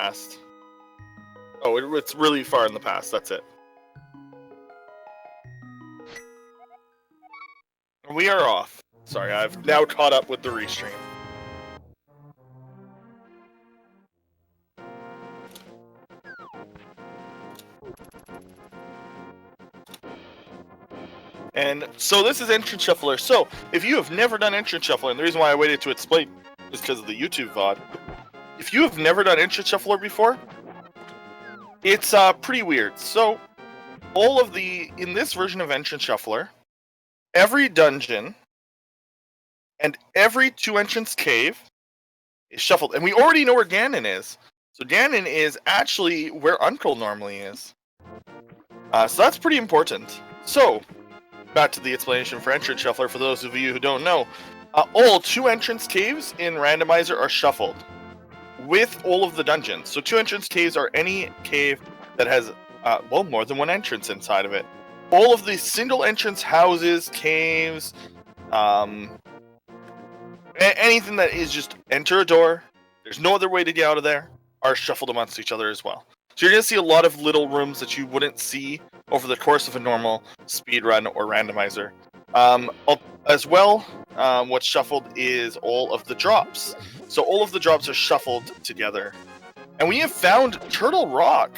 past. Oh, it's really far in the past. That's it. We are off. Sorry, I've now caught up with the restream. And so this is Entrance Shuffler. So if you have never done Entrance Shuffler, and the reason why I waited to explain is because of the YouTube VOD. If you have never done Entrance Shuffler before, it's pretty weird. So in this version of Entrance Shuffler, every dungeon and every 2-entrance cave is shuffled. And we already know where Ganon is. So Ganon is actually where Uncle normally is. So that's pretty important. So, back to the explanation for Entrance Shuffler for those of you who don't know. All 2-entrance caves in Randomizer are shuffled with all of the dungeons. So 2-entrance caves are any cave that has, more than one entrance inside of it. All of the single entrance houses, caves, anything that is just enter a door, there's no other way to get out of there, are shuffled amongst each other as well. So you're going to see a lot of little rooms that you wouldn't see over the course of a normal speedrun or randomizer. As well, what's shuffled is all of the drops. So all of the drops are shuffled together. And we have found Turtle Rock.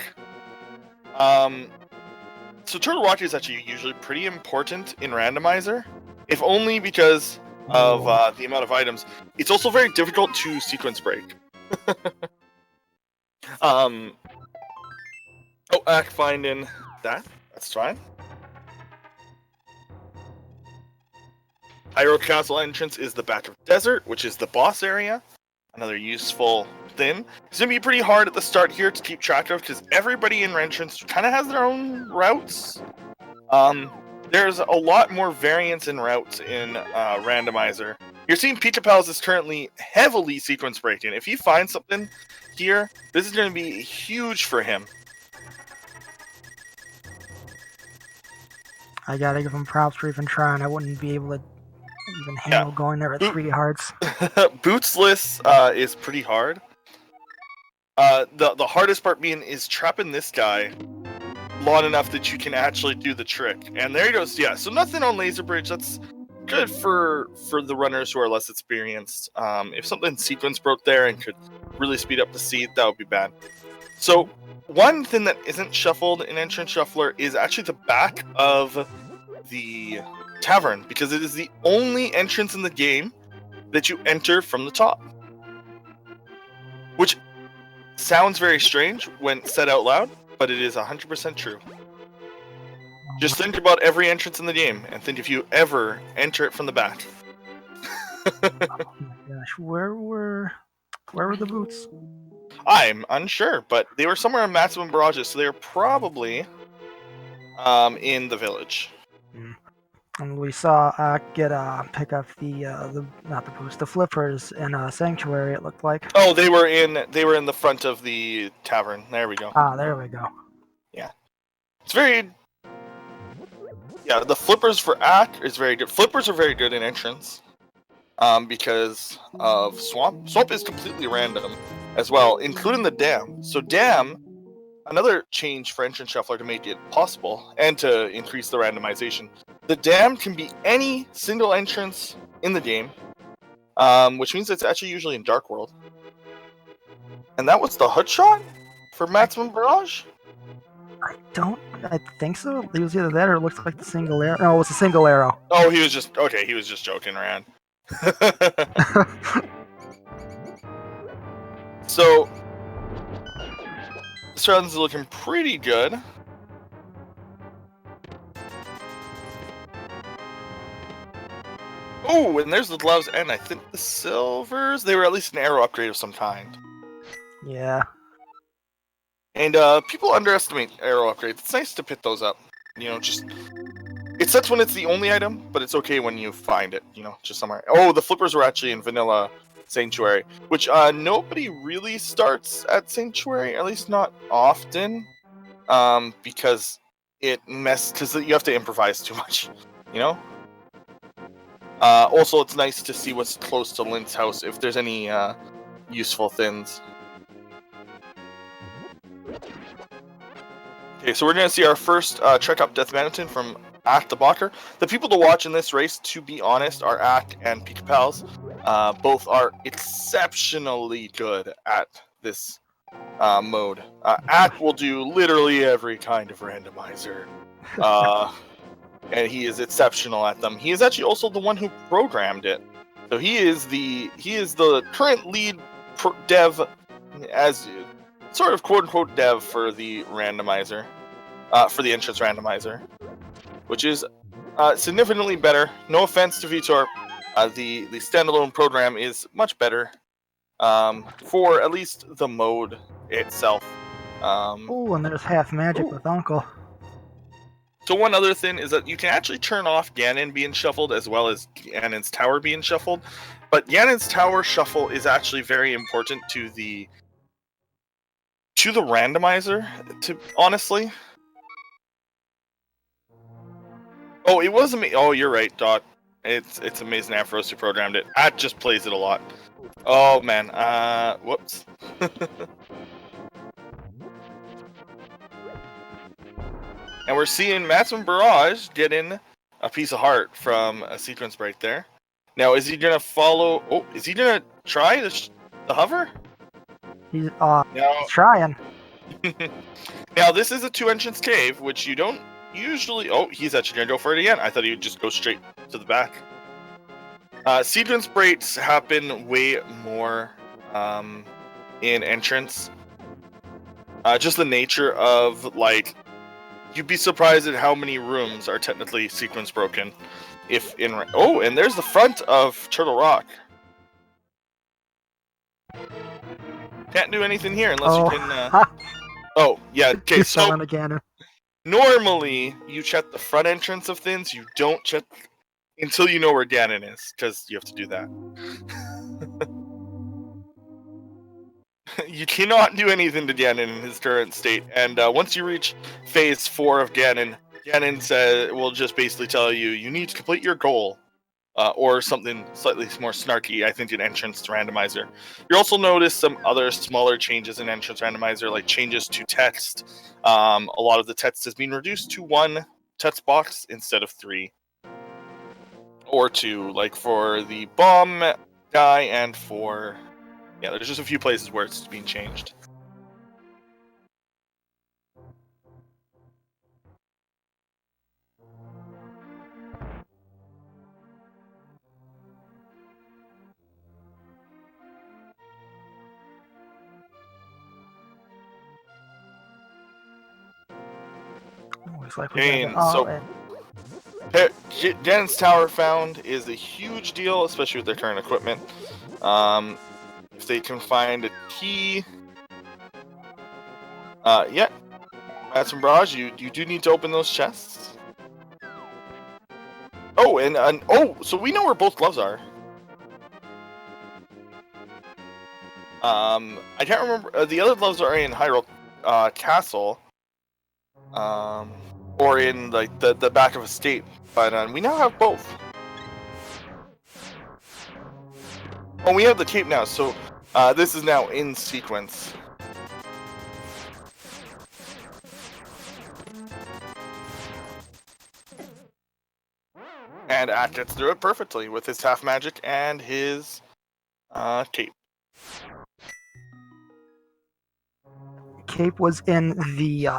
So Turtle Rock is actually usually pretty important in randomizer, if only because of the amount of items. It's also very difficult to sequence break. Finding that. That's fine. Hyrule Castle entrance is the Back of Desert, which is the boss area. Another useful thing. It's going to be pretty hard at the start here to keep track of, because everybody in entrance kind of has their own routes. There's a lot more variance in routes in Randomizer. You're seeing PikaPals is currently heavily sequence breaking. If he finds something here, this is going to be huge for him. I gotta give him props for even trying. I wouldn't be able to even handle going there at 3 hearts. Bootsless is pretty hard. The hardest part being is trapping this guy long enough that you can actually do the trick. And there he goes. Yeah, so nothing on Laser Bridge. That's good for the runners who are less experienced. If something sequence broke there and could really speed up the seed, that would be bad. So one thing that isn't shuffled in Entrance Shuffler is actually the back of the tavern, because it is the only entrance in the game that you enter from the top. Which sounds very strange when said out loud, but it is 100% true. Just think about every entrance in the game, and think if you ever enter it from the back. Oh my gosh, where were the boots? I'm unsure, but they were somewhere in Maximum Barrages, so they were probably in the village. And we saw pick up the flippers in Sanctuary. It looked like. Oh, they were in the front of the tavern. There we go. Ah, there we go. Yeah, it's very. Yeah, the flippers for Ack is very good. Flippers are very good in entrance, because of Swamp. Swamp is completely random as well, including the dam. So dam, another change for Entrance Shuffler to make it possible and to increase the randomization. The dam can be any single entrance in the game, which means it's actually usually in Dark World. And that was the hood shot for Maximum Barrage? I think so. It was either that or it looks like the single arrow. No, it was a single arrow. Oh, he was just joking around. So, this round's looking pretty good. Oh, and there's the gloves, and I think the silvers. They were at least an arrow upgrade of some kind. Yeah. And people underestimate arrow upgrades. It's nice to pick those up. You know, just it sucks when it's the only item, but it's okay when you find it. You know, just somewhere. Oh, the flippers were actually in Vanilla Sanctuary, which nobody really starts at Sanctuary, at least not often, because you have to improvise too much. You know. Also, it's nice to see what's close to Link's house if there's any useful things. Okay, so we're going to see our first Trek Up Death Mannequin from Acktheboker. The people to watch in this race, to be honest, are Ack and PikaPals. Both are exceptionally good at this mode. Ack will do literally every kind of randomizer, and he is exceptional at them. He is actually also the one who programmed it, so he is the current lead dev, as sort of quote unquote dev for the randomizer, for the entrance randomizer, which is significantly better. No offense to Vitor, the standalone program is much better for at least the mode itself. Oh, and there's half magic with Uncle. So one other thing is that you can actually turn off Ganon being shuffled as well as Ganon's tower being shuffled, but Ganon's tower shuffle is actually very important to the randomizer, honestly. Oh, it wasn't me. Oh, you're right, Dot. It's amazing Afros who programmed it. At just plays it a lot. Oh man, whoops. And we're seeing Maximum Barrage get in a piece of heart from a sequence right there. Now, is he gonna follow? Oh, is he gonna try the hover? He's trying. Now, this is a 2-entrance cave, which you don't usually. Oh, he's actually gonna go for it again. I thought he would just go straight to the back. Sequence breaks happen way more in entrance. Just the nature of, like, you'd be surprised at how many rooms are technically sequence broken. If in and there's the front of Turtle Rock. Can't do anything here unless you can. Oh yeah. Okay. So normally you check the front entrance of things. You don't check until you know where Ganon is, because you have to do that. You cannot do anything to Ganon in his current state, and once you reach phase 4 of Ganon, Ganon will just basically tell you need to complete your goal, or something slightly more snarky. I think in Entrance Randomizer, you also notice some other smaller changes in Entrance Randomizer, like changes to text. A lot of the text has been reduced to 1 text box instead of 3. Or 2, like for the bomb guy and for... Yeah, there's just a few places where it's being changed. Looks like Ganon's Tower found is a huge deal, especially with their current equipment. If they can find a key, yeah, add some barrage. You do need to open those chests. Oh, and so we know where both gloves are. I can't remember. The other gloves are in Hyrule Castle, or in like the back of a state. But we now have both. Oh, we have the cape now, so this is now in sequence. And Ack gets through it perfectly with his half magic and his cape. Cape was in the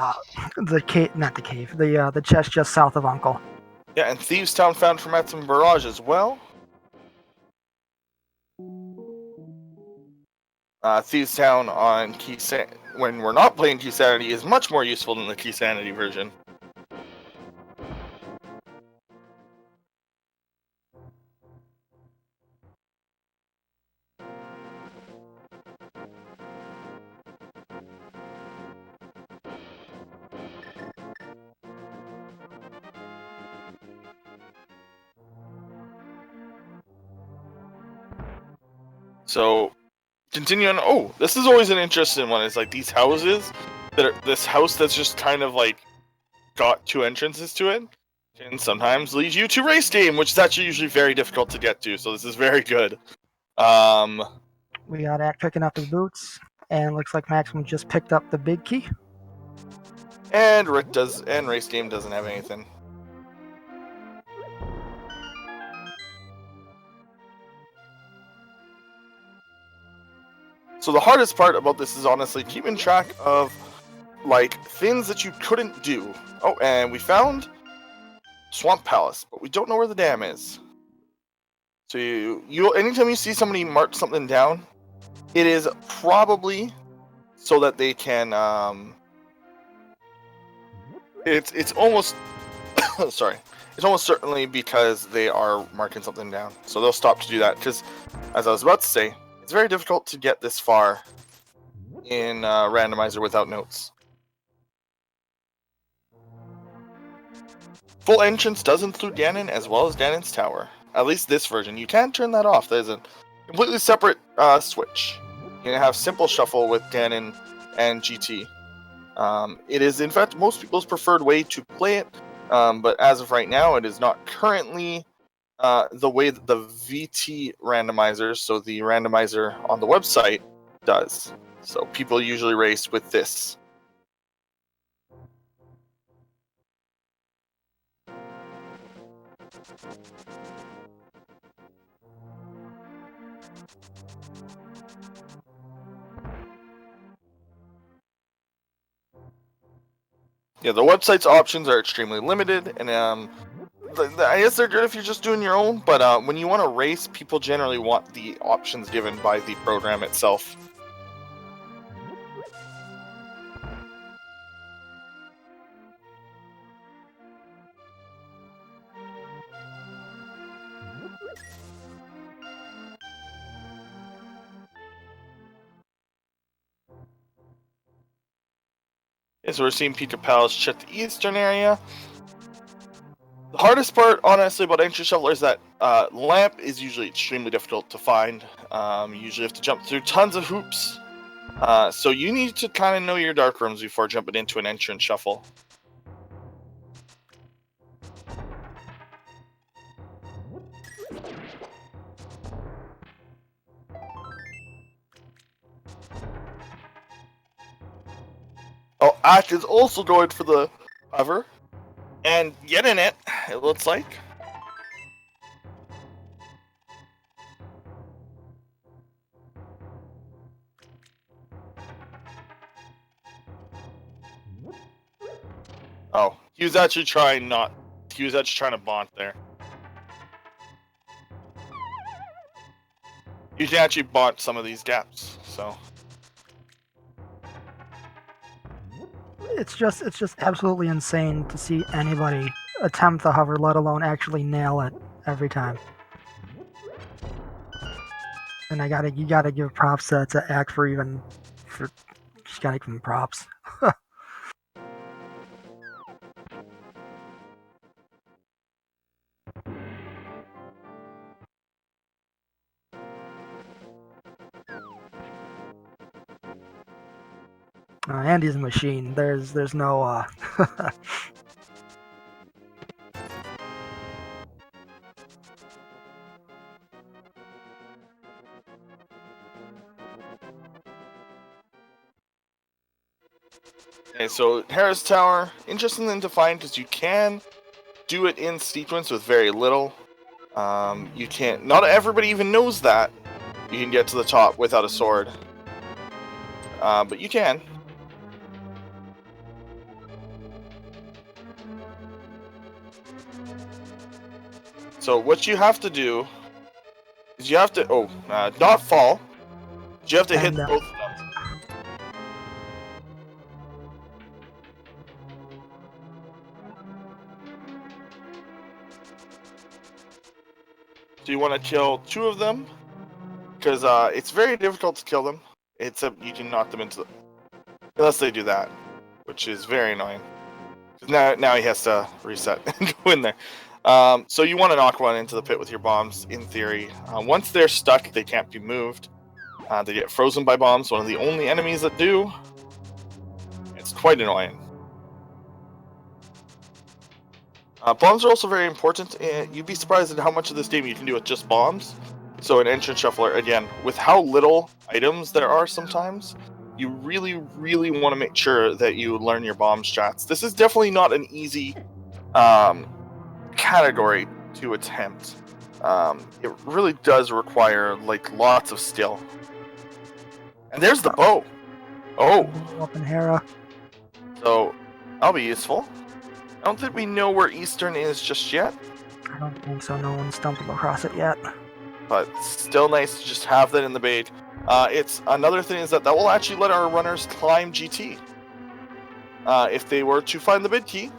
cave, not the cave, the chest just south of Uncle. Yeah, and Thieves Town found from Maximum Barrage as well. Thieves Town on when we're not playing Key Sanity is much more useful than the Key Sanity version. So, continue on. Oh, this is always an interesting one. It's like these houses this house that's just kind of like got 2 entrances to it, and sometimes leads you to race game, which is actually usually very difficult to get to. So this is very good. We got Ack picking up his boots, and looks like Maximum just picked up the big key. And Rick does, and Race Game doesn't have anything. So the hardest part about this is honestly keeping track of like things that you couldn't do. Oh, and we found Swamp Palace, but we don't know where the dam is. So you anytime you see somebody mark something down, it is probably so that they can it's almost sorry. It's almost certainly because they are marking something down. So they'll stop to do that because, as I was about to say, it's very difficult to get this far in Randomizer without notes. Full entrance does include Ganon as well as Ganon's Tower. At least this version. You can turn that off. There's a completely separate switch. You can have simple shuffle with Ganon and GT. It is, in fact, most people's preferred way to play it. But as of right now, it is not currently the way that the VT randomizer, so the randomizer on the website, does. So people usually race with this. Yeah, the website's options are extremely limited, and I guess they're good if you're just doing your own, but when you want to race, people generally want the options given by the program itself. Yeah, so we're seeing PikaPals check the eastern area. The hardest part, honestly, about Entry Shuffler is that Lamp is usually extremely difficult to find. You usually have to jump through tons of hoops. So you need to kind of know your dark rooms before jumping into an entrance shuffle. Oh, Ash is also going for the hover. And getting it, it looks like. Oh, he was actually trying to bond there. You can actually bond some of these gaps, so. It's just absolutely insane to see anybody attempt the hover, let alone actually nail it every time. And you gotta give props to Ack for just gotta give him props. Andy's a machine. There's no Okay, so Harris Tower, interesting thing to find because you can do it in sequence with very little. You can't. Not everybody even knows that you can get to the top without a sword, but you can. So what you have to do is you have to not fall. You have to hit both of them. So you want to kill two of them because it's very difficult to kill them. Except you can knock them into the... Unless they do that, which is very annoying. Now he has to reset and go in there. So you want to knock one into the pit with your bombs, in theory. Once they're stuck, they can't be moved. They get frozen by bombs, one of the only enemies that do. It's quite annoying. Bombs are also very important, and you'd be surprised at how much of this game you can do with just bombs. So an entrance shuffler, again, with how little items there are sometimes, you really, really want to make sure that you learn your bomb strats. This is definitely not an easy category to attempt. It really does require like lots of skill. And there's the bow. Oh, Up in Hera. so that'll be useful. I don't think we know where Eastern is just yet, I don't think so. No one's stumbled across it yet. but still nice to just have that in the bait. It's another thing is that will actually let our runners climb GT. If they were to find the bid key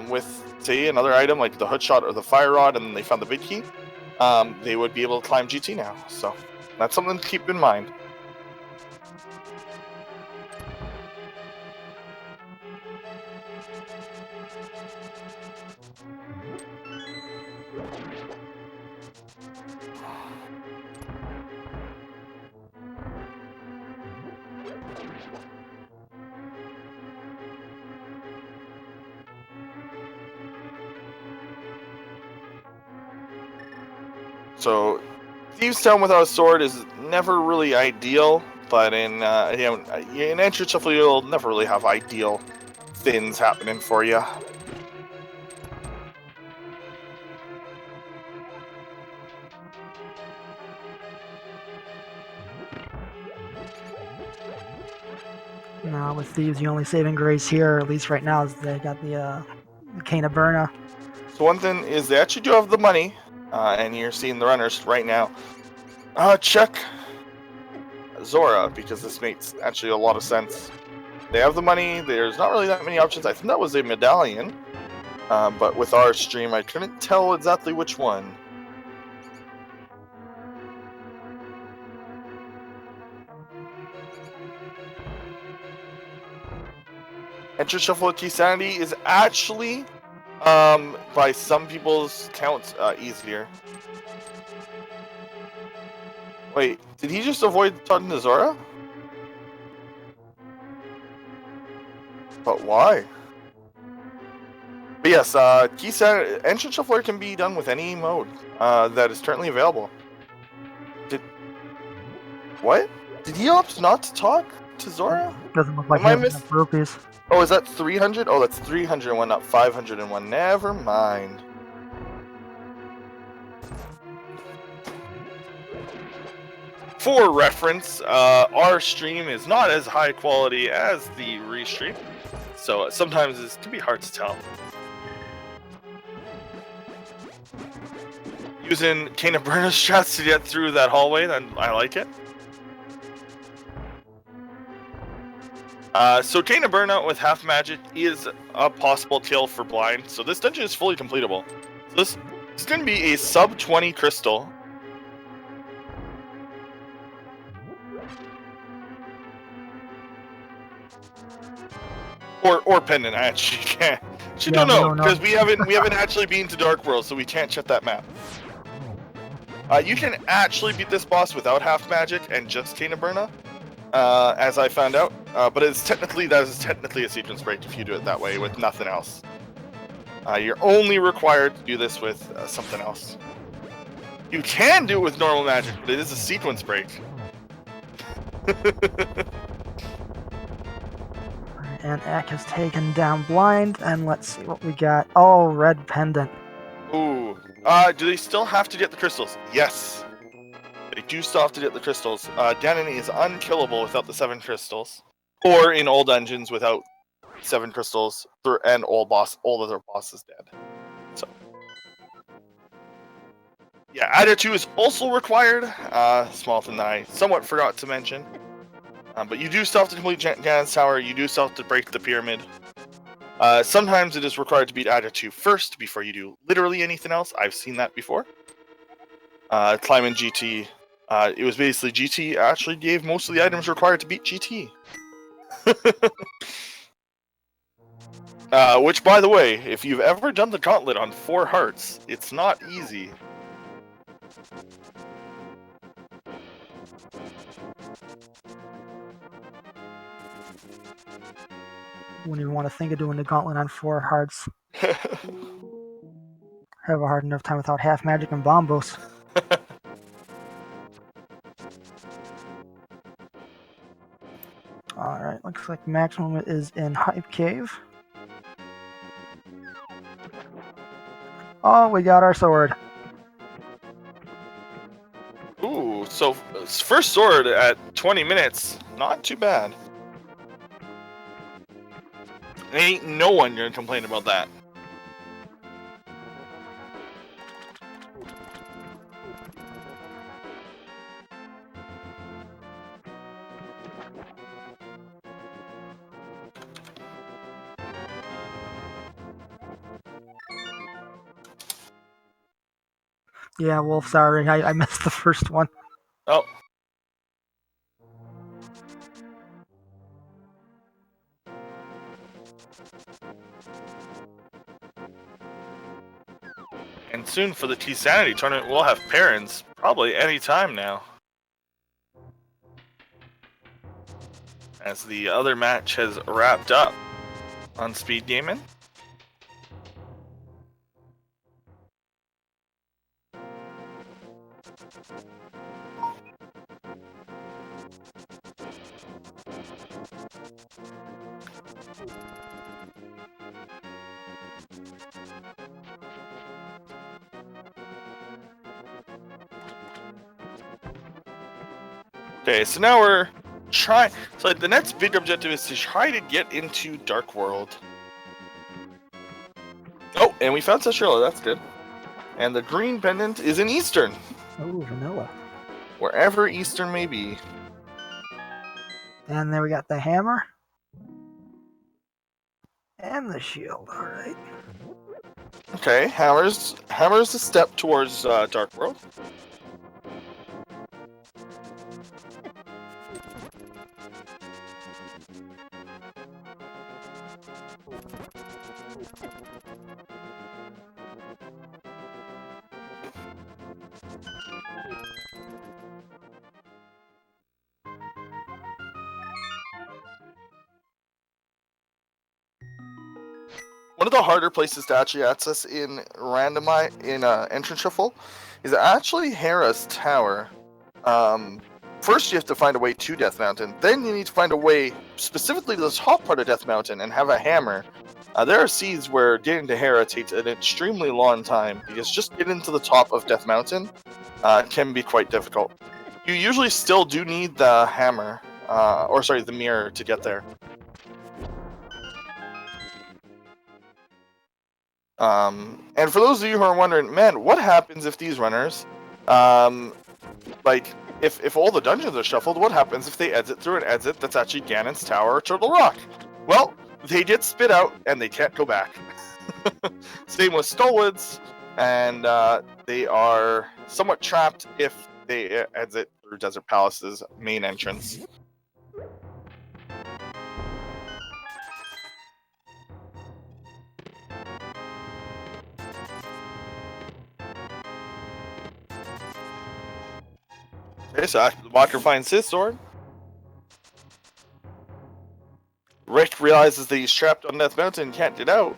with, say, another item like the hoodshot or the fire rod, and they found the bid key, they would be able to climb GT now. So that's something to keep in mind. So, Thieves Town without a sword is never really ideal, but in Entrance Shuffle you'll never really have ideal things happening for you. No, with Thieves, the only saving grace here, at least right now, is they got the Cane of Burna. So one thing is they actually do have the money, and you're seeing the runners right now. Check Zora, because this makes actually a lot of sense. They have the money, there's not really that many options. I think that was a medallion, but with our stream I couldn't tell exactly which one. Enter Shuffle with T-Sanity is actually, by some people's counts, easier. Wait, did he just avoid talking to Zora? But why? But yes, Entrance Shuffler can be done with any mode that is currently available. What? Did he opt not to talk to Zora? Doesn't look like Am I he has enough rupees. Oh, is that 300? Oh, that's 301, not 501. Never mind. For reference, our stream is not as high quality as the restream, so sometimes it can be hard to tell. Using Cane of Burna strats to get through that hallway, then I like it. So Cane of Burna with half magic is a possible kill for blind. So this dungeon is fully completable. So this is going to be a sub 20 crystal. Or pendant. I actually can't. Don't know because we haven't actually been to Dark World, so we can't check that map. You can actually beat this boss without half magic and just Cane of Burna. As I found out, but that is technically a sequence break if you do it that way with nothing else. You're only required to do this with something else. You can do it with normal magic, but it is a sequence break. And Ack has taken down blind, and let's see what we got. Oh, red pendant. Ooh. Do they still have to get the crystals? Yes. They do still have to get the crystals. Ganon is unkillable without the 7 crystals. Or in all dungeons without 7 crystals, and all other bosses dead. So. Yeah, Adder2 is also required. Small thing that I somewhat forgot to mention. But you do still have to complete Ganon's Tower, you do still have to break the pyramid. Sometimes it is required to beat Adder2 first before you do literally anything else. I've seen that before. Climbing GT. It was basically GT actually gave most of the items required to beat GT. Which, by the way, if you've ever done the gauntlet on 4 hearts, it's not easy. Wouldn't even want to think of doing the gauntlet on 4 hearts. Have a hard enough time without half magic and bombos. Looks like maximum is in Hype Cave. Oh, we got our sword. Ooh, so first sword at 20 minutes. Not too bad. Ain't no one gonna complain about that. Yeah, Wolf, sorry, I missed the first one. Oh. And soon for the T-Sanity tournament, we'll have parents probably any time now. As the other match has wrapped up on Speed Gaming. Okay, so now we're trying. So the next big objective is to try to get into Dark World. Oh, and we found Seshirla, that's good. And the green pendant is in Eastern. Oh, vanilla. Wherever Eastern may be. And then we got the hammer. And the shield, alright. Okay, hammer's a step towards Dark World. One of the harder places to actually access in Entrance Shuffle is actually Hera's Tower. First you have to find a way to Death Mountain, then you need to find a way specifically to the top part of Death Mountain and have a hammer. There are seeds where getting to Hera takes an extremely long time, because just getting to the top of Death Mountain can be quite difficult. You usually still do need the hammer, the mirror to get there. And for those of you who are wondering, man, what happens if these runners, if all the dungeons are shuffled, what happens if they exit through an exit that's actually Ganon's Tower or Turtle Rock? Well, they get spit out and they can't go back. Same with Stolwoods, and they are somewhat trapped if they exit through Desert Palace's main entrance. Okay, so after the Walker finds his sword, Rick realizes that he's trapped on Death Mountain and can't get out.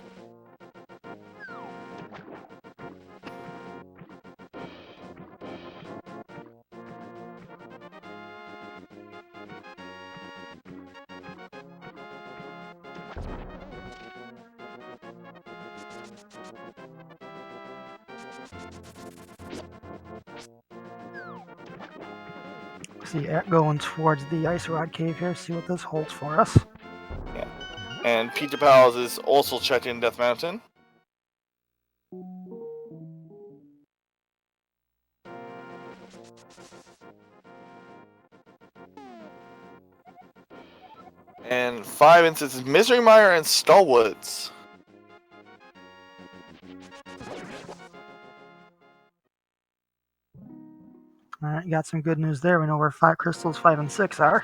See, going towards the Ice Rod Cave here, see what this holds for us. Yeah. And PikaPals is also checking Death Mountain. And 5 instances, Misery Mire and Stallwoods. Alright, got some good news there. We know where 5 crystals 5 and 6 are.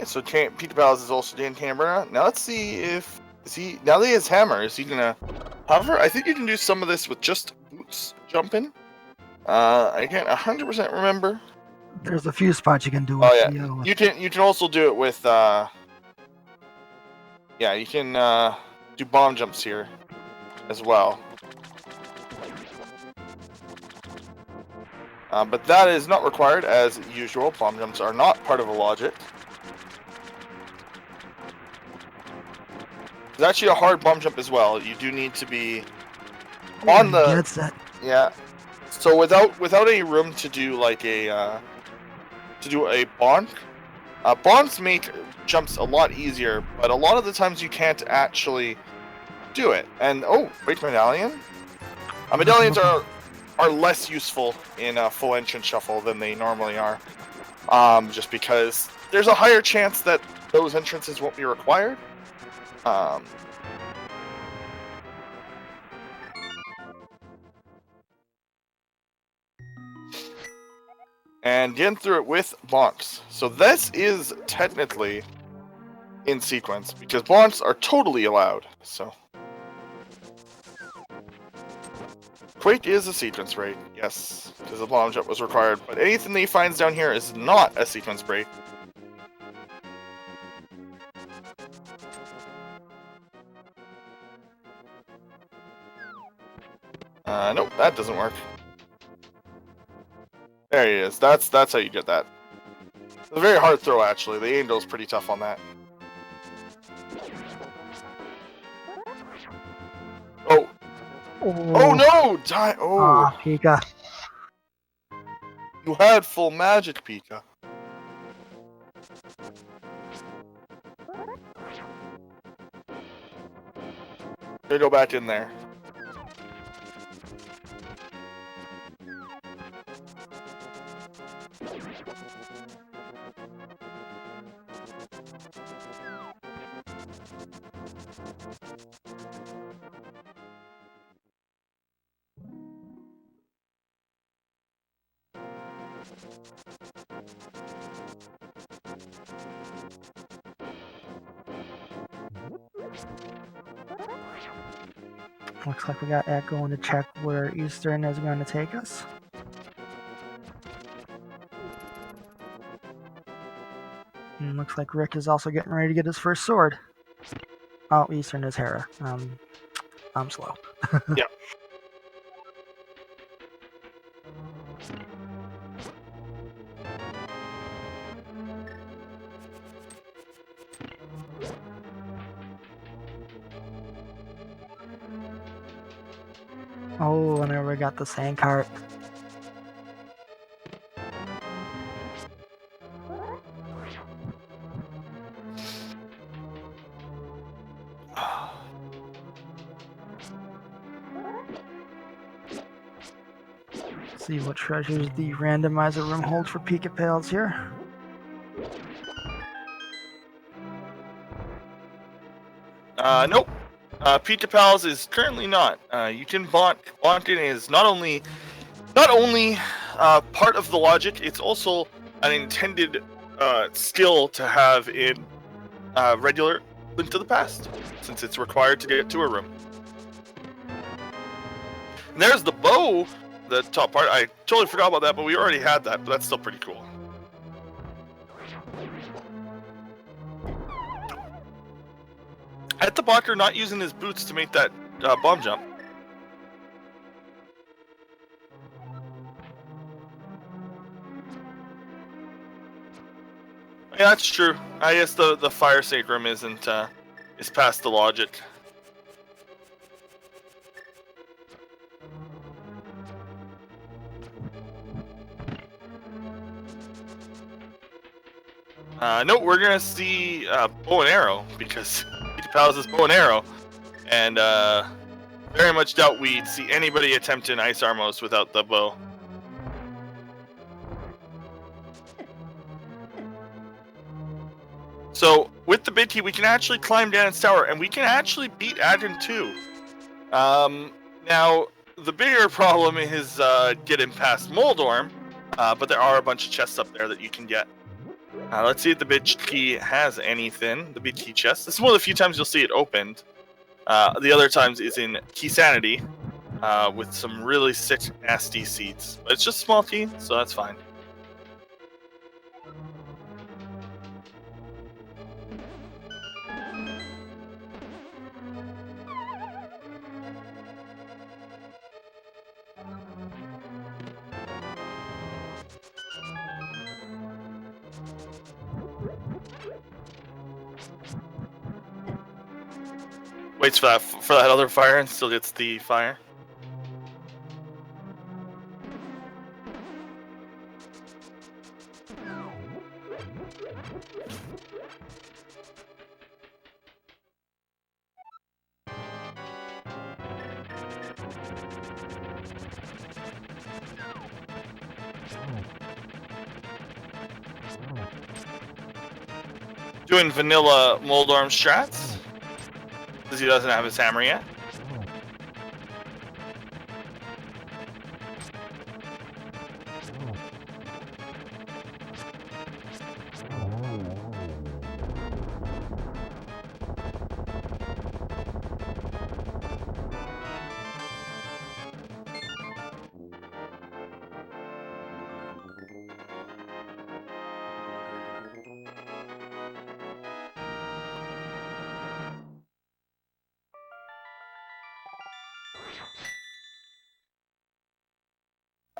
Okay, so PikaPals is also doing camera. Now let's see if now that he has hammer, is he gonna hover? I think you can do some of this with just boots jumping. I can't 100% remember. There's a few spots you can do Oh with yeah, you can also do it with yeah, you can do bomb jumps here as well. But that is not required as usual. Bomb jumps are not part of a logic. There's actually a hard bomb jump as well. You do need to be on the gets it. Yeah. So without any room to do like a bonk, bonks make jumps a lot easier, but a lot of the times you can't actually do it. And oh, wait, medallion. Medallions are less useful in a full entrance shuffle than they normally are, just because there's a higher chance that those entrances won't be required. And getting through it with bonks. So this is technically in sequence because bonks are totally allowed. So Quake is a sequence break, yes, because the bomb jump was required. But anything that he finds down here is not a sequence break. Nope, that doesn't work. There he is. That's how you get that. It's a very hard throw, actually. The angel's pretty tough on that. Oh. Oh no! Die! Oh. Pika. You had full magic, Pika. They go back in there. Looks like we got Ed going to check where Eastern is going to take us. And looks like Rick is also getting ready to get his first sword. Oh, Eastern is Hera. I'm slow. Yeah. Oh, and there we got the sand cart. See what treasures the randomizer room holds for PikaPals here. Nope. PikaPals is currently not. You can bonking is not only part of the logic, it's also an intended skill to have in regular Link to the Past, since it's required to get to a room. And there's the bow, the top part. I totally forgot about that, but we already had that, but that's still pretty cool. Acktheboker not using his boots to make that bomb jump. Yeah, that's true. I guess the fire sacrum isn't is past the logic. No, we're gonna see bow and arrow because PikaPals is bow and arrow, and very much doubt we'd see anybody attempting Ice Armos without the bow. So with the big key, we can actually climb Ganon's tower, and we can actually beat Adrin too. Now the bigger problem is getting past Moldorm, but there are a bunch of chests up there that you can get. Let's see if the bit key has anything. The bit key chest. This is one of the few times you'll see it opened. The other times is in Key Sanity, with some really sick, nasty seeds. But it's just a small key, so that's fine. Waits for that other fire and still gets the fire. Doing vanilla Moldorm strats, because he doesn't have his hammer yet.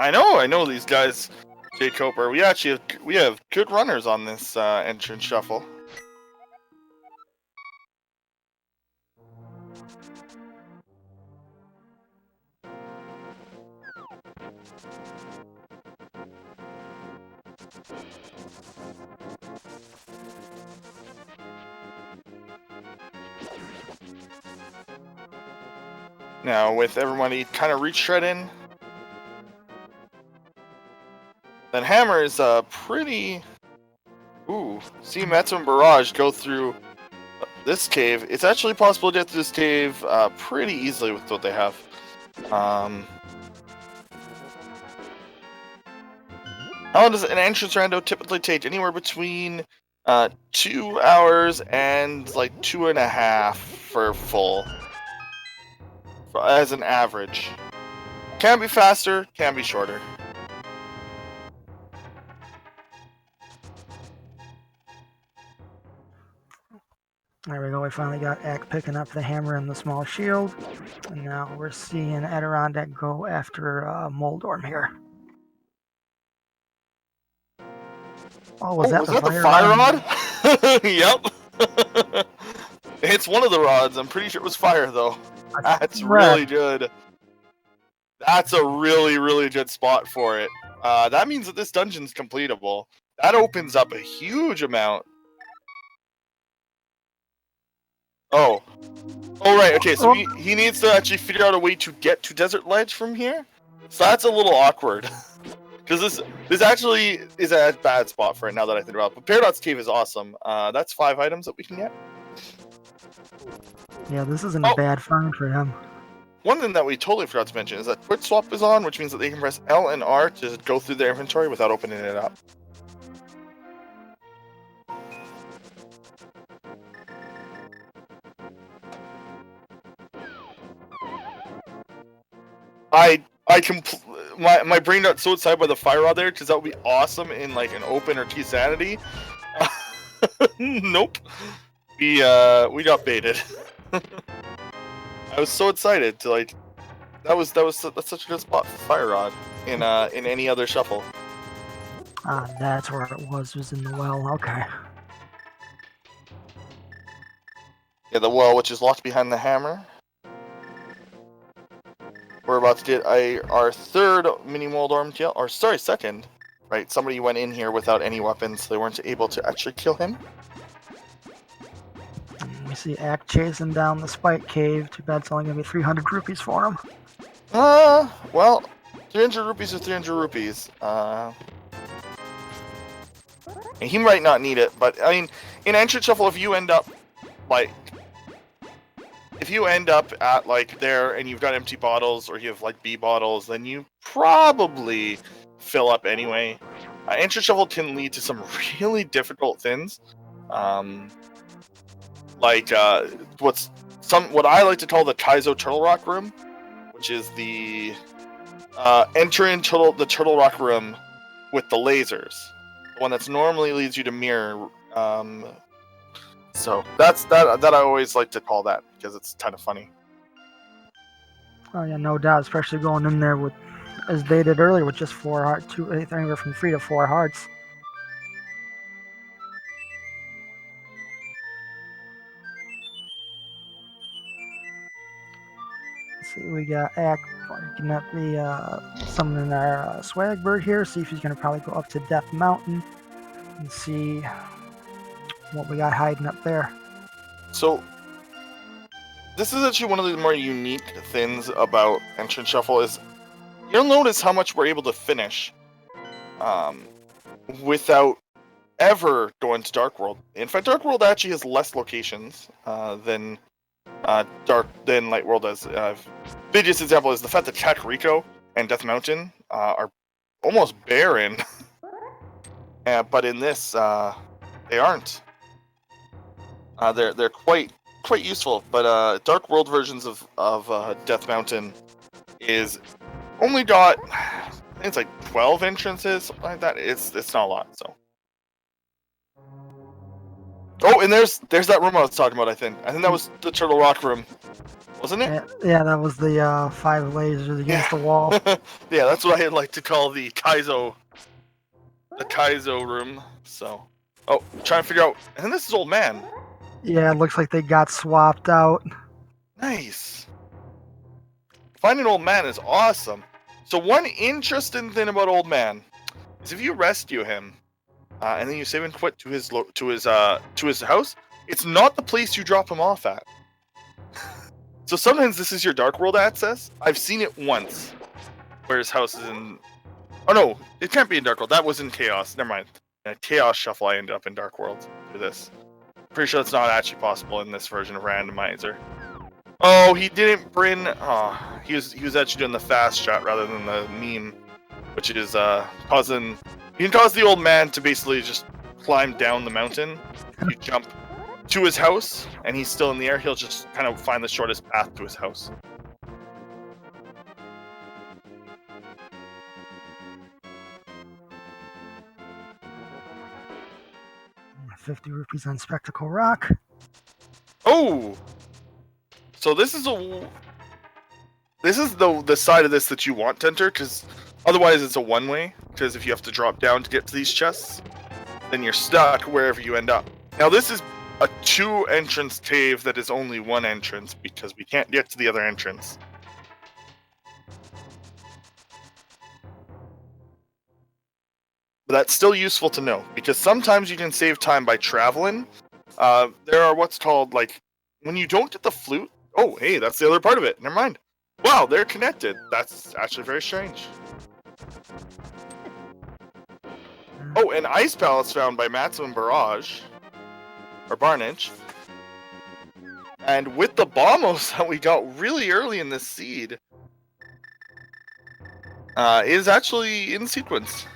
I know these guys, J. Coper. We have good runners on this entrance shuffle. Now, with everybody kind of retreading, that hammer is pretty. Ooh, see Metsu and Barrage go through this cave. It's actually possible to get through this cave pretty easily with what they have. How long does an entrance rando typically take? Anywhere between 2 hours and like 2.5 for full, as an average. Can be faster, can be shorter. There we go, we finally got Ack picking up the hammer and the small shield. And now we're seeing Adirondack go after Moldorm here. Oh, was that the fire rod? Yep. It's one of the rods. I'm pretty sure it was fire, though. That's really good. That's a really, really good spot for it. That means that this dungeon's completable. That opens up a huge amount. Oh, right. Okay, so he needs to actually figure out a way to get to Desert Ledge from here. So that's a little awkward. Because this actually is a bad spot for it now that I think about it. But Paradox Cave is awesome. That's 5 items that we can get. Yeah, this isn't a bad find for him. One thing that we totally forgot to mention is that Quick Swap is on, which means that they can press L and R to go through their inventory without opening it up. My brain got so excited by the fire rod there because that would be awesome in like an open or Key Sanity. Nope. We got baited. I was so excited to like. That's such a good spot for fire rod in any other shuffle. Ah, that's where it was in the well. Okay. Yeah, the well, which is locked behind the hammer. We're about to get our third mini Moldorm kill, or sorry, second. Right, somebody went in here without any weapons, so they weren't able to actually kill him. And we see Ack chasing down the Spike Cave. Too bad it's only gonna be 300 rupees for him. Well, 300 rupees are 300 rupees. And he might not need it, but I mean, in entrance shuffle, if you end up at like there and you've got empty bottles or you have like B bottles, then you probably fill up anyway. entrance shuffle can lead to some really difficult things, like what I like to call the Kaizo Turtle Rock room, which is the enter in the Turtle Rock room with the lasers, the one that's normally leads you to mirror. So that I always like to call that because it's kind of funny. Oh yeah, no doubt, especially going in there with, as they did earlier, with just 4 hearts, anywhere from 3 to 4 hearts. Let's see, we got Ack looking at the summoning our swag bird here. See if he's gonna probably go up to Death Mountain and see what we got hiding up there. So this is actually one of the more unique things about entrance shuffle is you'll notice how much we're able to finish without ever going to Dark World. In fact, Dark World actually has less locations than Light World does. Biggest example is the fact that Kakariko and Death Mountain are almost barren, but in this they aren't. They're quite useful, but Dark World versions of Death Mountain is only got, I think it's like 12 entrances, something like that. It's not a lot. So. Oh, and there's that room I was talking about. I think that was the Turtle Rock room, wasn't it? Yeah, that was the 5 lasers against the wall. Yeah, that's what I like to call the Kaizo room. So, trying to figure out. I think this is Old Man. Yeah, it looks like they got swapped out. Nice. Finding Old Man is awesome. So one interesting thing about Old Man is if you rescue him, and then you save and quit to his house, it's not the place you drop him off at. So sometimes this is your Dark World access. I've seen it once, where his house is in. Oh no, it can't be in Dark World. That was in Chaos. Never mind. Chaos Shuffle. I ended up in Dark World through this. Pretty sure it's not actually possible in this version of Randomizer. Oh, he didn't bring. Oh, he was actually doing the fast shot rather than the meme, which is causing. You can cause the Old Man to basically just climb down the mountain. You jump to his house, and he's still in the air. He'll just kind of find the shortest path to his house. $50 on Spectacle Rock. Oh, so this is the side of this that you want to enter, because otherwise it's a one-way. Because if you have to drop down to get to these chests, then you're stuck wherever you end up. Now this is a 2-entrance cave that is only 1 entrance because we can't get to the other entrance. But that's still useful to know, because sometimes you can save time by traveling. There are what's called, like, when you don't get the flute. Oh, hey, that's the other part of it. Never mind. Wow, they're connected. That's actually very strange. Oh, an ice palace found by Maximum Barrage. Or Barnage. And with the bombos that we got really early in this seed, is actually in sequence.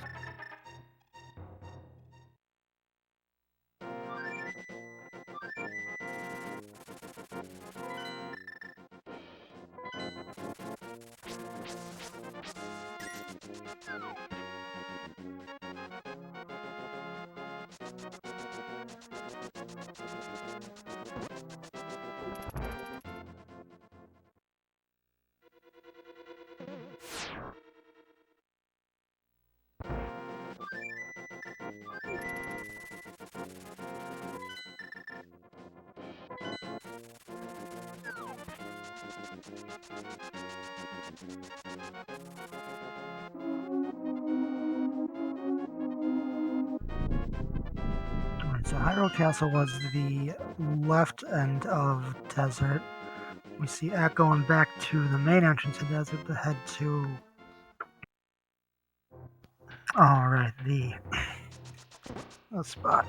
So Hyrule Castle was the left end of Desert. We see Ack going back to the main entrance of Desert to head to... Alright, the spot.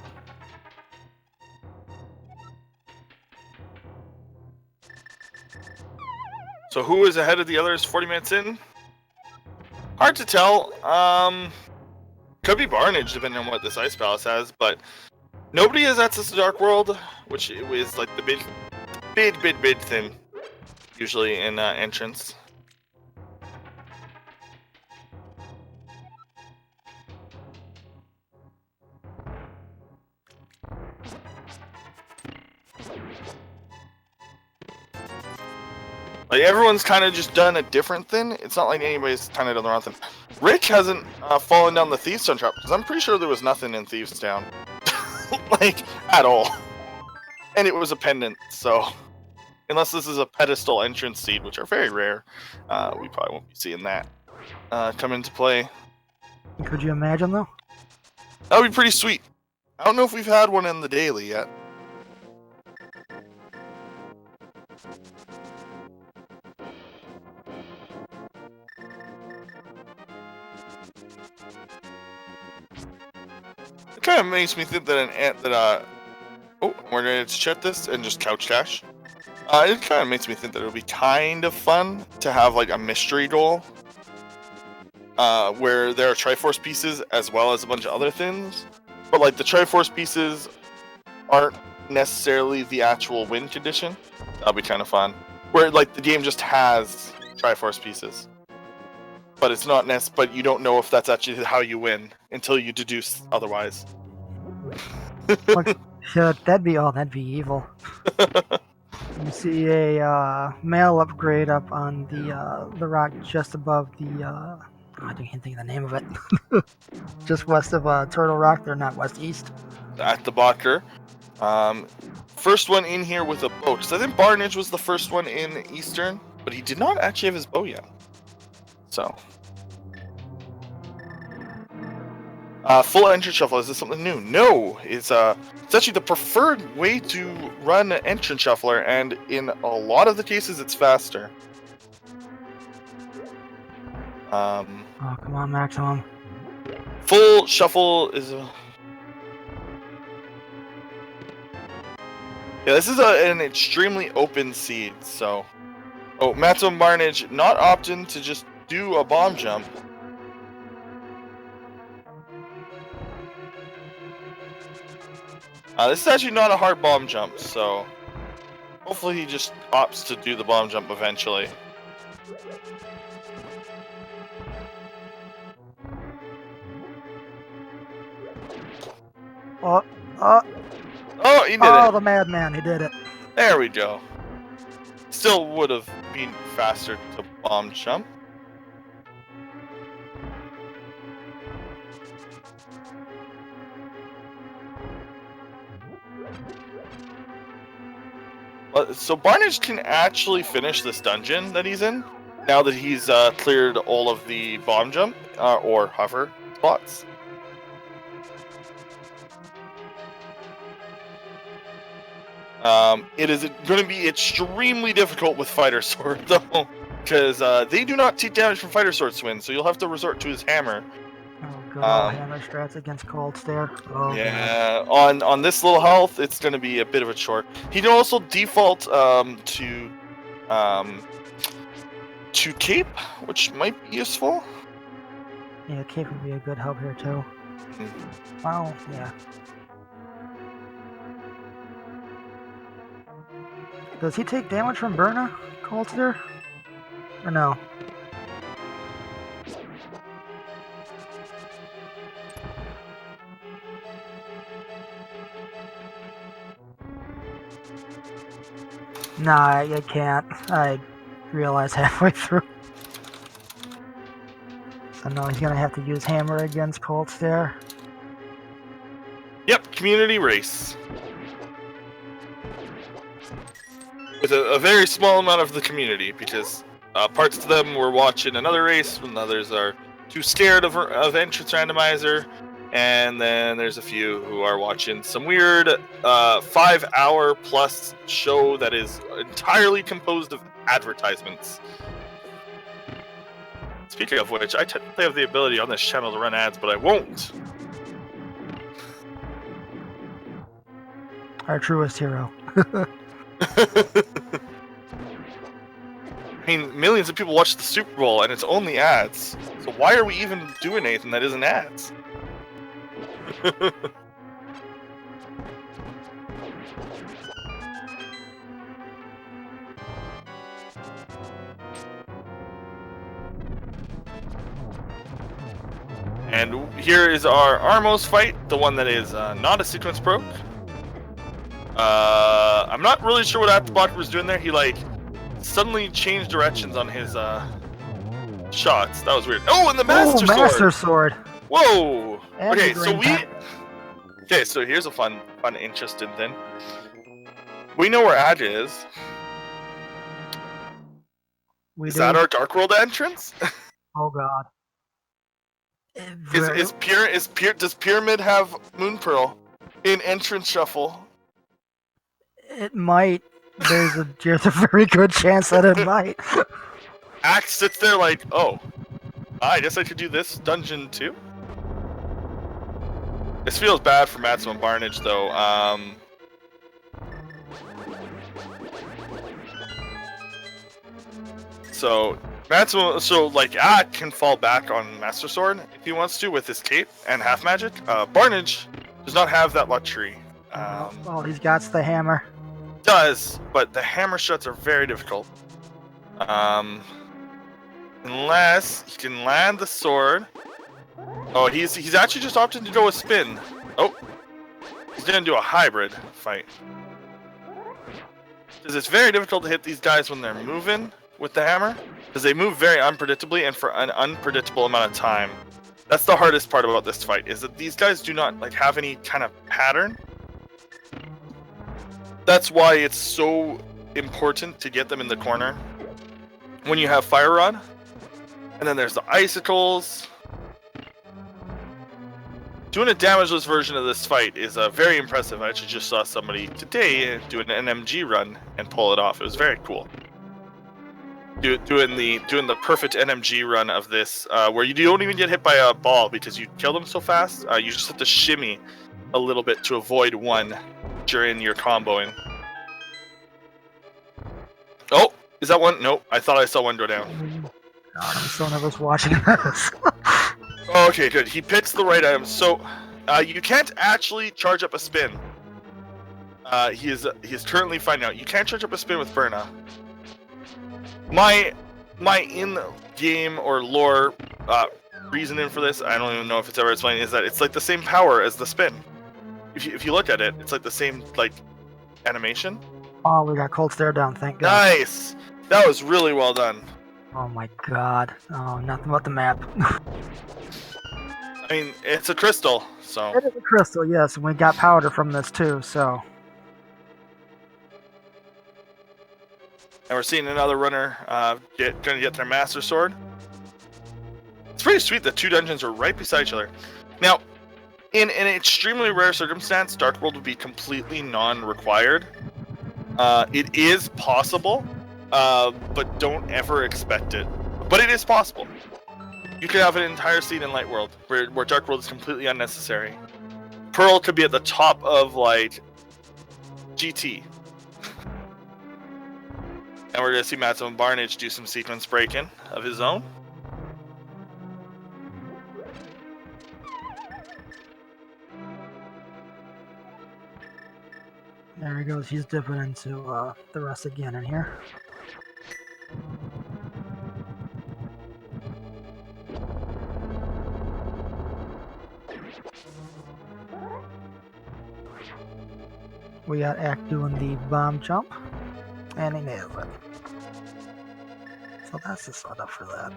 So who is ahead of the others 40 minutes in? Hard to tell. Could be Barnage, depending on what this Ice Palace has, but nobody has access to Dark World, which is like the big thing, usually in entrance. Like, everyone's kind of just done a different thing. It's not like anybody's kind of done the wrong thing. Rick hasn't fallen down the Thieves Town trap, because I'm pretty sure there was nothing in Thieves Town. Like, at all. And it was a pendant, so... Unless this is a pedestal entrance seed, which are very rare, we probably won't be seeing that come into play. Could you imagine, though? That would be pretty sweet. I don't know if we've had one in the daily yet. It kind of makes me think that oh, we're going to check this and just couch dash. It kind of makes me think that it would be kind of fun to have like a mystery goal where there are Triforce pieces as well as a bunch of other things. But like the Triforce pieces aren't necessarily the actual win condition. That'll be kind of fun. Where like the game just has Triforce pieces. But it's not but you don't know if that's actually how you win until you deduce otherwise. That'd be evil. You see a mail upgrade up on the rock just above the I can't think of the name of it. Just west of Turtle Rock. They're not west, east. Acktheboker. First one in here with a bow. Because I think Barnage was the first one in Eastern, but he did not actually have his bow yet. So. Full entrance shuffle, is this something new? No! It's actually the preferred way to run an entrance shuffler, and in a lot of the cases it's faster. Oh, come on, Maximum. Full shuffle is yeah, this is an extremely open seed, so... Oh, Maximum Barnage not opting to just do a bomb jump. This is actually not a hard bomb jump, so... Hopefully he just opts to do the bomb jump eventually. Oh, he did it! Oh, the madman, he did it. There we go. Still would have been faster to bomb jump. So Barnage can actually finish this dungeon that he's in, now that he's cleared all of the bomb jump, or hover spots. It is going to be extremely difficult with Fighter Sword, though, because they do not take damage from Fighter Sword swing, so you'll have to resort to his hammer. Oh, good old hammer strats against Cold Stare. Oh, yeah, on this little health, it's going to be a bit of a chore. He can also default to Cape, which might be useful. Yeah, Cape would be a good help here, too. Mm-hmm. Wow, yeah. Does he take damage from Burna, Cold Stare? Or no? Nah, I can't. I realized halfway through. So no, he's gonna have to use hammer against Cold Stare. Yep, community race. With a very small amount of the community, because parts of them were watching another race, and others are too scared of entrance randomizer, and then there's a few who are watching some weird 5-hour plus show that is entirely composed of advertisements. Speaking of which, I technically have the ability on this channel to run ads, but I won't. Our truest hero. I mean, millions of people watch the Super Bowl, and it's only ads. So why are we even doing anything that isn't ads? And here is our Armos fight, the one that is not a sequence broke. I'm not really sure what Acktheboker was doing there. He like suddenly changed directions on his shots. That was weird. Oh, and the Master Sword! Master Sword! Whoa! And Okay, the so Grand Okay, so here's a fun, interesting thing. We know where Ad is. We Is do. that our Dark World entrance? Oh god. Does Pyramid have Moon Pearl in entrance shuffle? It might. There's a very good chance that it might. Axe sits there like, oh, I guess I could do this dungeon too? This feels bad for Maximum Barnage though. So like can fall back on Master Sword if he wants to with his cape and half magic. Barnage does not have that luxury. Well, he's got the hammer. Does, but the hammer shots are very difficult. Unless he can land the sword. Oh, he's actually just opted to go a spin. Oh, he's gonna do a hybrid fight. Because it's very difficult to hit these guys when they're moving with the hammer, because they move very unpredictably and for an unpredictable amount of time. That's the hardest part about this fight, is that these guys do not like have any kind of pattern. That's why it's so important to get them in the corner when you have Fire Rod. And then there's the icicles. Doing a damageless version of this fight is very impressive. I actually just saw somebody today do an NMG run and pull it off. It was very cool. Doing the perfect NMG run of this, where you don't even get hit by a ball because you kill them so fast. You just have to shimmy a little bit to avoid one during your comboing. Oh, is that one? Nope, I thought I saw one go down. God, I'm so nervous watching this. Okay, good. He picks the right item. So, you can't actually charge up a spin. He is currently finding out. You can't charge up a spin with Berna. My in-game or lore reasoning for this, I don't even know if it's ever explained, is that it's like the same power as the spin. If you look at it, it's like the same like animation. Oh, we got cold stare down, thank God. Nice! That was really well done. Oh my god. Oh, nothing but the map. I mean, it's a crystal, so... It is a crystal, yes, and we got powder from this too, so... And we're seeing another runner gonna get their Master Sword. It's pretty sweet that two dungeons are right beside each other. Now, in an extremely rare circumstance, Dark World would be completely non-required. It is possible, but don't ever expect it. But it is possible. You could have an entire scene in Light World where Dark World is completely unnecessary. Pearl could be at the top of, like, GT. And we're going to see Maximum Barnage do some sequence breaking of his own. There he goes, he's dipping into the rest again in here. We got Ack doing the bomb jump, and he nails it. So that's the setup for that.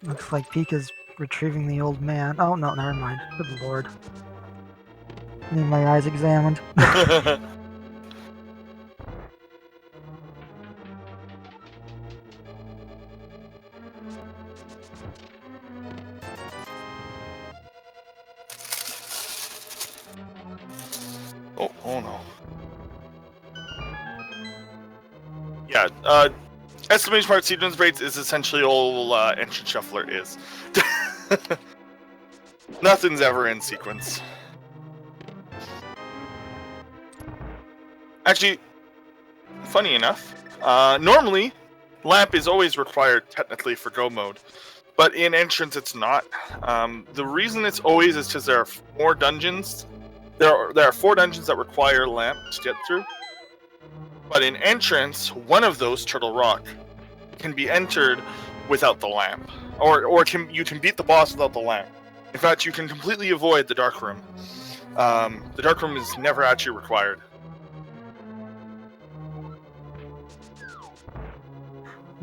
Looks like Pika's retrieving the old man. Oh, no, never mind. Good lord. Need my eyes examined. Oh no. Yeah, Exclamation mark sequence breaks is essentially all Entrance Shuffler is. Nothing's ever in sequence. Actually, funny enough, normally lamp is always required technically for go mode, but in entrance it's not. The reason it's always is because there are more dungeons. There are 4 dungeons that require lamp to get through, but in entrance, one of those, Turtle Rock, can be entered without the lamp, or you can beat the boss without the lamp. In fact, you can completely avoid the dark room. The dark room is never actually required.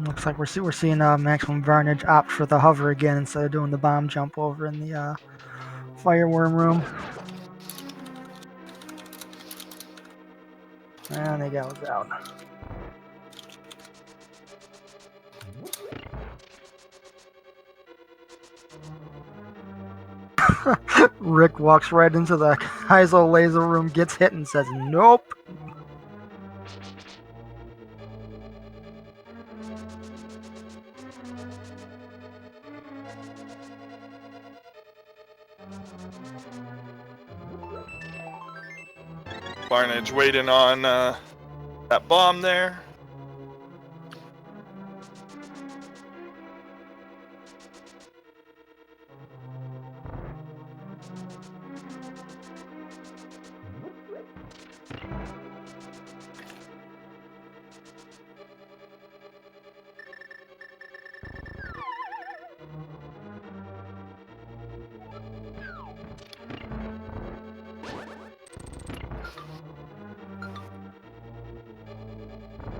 Looks like we're seeing Maximum Varnage opt for the hover again instead of doing the bomb jump over in the fireworm room. And they got us out. Rick walks right into the Kaizo laser room, gets hit, and says, "Nope." Varnage waiting on that bomb there.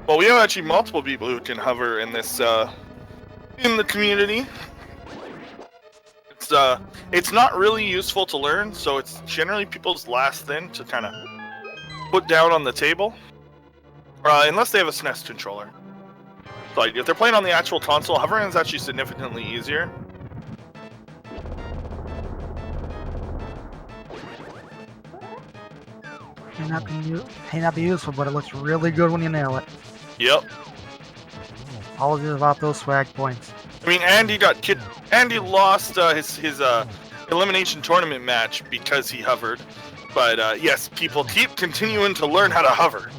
Well, we have actually multiple people who can hover in this in the community. It's not really useful to learn, so it's generally people's last thing to kind of put down on the table, unless they have a SNES controller. So, like, if they're playing on the actual console, hovering is actually significantly easier. May not be useful, but it looks really good when you nail it. Yep. All of it about those swag points. I mean, Andy lost his elimination tournament match because he hovered, but yes, people keep continuing to learn how to hover.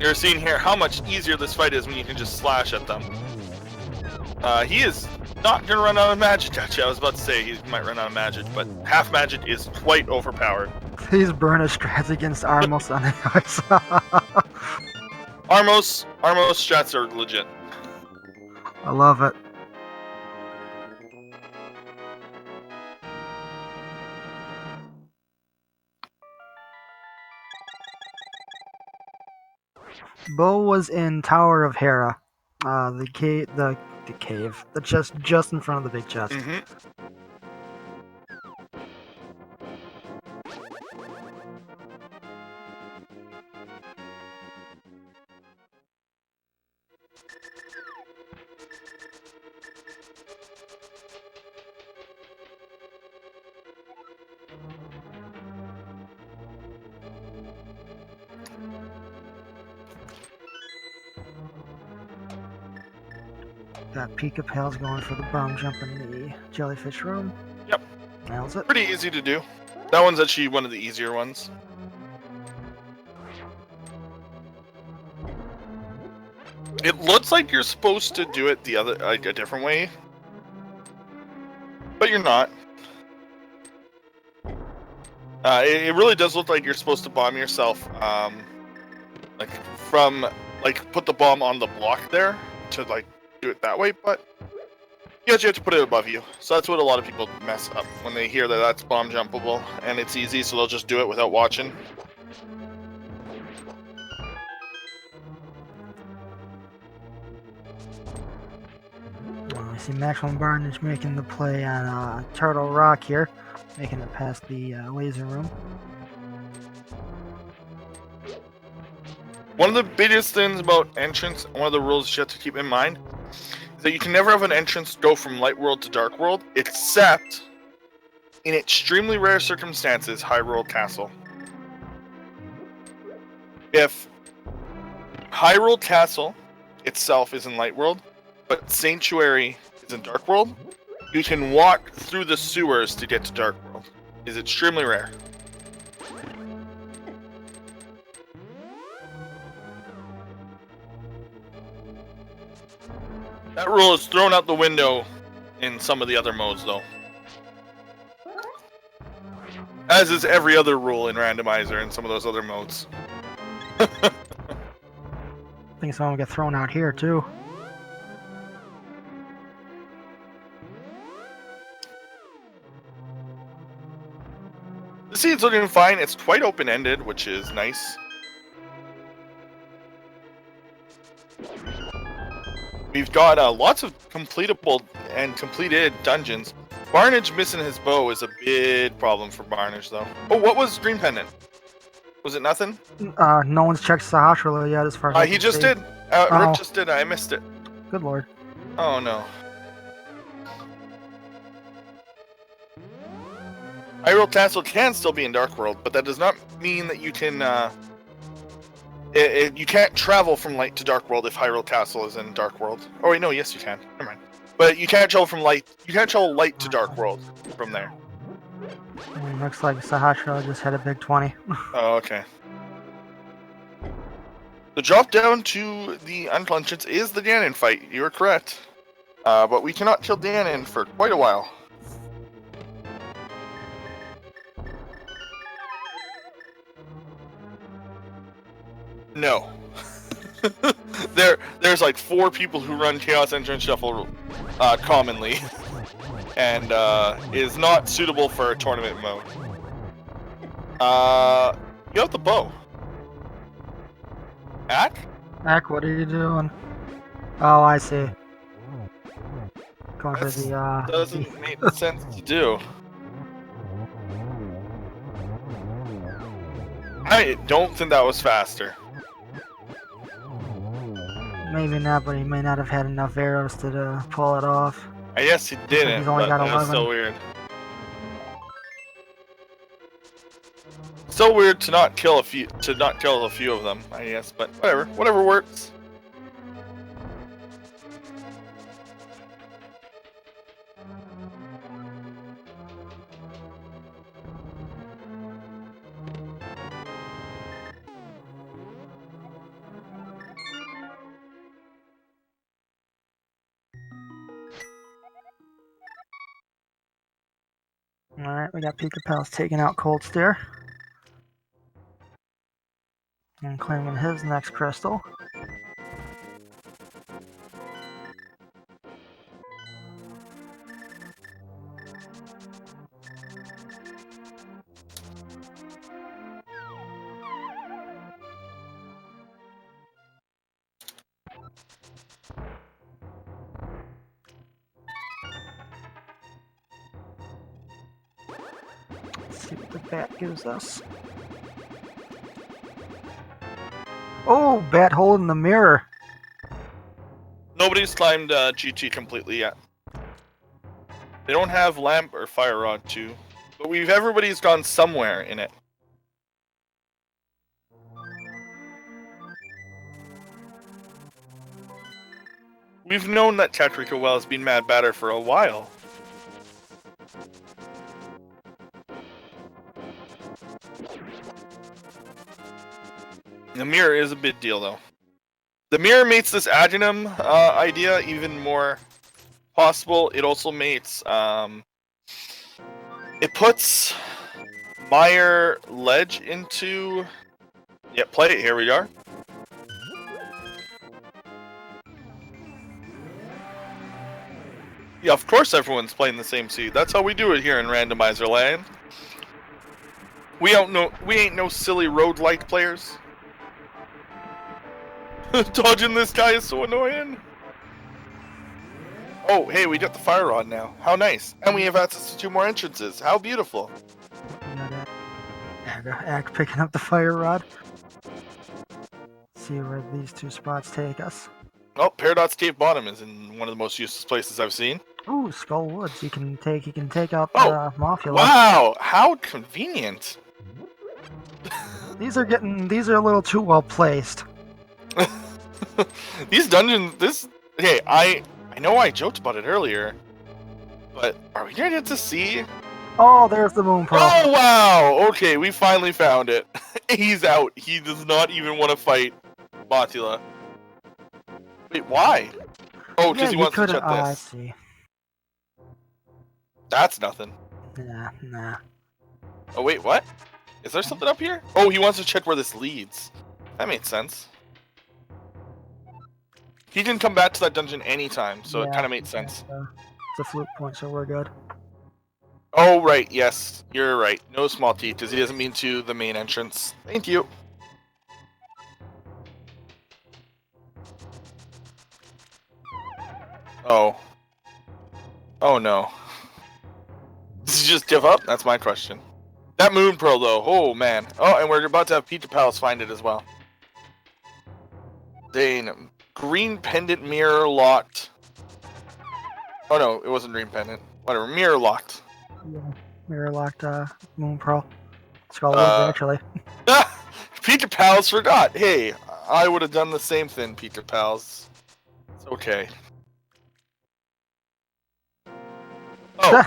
You're seeing here how much easier this fight is when you can just slash at them. He is not gonna run out of magic. Actually, I was about to say he might run out of magic, but half magic is quite overpowered. These burner strats against Armos on the ice. Armos strats are legit. I love it. Bo was in Tower of Hera, the cave, just in front of the big chest. Mm-hmm. Got PikaPals going for the bomb jump in the jellyfish room. Yep. Nails it. Pretty easy to do. That one's actually one of the easier ones. It looks like you're supposed to do it a different way, but you're not. It really does look like you're supposed to bomb yourself, put the bomb on the block there to do it that way, but you have to put it above you. So that's what a lot of people mess up when they hear that that's bomb jumpable and it's easy, so they'll just do it without watching. We see Maximum Barnage making the play on Turtle Rock here, making it past the laser room. One of the biggest things about entrance, one of the rules you have to keep in mind, is that you can never have an entrance go from light world to dark world, except in extremely rare circumstances, Hyrule Castle. If Hyrule Castle itself is in Light World, but Sanctuary is in Dark World. You can walk through the sewers to get to Dark World. It's extremely rare. That rule is thrown out the window in some of the other modes, though. As is every other rule in Randomizer and some of those other modes. I think someone will get thrown out here, too. The scene's looking fine. It's quite open-ended, which is nice. We've got lots of completable and completed dungeons. Barnage missing his bow is a big problem for Barnage, though. Oh, what was Dream Pendant? Was it nothing? No one's checked Sahasrahla yet, as far as I He can just see. did. Oh. Rick just did. I missed it. Good lord. Oh, no. Hyrule Castle can still be in Dark World, but that does not mean that you can, you can't travel from Light to Dark World if Hyrule Castle is in Dark World. Oh wait, no, yes you can. Never mind. But you can't travel from Light. You can't travel Light to Dark World from there. Looks like Sahasrahla just had a big 20. Oh, okay. The drop down to the unconscious is the Ganon fight. You're correct. But we cannot kill Ganon for quite a while. No. There's like 4 people who run Chaos Engine Shuffle commonly, and is not suitable for a tournament mode. You have the bow. Ack? Ack, what are you doing? Oh, I see. Going for the, Doesn't make sense to do. I don't think that was faster. Maybe not, but he may not have had enough arrows to pull it off. I guess he didn't, He's only but got that was 11. still weird. So weird to not kill a few of them, I guess, but whatever works. Alright, we got PikaPals taking out Cold Stare. And claiming his next crystal. Let's see what the bat gives us. Oh, bat holding the mirror. Nobody's climbed GT completely yet. They don't have Lamp or Fire Rod too, but everybody's gone somewhere in it. We've known that Kakariko Well has been Mad Batter for a while. The mirror is a big deal, though. The mirror makes this Adrenum idea even more possible. It also makes it puts Meyer Ledge into play it. Here we are. Yeah, of course everyone's playing the same seed. That's how we do it here in Randomizer Land. We ain't no silly roguelike players. Dodging this guy is so annoying. Oh, hey, we got the fire rod now. How nice. And we have access to 2 more entrances. How beautiful. Ack picking up the fire rod. See where these 2 spots take us. Oh, Paradox Cave Bottom is in one of the most useless places I've seen. Ooh, Skull Woods. He can take out the Mafia. Wow, how convenient. These are a little too well placed. These dungeons, okay, I know I joked about it earlier, but are we gonna get to see? Oh, there's the moon pearl. Oh wow! Okay, we finally found it. He's out. He does not even want to fight Mothula. Wait, why? Oh, because Yeah, he you wants to could have. check Oh, I this. see. That's nothing. Nah. Oh wait, what? Is there something up here? Oh, he wants to check where this leads. That made sense. He can come back to that dungeon anytime, so it kind of made sense. It's a flute point, so we're good. Oh, right, yes. You're right. No small teeth, because he doesn't mean to the main entrance. Thank you. Oh. Oh, no. Does he just give up? That's my question. That moon pearl, though. Oh, man. Oh, and we're about to have PikaPals find it as well. Dane. Green pendant mirror locked. Oh, no. It wasn't green pendant. Whatever. Mirror locked. Yeah, mirror locked moon pearl. Skull woods, actually. PikaPals forgot. Hey, I would have done the same thing, PikaPals. It's okay. Oh.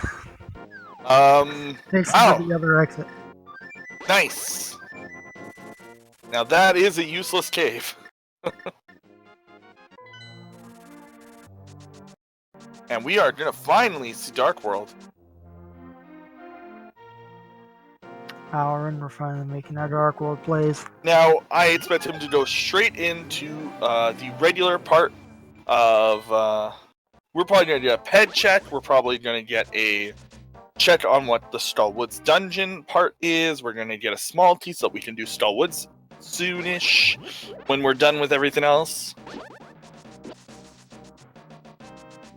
Takes Wow. to the other exit. Nice. Now that is a useless cave. And we are gonna finally see Dark World. Aaron, we're finally making our Dark World plays. Now, I expect him to go straight into the regular part of... we're probably going to do a ped check. We're probably going to get a check on what the Stallwoods dungeon part is. We're going to get a small tea so that we can do Stallwoods soonish when we're done with everything else.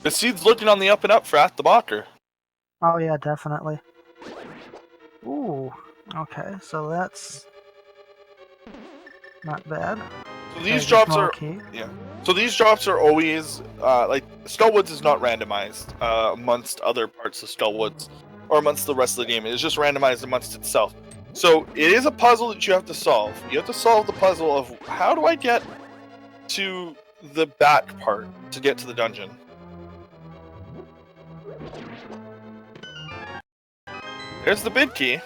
The seed's looking on the up and up for Acktheboker. Oh yeah, definitely. Ooh, okay, so that's not bad. So these drops are So these drops are always like Stallwoods is not randomized amongst other parts of Stallwoods or amongst the rest of the game. It is just randomized amongst itself. So it is a puzzle that you have to solve. You have to solve the puzzle of how do I get to the back part to get to the dungeon. There's the bid key.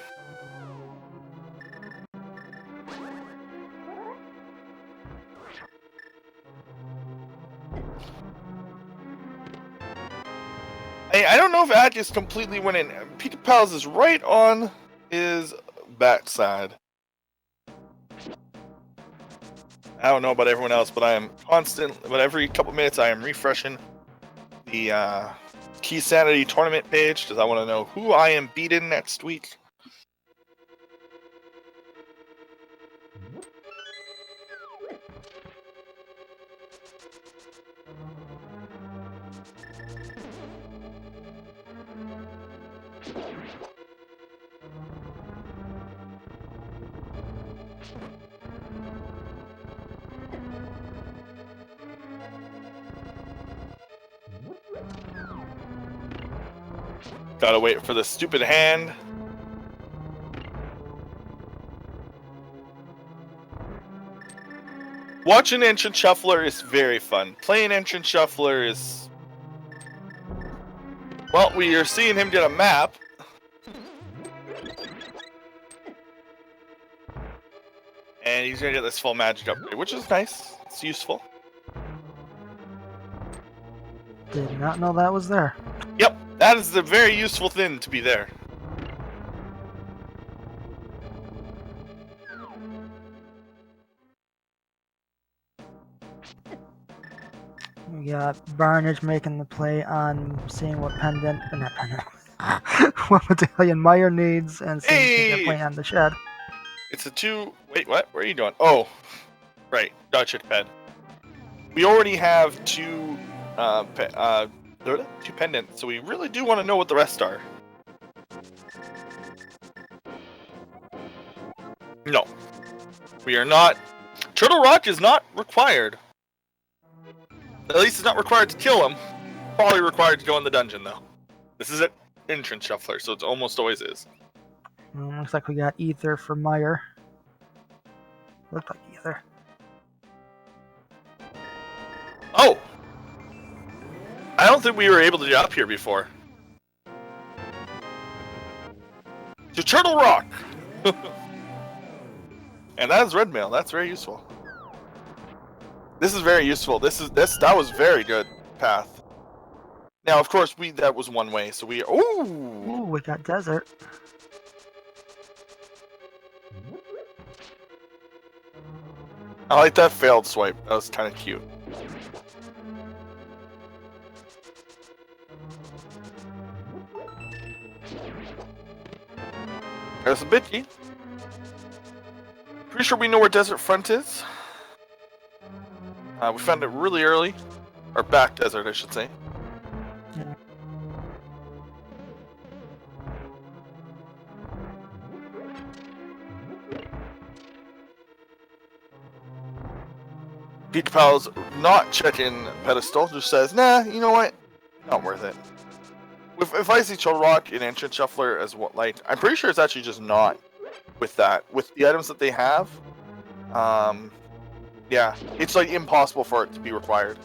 I don't know if Ad just completely went in. PikaPals is right on his backside. I don't know about everyone else, but I am but every couple minutes I am refreshing the Key Sanity tournament page because I want to know who I am beating next week. Gotta wait for the stupid hand. Watching Entrance Shuffler is very fun. Playing Entrance Shuffler is... Well, we are seeing him get a map. And he's gonna get this full magic upgrade, which is nice. It's useful. Did not know that was there. Yep, that is the very useful thing to be there. We got Barnage making the play on seeing what pendant, or not pendant, what medallion Meyer needs, and seeing if he can play on the shed. It's a two... Wait, what? Where are you going? Oh, right. Gotcha, ped. We already have two pendants, so we really do want to know what the rest are. No. We are not... Turtle Rock is not required. At least it's not required to kill him. Probably required to go in the dungeon, though. This is an Entrance Shuffler, so it almost always is. Looks like we got Ether for Meyer. Looked like Ether. Oh! I don't think we were able to get up here before. To Turtle Rock! And that is red mail. That's very useful. This is very useful. That was very good path. Now, of course, that was one way, so we... Ooh, we got desert. I like that failed swipe. That was kind of cute. There's a bitchy. Pretty sure we know where Desert Front is. We found it really early. Or back desert, I should say. Yeah. PikaPals not checking pedestal, just says, nah, you know what? Not worth it. If I see Turtle Rock in Entrance Shuffler as what, like, I'm pretty sure it's actually just not with that. With the items that they have, yeah, it's like impossible for it to be required.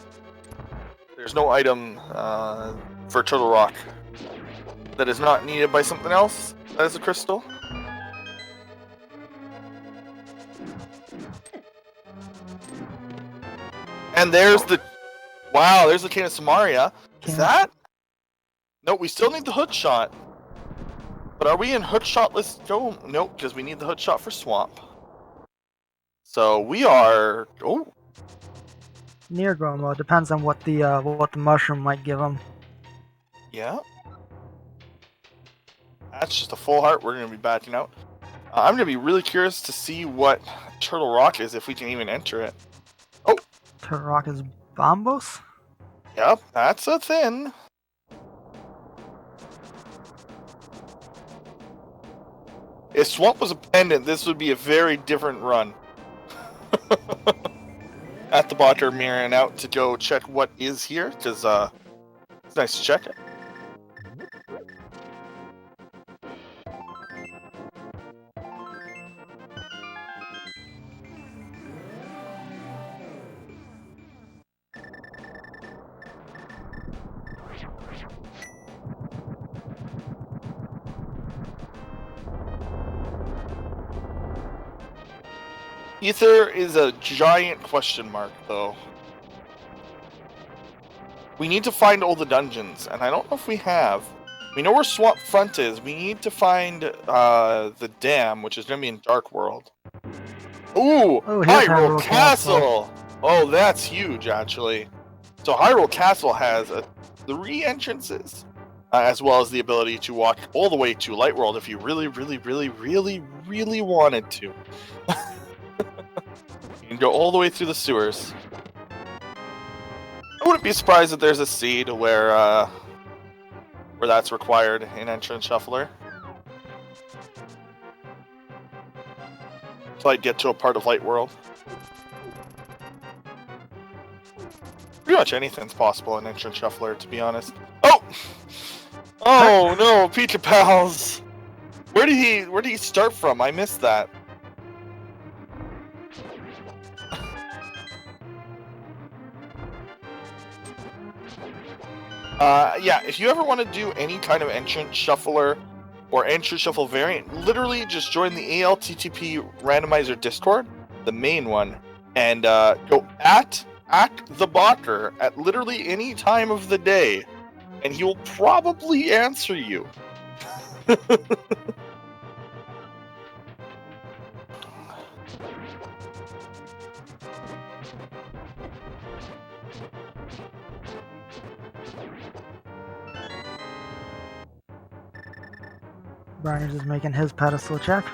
There's no item for Turtle Rock that is not needed by something else that is a crystal. And there's the... Wow, there's the Cane of Samaria. Is that? Nope, we still need the hood shot. But are we in hood shot? Let's go. Nope, because we need the hood shot for Swamp. So we are... Oh. Near going well. Depends on what the mushroom might give them. Yeah. That's just a full heart. We're going to be backing out. I'm going to be really curious to see what Turtle Rock is, if we can even enter it. Oh. Turtle Rock is Bombos? Yep, that's a thing. If Swamp was a pendant, this would be a very different run. Acktheboker mirroring out to go check what is here, because it's nice to check it. Ether is a giant question mark, though. We need to find all the dungeons, and I don't know if we have. We know where Swamp Front is. We need to find the dam, which is going to be in Dark World. Ooh! Hyrule Castle! Oh, that's huge, actually. So Hyrule Castle has 3 entrances, as well as the ability to walk all the way to Light World if you really, really, really, really, really wanted to. You can go all the way through the sewers. I wouldn't be surprised if there's a seed where that's required in Entrance Shuffler. To like get to a part of Light World. Pretty much anything's possible in Entrance Shuffler, to be honest. Oh! Oh no, PikaPals! Where did he start from? I missed that. Yeah, if you ever want to do any kind of Entrance Shuffler or Entrance Shuffle variant, literally just join the ALTTP Randomizer Discord, the main one, and go at Acktheboker at literally any time of the day, and he will probably answer you. Brian's is making his pedestal check.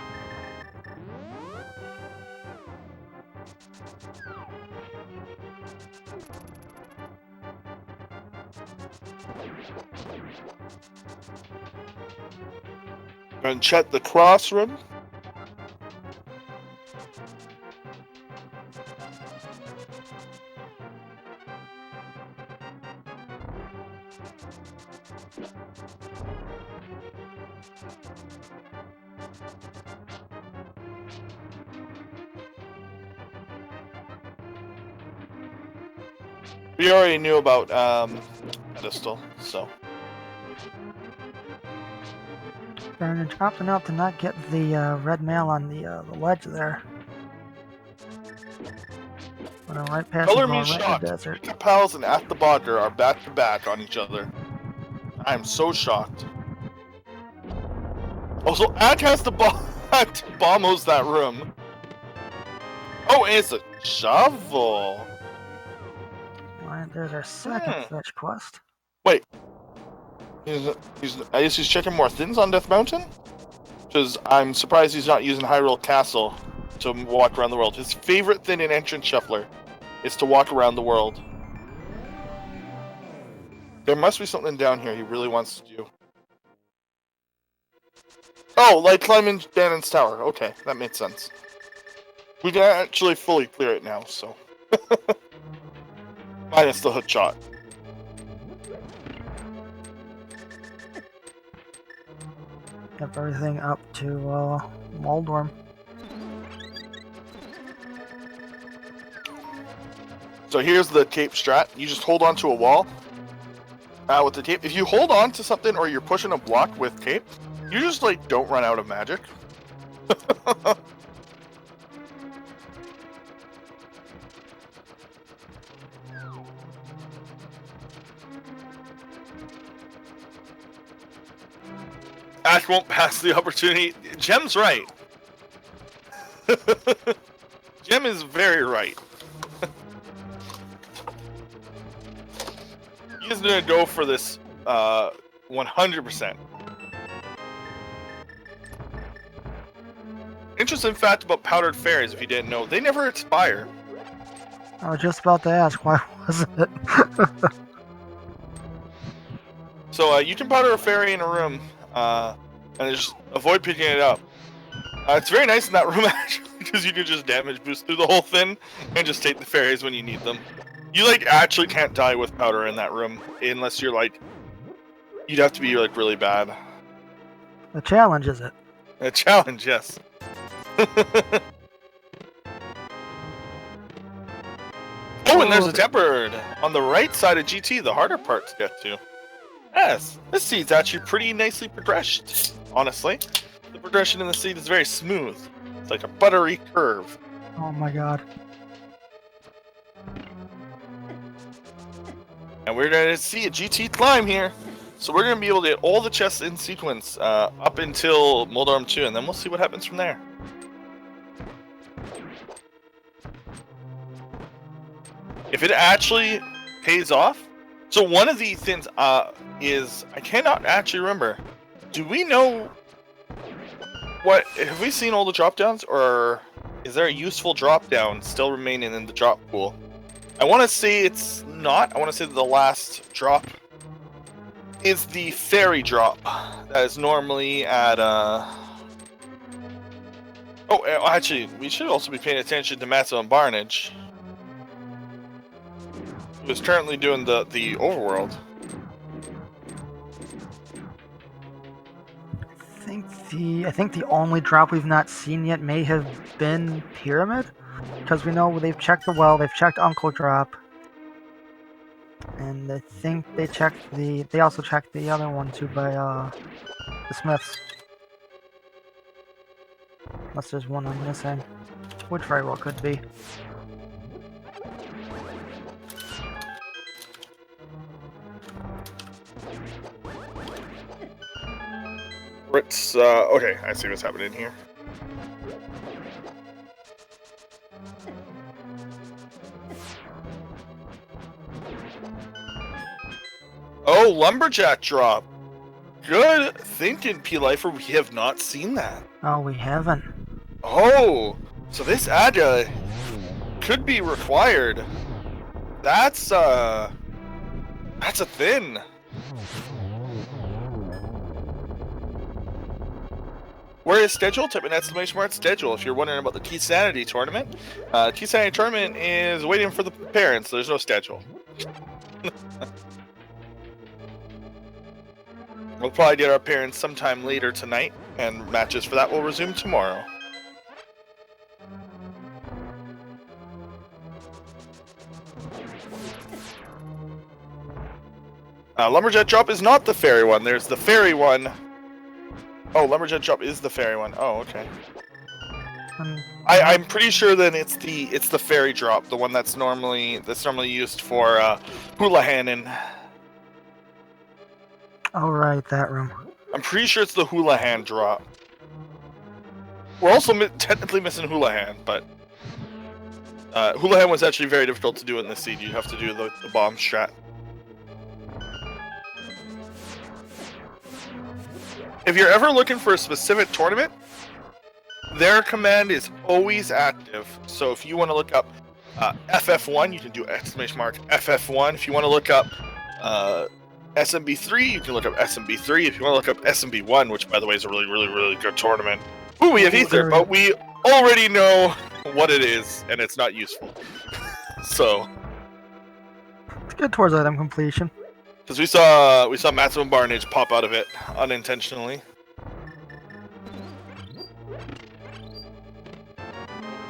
And check the cross run. We already knew about pedestal, so. And it's opting out to not get the red mail on the ledge there. But I'm right past Color the me right in the shocked. desert. PikaPals and Acktheboker are back to back on each other. I am so shocked. Also, Ack has to bombos that room. Oh, and it's a shovel. Alright, there's our second fetch quest. Wait. I guess he's checking more things on Death Mountain? Because I'm surprised he's not using Hyrule Castle to walk around the world. His favorite thing in Entrance Shuffler is to walk around the world. There must be something down here he really wants to do. Oh, like climbing Ganon's tower. Okay, that makes sense. We can actually fully clear it now, so. Minus the hook shot. Got everything up to Moldworm. So here's the cape strat. You just hold on to a wall with the cape. If you hold on to something or you're pushing a block with cape, you just like don't run out of magic. Ash won't pass the opportunity. Gem's right. Gem is very right. He's gonna go for this 100%. Interesting fact about powdered fairies, if you didn't know, they never expire. I was just about to ask, why wasn't it? So you can powder a fairy in a room, and just avoid picking it up. It's very nice in that room, actually, because you can just damage boost through the whole thing, and just take the fairies when you need them. You, like, actually can't die with powder in that room, unless you're, like... You'd have to be, like, really bad. The challenge, is it? A challenge, yes. Oh, and there's a tempered on the right side of GT, the harder part to get to. Yes, this seed's actually pretty nicely progressed, honestly. The progression in the seed is very smooth. It's like a buttery curve. Oh my god. And we're going to see a GT climb here. So we're going to be able to get all the chests in sequence up until Moldorm 2, and then we'll see what happens from there. If it actually pays off. So one of the things is, I cannot actually remember. Do we know what, have we seen all the drop downs, or is there a useful drop down still remaining in the drop pool? I want to say it's not. I want to say the last drop is the fairy drop. That is normally at, oh, actually, we should also be paying attention to Maximum Barnage, who's currently doing the overworld. I think the only drop we've not seen yet may have been Pyramid, because we know they've checked the well, they've checked Uncle Drop, and I think they also checked the other one too by the Smiths. Unless there's one I'm missing, which very well could be. It's, okay, I see what's happening here. Oh, Lumberjack drop. Good thinking, P-Lifer. We have not seen that. Oh, we haven't. Oh, so this Ada could be required. That's a thing. Where is schedule? Type in exclamation mark schedule if you're wondering about the Key Sanity tournament. Key Sanity tournament is waiting for the parents. There's no schedule. We'll probably get our parents sometime later tonight, and matches for that will resume tomorrow. Lumberjet drop is not the fairy one. There's the fairy one. Oh, Lumberjet drop is the fairy one. Oh, okay. I'm pretty sure that it's the fairy drop, the one that's normally used for hula-hanning. Oh right, that room. I'm pretty sure it's the hula-hand drop. We're also technically missing hula-hand, but hula-hand was actually very difficult to do in this seed. You have to do the bomb strat. If you're ever looking for a specific tournament, their command is always active. So if you want to look up FF1, you can do !FF1. If you want to look up SMB3, you can look up SMB3. If you want to look up SMB1, which by the way is a really, really, really good tournament. Ooh, we have Ether, but we already know what it is, and it's not useful. So it's good towards item completion. Because we saw Maximum Barnage pop out of it unintentionally.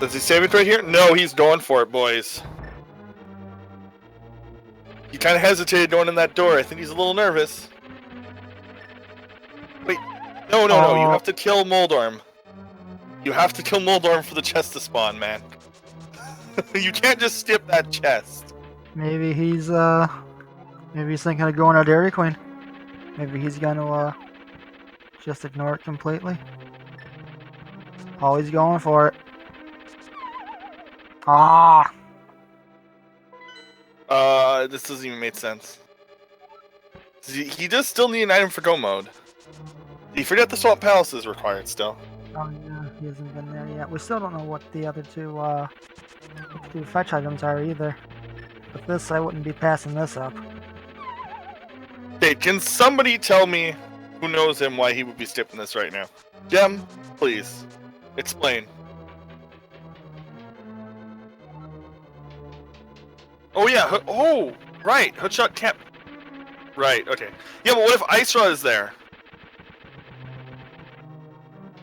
Does he save it right here? No, he's going for it, boys. He kind of hesitated going in that door. I think he's a little nervous. Wait, no, you have to kill Moldorm. You have to kill Moldorm for the chest to spawn, man. You can't just skip that chest. Maybe he's thinking of going to Dairy Queen. Maybe he's gonna just ignore it completely. Always going for it. Ah! This doesn't even make sense. He does still need an item for go mode. You forget the Swamp Palace is required still. Oh yeah, he hasn't been there yet. We still don't know what the other two fetch items are either. With this, I wouldn't be passing this up. Okay, can somebody tell me who knows him why he would be skipping this right now? Gem, please. Explain. Oh yeah, oh, right, Hookshot can't... Right, okay. Yeah, but what if Ice Rod is there?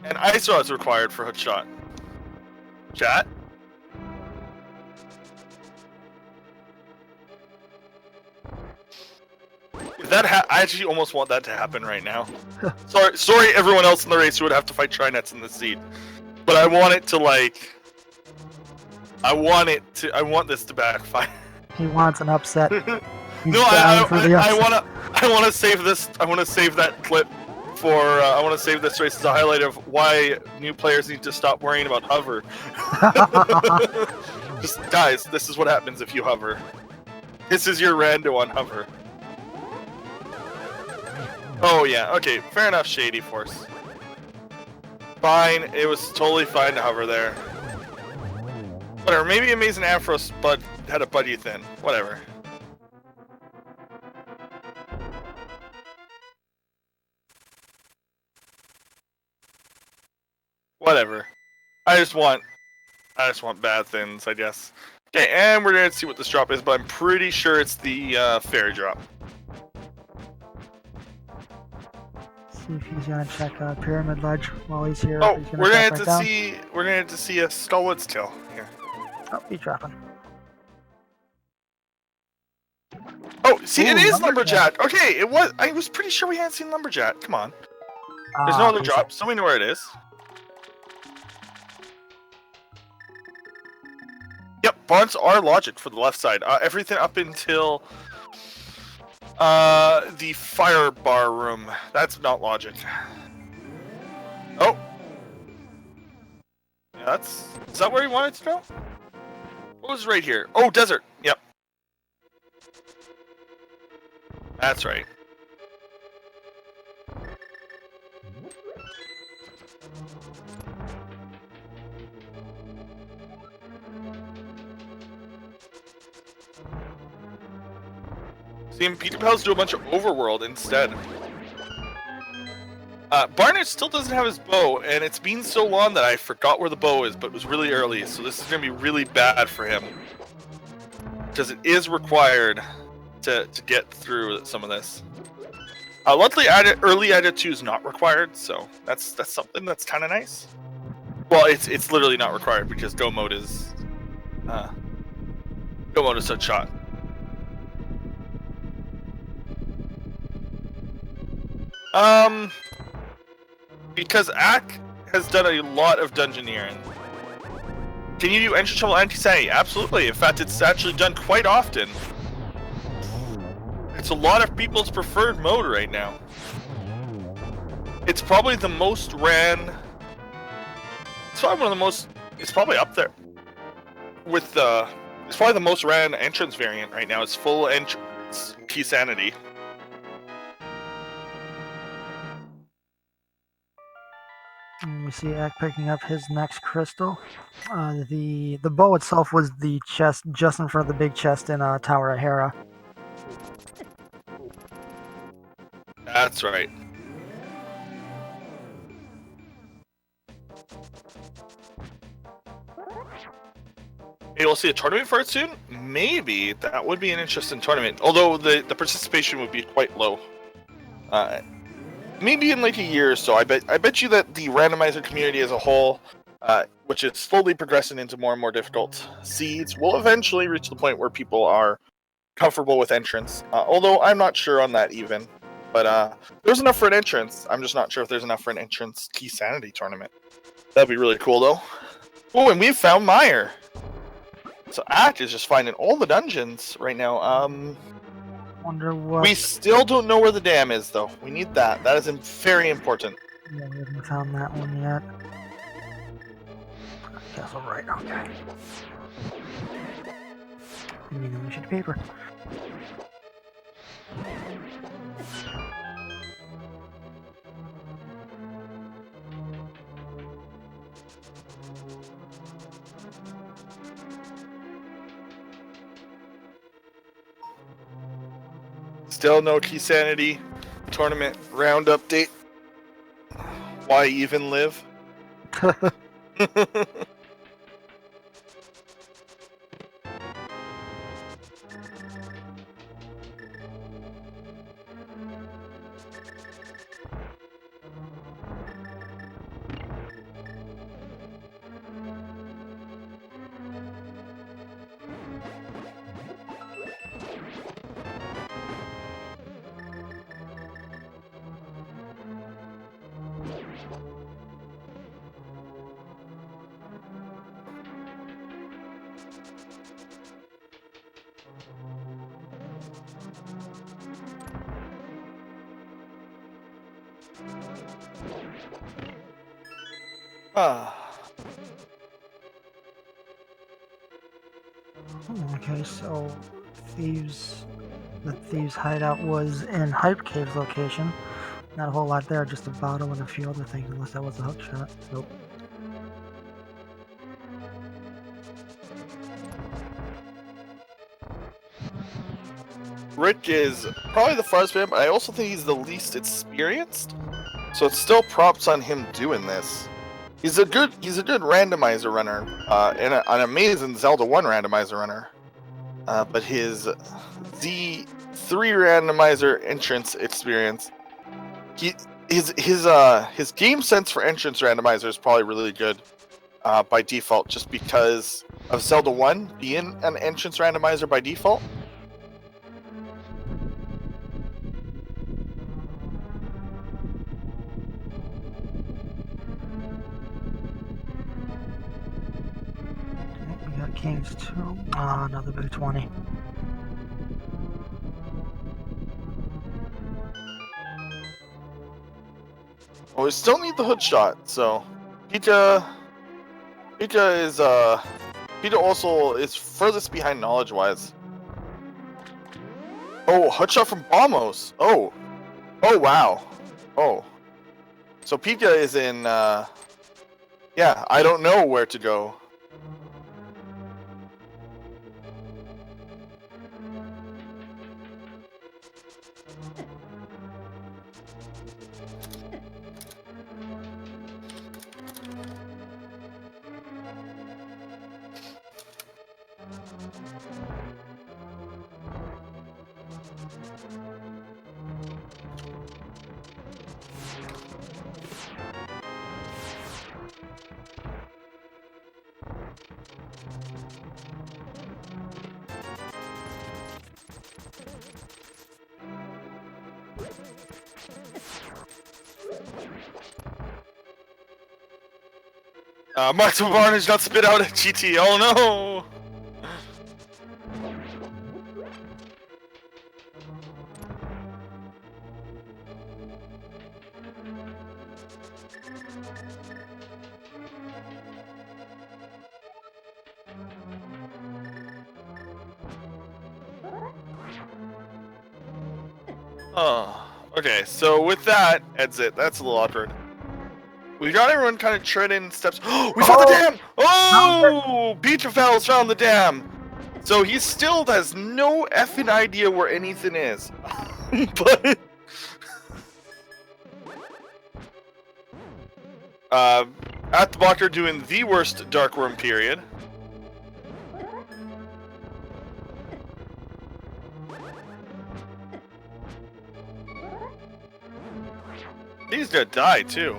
And Ice Rod is required for Hookshot. Chat? If that I actually almost want that to happen right now. Sorry everyone else in the race who would have to fight Trinets in this seed. But I want it to like... I want this to backfire. He wants an upset. No, I want to save this. I want to save that clip for. I want to save this race as a highlight of why new players need to stop worrying about hover. Just guys, this is what happens if you hover. This is your rando on hover. Oh yeah, okay, fair enough, Shady Force. Fine, it was totally fine to hover there. Whatever, maybe Amazing Afro Spud had a buddy thin. Whatever. Whatever. I just want bad thins, I guess. Okay, and we're gonna see what this drop is, but I'm pretty sure it's the fairy drop. See if he's gonna check Pyramid Ledge while he's here. Oh, he's we're gonna have to see a Skullwood's Tail here. Oh, he's dropping. Oh, see, it is Lumberjack. Okay, it was. I was pretty sure we hadn't seen Lumberjack. Come on. There's no other drop, so we know where it is. Yep, barns are logic for the left side. Everything up until the fire bar room. That's not logic. Oh. Yeah, is that where you wanted to go? What was right here? Oh, desert. Yep. That's right. Seeing PikaPals do a bunch of overworld instead. Barnage still doesn't have his bow, and it's been so long that I forgot where the bow is, but it was really early, so this is going to be really bad for him. Because it is required to get through some of this. Luckily, early Edit 2 is not required, so that's something that's kind of nice. Well, it's literally not required because Go mode is such shot. Because Ack has done a lot of dungeoneering. Can you do entrance shuffle anti-sanity? Absolutely. In fact, it's actually done quite often. It's a lot of people's preferred mode right now. It's probably the most ran. It's probably one of the most. It's probably up there with the. It's probably the most ran entrance variant right now. It's full entrance key sanity. And we see Ack picking up his next crystal. The bow itself was the chest just in front of the big chest in Tower of Hera. That's right. Hey, we'll see a tournament for it soon? Maybe. That would be an interesting tournament. Although the participation would be quite low. Maybe in like a year or so. I bet you that the randomizer community as a whole, which is slowly progressing into more and more difficult seeds, will eventually reach the point where people are comfortable with entrance. Although I'm not sure on that even. But there's enough for an entrance. I'm just not sure if there's enough for an entrance key sanity tournament. That'd be really cool though. Oh, and we've found Meyer. So Ack is just finding all the dungeons right now. Wonder what. We still don't know where the dam is though. We need that. That is very important. Yeah, we haven't found that one yet. Castle, right? Okay. I mean, a sheet of paper. Still no key sanity tournament round update. Why even live? Okay, so the thieves' hideout was in Hype Cave's location. Not a whole lot there, just a bottle and a few other things, unless that was a hook shot. Nope. Rick is probably the farthest man, but I also think he's the least experienced. So it's still props on him doing this. He's a good randomizer runner, and an amazing Zelda 1 randomizer runner. But his Z3 randomizer entrance experience, his game sense for entrance randomizer is probably really good by default, just because of Zelda 1 being an entrance randomizer by default. We got Kings 2. Another big 20. Well, we still need the hood shot, so Pika also is furthest behind knowledge-wise. Oh, hood shot from Bombos. Oh wow. Oh, so Pika is in. Yeah, I don't know where to go. Martin Barnage got spit out at GT. Oh no! Oh, okay. So with that, exit. That's a little awkward. We got everyone kind of treading steps. Oh, we found the dam! Oh, PikaPals found the dam. So he still has no effing idea where anything is. But Acktheboker doing the worst Dark Worm period. He's gonna die too.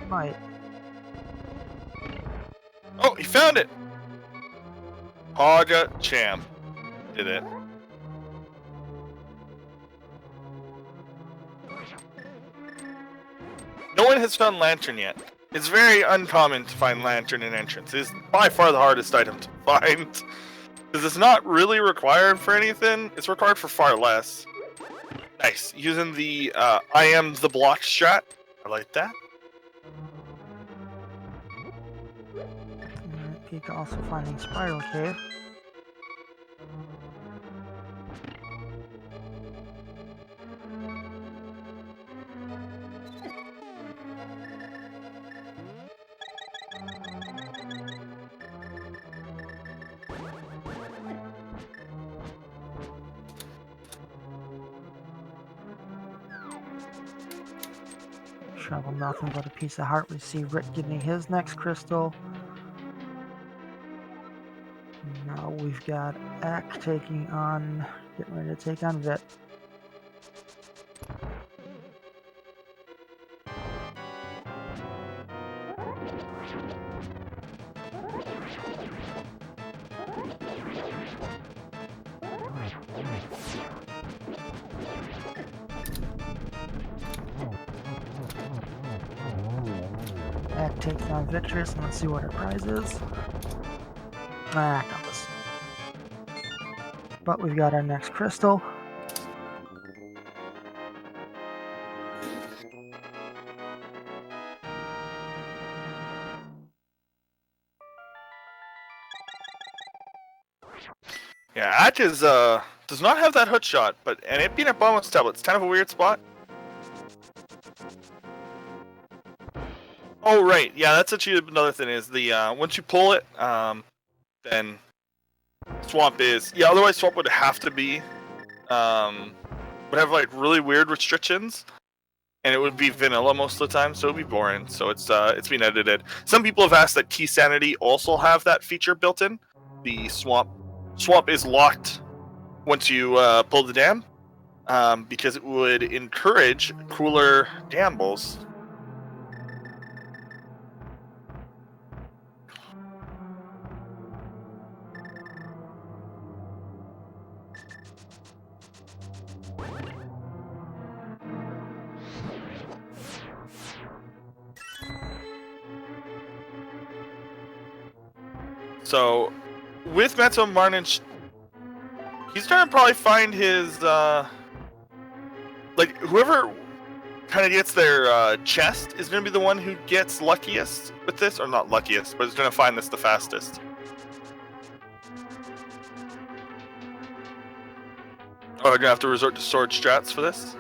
Might. Oh, he found it! Haga Champ did it. No one has found Lantern yet. It's very uncommon to find Lantern in entrance. It's by far the hardest item to find. Because it's not really required for anything. It's required for far less. Nice. Using the I am the block strat. I like that. Pika also finding Spiral Cave. Shovel nothing but a piece of heart. We see Rick getting his next crystal. Now we've got Ack getting ready to take on Vit. Ack takes on Victress, and let's see what her prize is. Compass. But we've got our next crystal. Yeah, Ack is does not have that hook shot, and it being a bonus tablet, it's kind of a weird spot. Oh right, yeah, that's actually another thing is the once you pull it, then Swamp is otherwise Swamp would have to be would have like really weird restrictions, and it would be vanilla most of the time, so it'd be boring. So it's been edited. Some people have asked that Key Sanity also have that feature built in. The Swamp is locked once you pull the dam, because it would encourage cooler dambles. So, with Matzo Marnage, he's gonna probably find his, like, whoever kind of gets their chest is gonna be the one who gets luckiest with this, or not luckiest, but is gonna find this the fastest. Oh, I'm gonna have to resort to sword strats for this.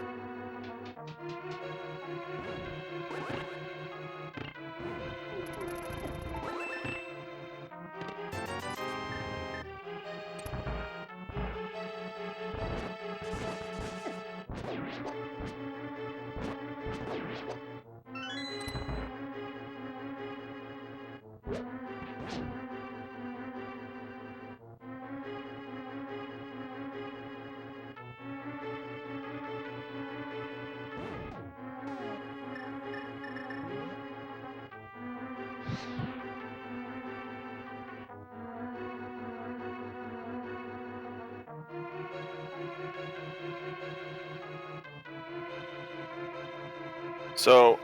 So,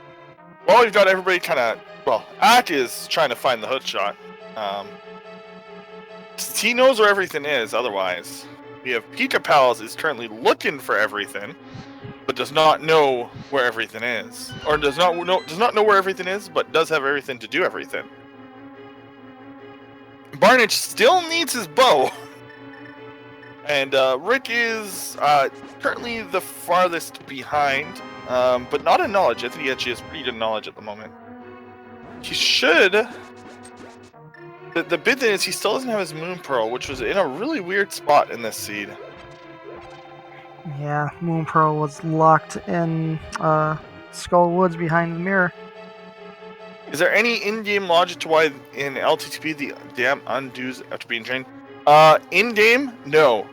while we've got everybody kind of Well, Ack is trying to find the hook shot. He knows where everything is. Otherwise, we have PikaPals is currently looking for everything, but does not know where everything is, or does not know where everything is, but does have everything to do everything. Barnage still needs his bow, and Rick is currently the farthest behind, but not in knowledge. I think he actually has pretty good knowledge at the moment. He should. The big thing is he still doesn't have his Moon Pearl, which was in a really weird spot in this seed. Yeah, Moon Pearl was locked in Skull Woods behind the mirror. Is there any in-game logic to why in LTTP the dam undoes after being trained? In-game, no.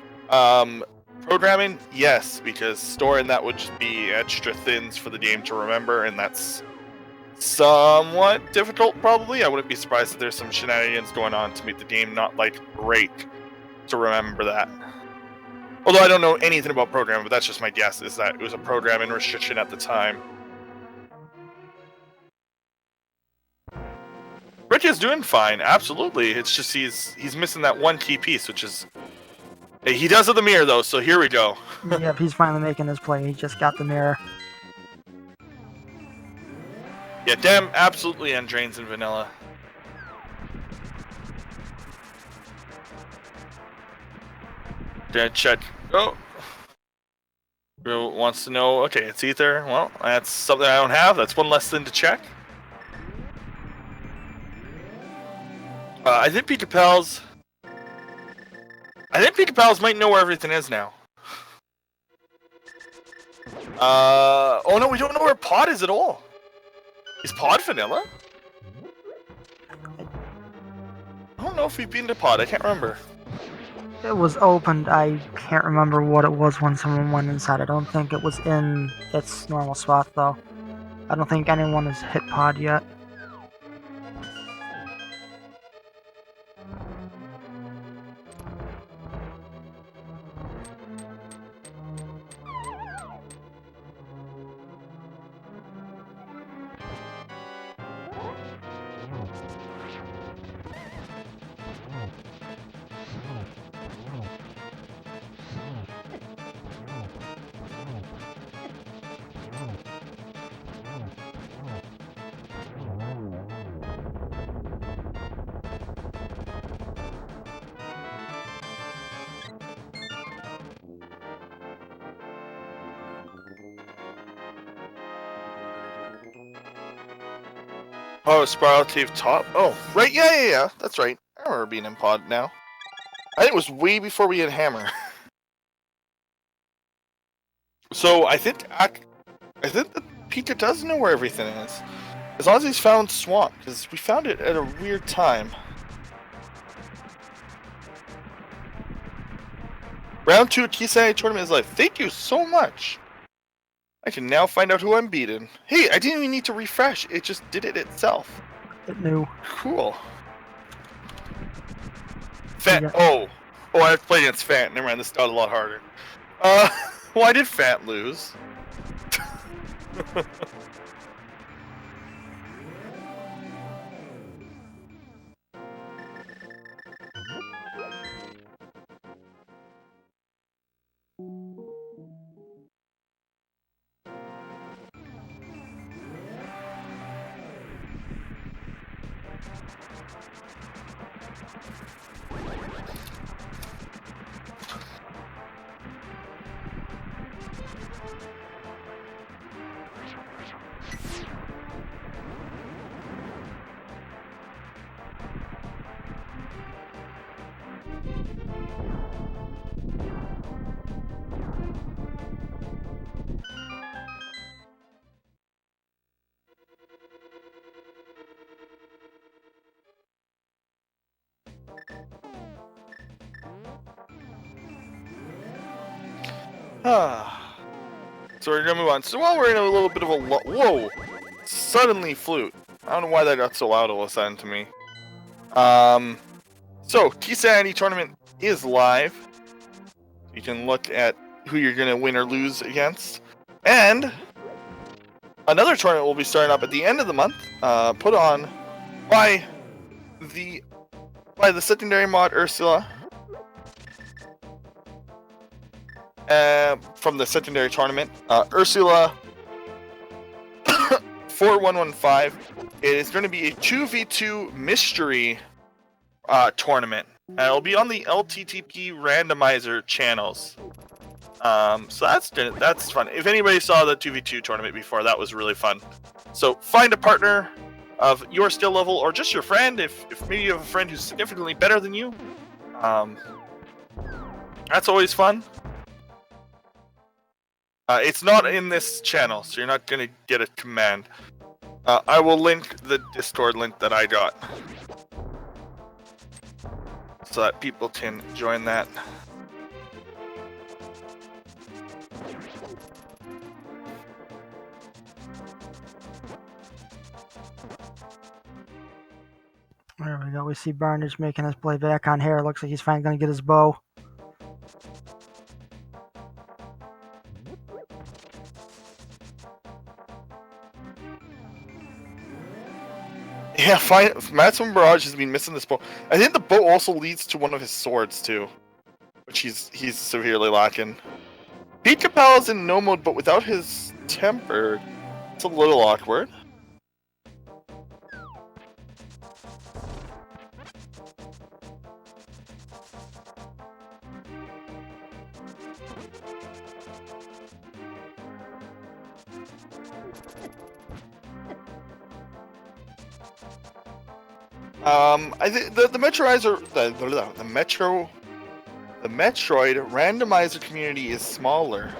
Programming, yes, because storing that would just be extra things for the game to remember, and that's somewhat difficult, probably. I wouldn't be surprised if there's some shenanigans going on to make the game not, like, break to remember that. Although I don't know anything about programming, but that's just my guess, is that it was a programming restriction at the time. Rick is doing fine, absolutely. It's just he's missing that one key piece, which is... He does have the mirror, though, so here we go. Yep, he's finally making his play. He just got the mirror. Yeah, damn, absolutely end drains in vanilla. Dead check. Oh. Who wants to know? Okay, it's ether. Well, that's something I don't have. That's one less thing to check. I think PikaPals might know where everything is now. Oh no, we don't know where Pod is at all. Is Pod vanilla? I don't know if we've been to Pod. I can't remember. It was opened. I can't remember what it was when someone went inside. I don't think it was in its normal spot, though. I don't think anyone has hit Pod yet. Oh, Spiral Cave top? Oh, right, yeah. That's right. I remember being in Pod now. I think it was way before we had Hammer. So I think that Pika does know where everything is. As long as he's found Swamp, because we found it at a weird time. Round 2 Kisei tournament is live. Thank you so much. I can now find out who I'm beating. Hey, I didn't even need to refresh. It just did it itself. It knew. Cool. Fat. Yeah. Oh, I have to play against Fat. Never mind. This got a lot harder. Why did Fat lose? So we're gonna move on. So while we're in a little bit of a whoa, suddenly flute. I don't know why that got so loud all of a sudden to me. So T-Sanity tournament is live. You can look at who you're gonna win or lose against, and Another tournament will be starting up at the end of the month, put on by the secondary mod Ursula, from the secondary tournament. Ursula 4115. It is going to be a 2v2 mystery tournament. It'll be on the ALTTP Randomizer channels. So that's fun. If anybody saw the 2v2 tournament before, that was really fun. So find a partner of your skill level, or just your friend, if maybe you have a friend who's significantly better than you. That's always fun. It's not in this channel, so you're not going to get a command. I will link the Discord link that I got, so that people can join that. There we go. We see Barnage making his play back on here. Looks like he's finally going to get his bow. Yeah, Maximum Barrage has been missing this bow. I think the bow also leads to one of his swords too, which he's severely lacking. PikaPals in no mode, but without his temper, it's a little awkward. I think the Metroizer, the Metroid randomizer community is smaller.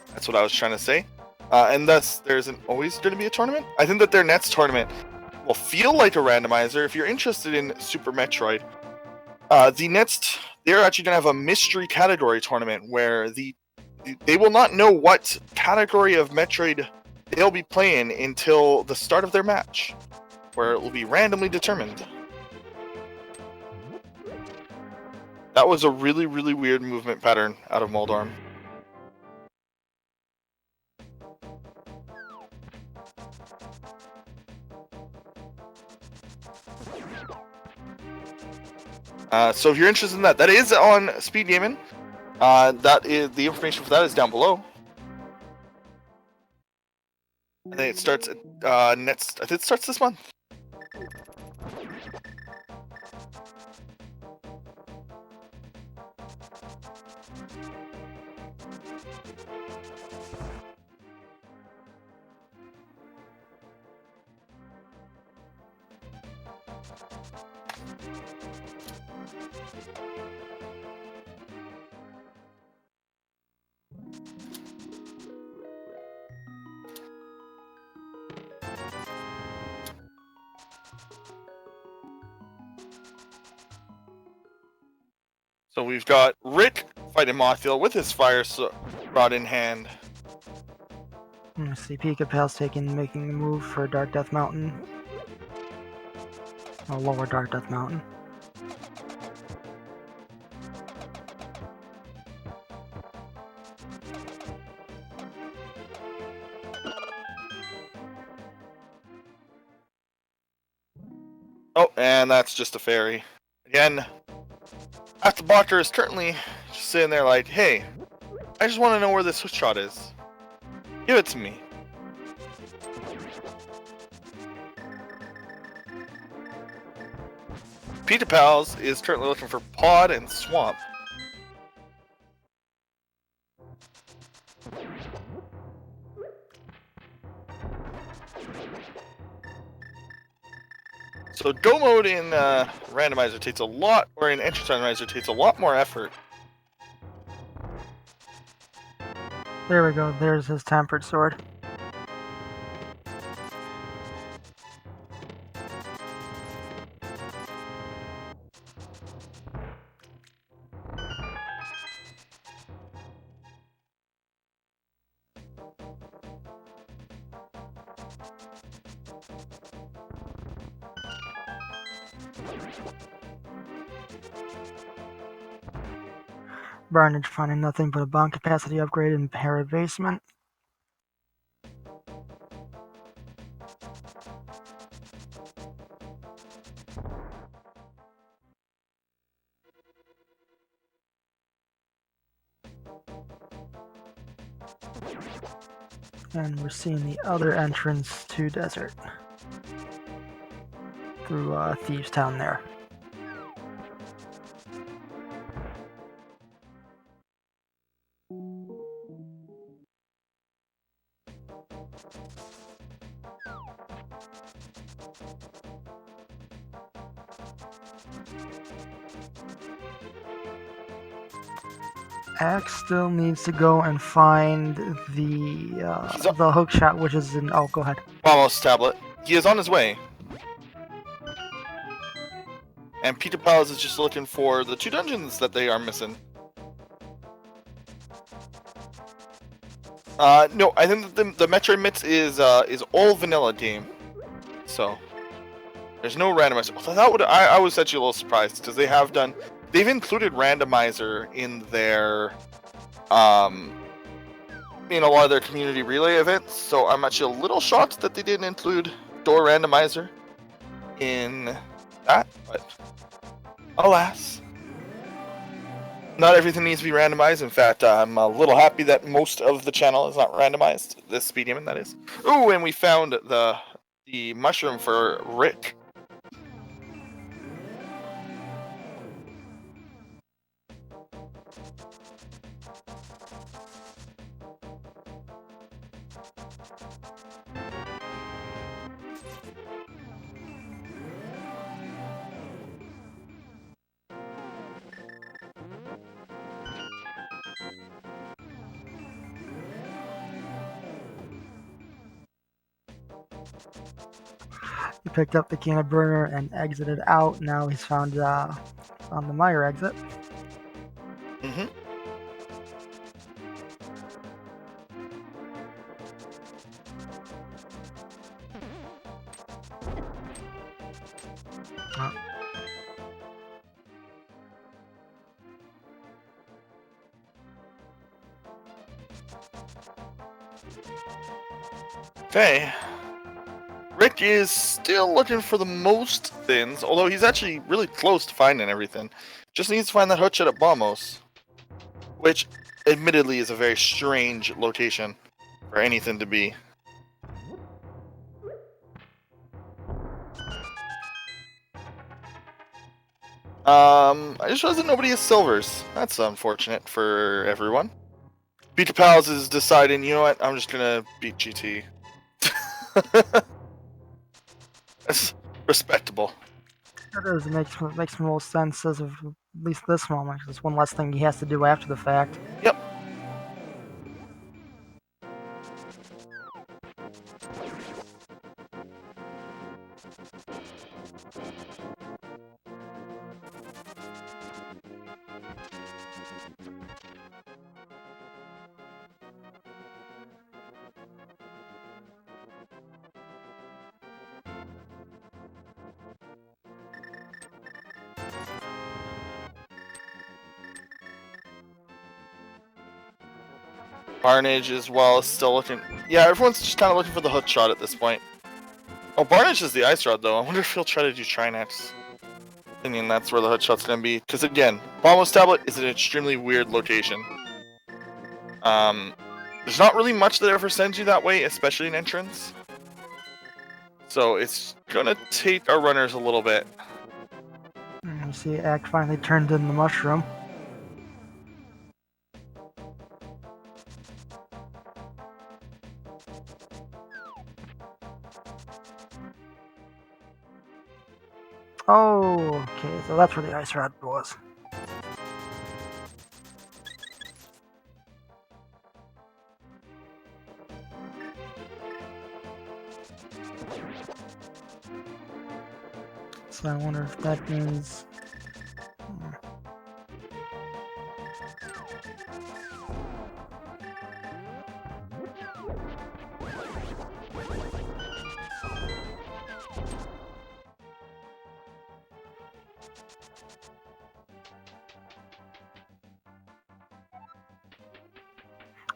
That's what I was trying to say. And thus, there isn't always going to be a tournament. I think that their next tournament will feel like a randomizer. If you're interested in Super Metroid, they're actually going to have a mystery category tournament where they will not know what category of Metroid they'll be playing until the start of their match, where it will be randomly determined. That was a really, really weird movement pattern out of Moldorm. So if you're interested in that is on Speed Gaming. That is the information for that is down below. I think it starts I think it starts this month. So we've got Rick fighting Mothfield with his fire rod in hand. I see PikaPals making the move for Dark Death Mountain. Or lower Dark Death Mountain. Oh, and that's just a fairy. Again, Acktheboker is currently just sitting there like, hey, I just want to know where this hook shot is. Give it to me. PikaPals is currently looking for Pod and Swamp. So go mode in randomizer takes a lot, or in entrance randomizer takes a lot more effort. There we go. There's his tempered sword. Barnage finding nothing but a bomb capacity upgrade in Para Basement. And we're seeing the other entrance to Desert through Thieves Town there. Axe still needs to go and find the hook shot, which is in. Oh, go ahead. Almost tablet. He is on his way. And PikaPals is just looking for the 2 dungeons that they are missing. No, I think that the Metroid Mix is all vanilla game. So there's no randomizer. I was actually a little surprised because they've included randomizer in their in a lot of their community relay events. So I'm actually a little shocked that they didn't include door randomizer in that, but alas. Not everything needs to be randomized. In fact, I'm a little happy that most of the channel is not randomized. This speed demon, that is. Ooh, and we found the mushroom for Rick. He picked up the can of burner and exited out. Now he's found the Meyer exit. Mm-hmm. Okay. Rick is still looking for the most things, although he's actually really close to finding everything. Just needs to find that hook shot at Bombos, which admittedly is a very strange location for anything to be. I just realized that nobody has silvers. That's unfortunate for everyone. PikaPals is deciding, you know what, I'm just gonna beat GT. That's respectable. It is. It makes most sense as of at least this moment. It's one less thing he has to do after the fact. Yep. Barnage as well is still looking. Yeah, everyone's just kind of looking for the hook shot at this point. Oh, Barnage is the ice rod though. I wonder if he'll try to do Trinex. I mean, that's where the hook shot's gonna be. Because again, Bombos Tablet is an extremely weird location. There's not really much that ever sends you that way, especially in entrance. So it's gonna take our runners a little bit. And you see Ack finally turned in the mushroom. Oh, okay, so that's where the ice rod was. So I wonder if that means...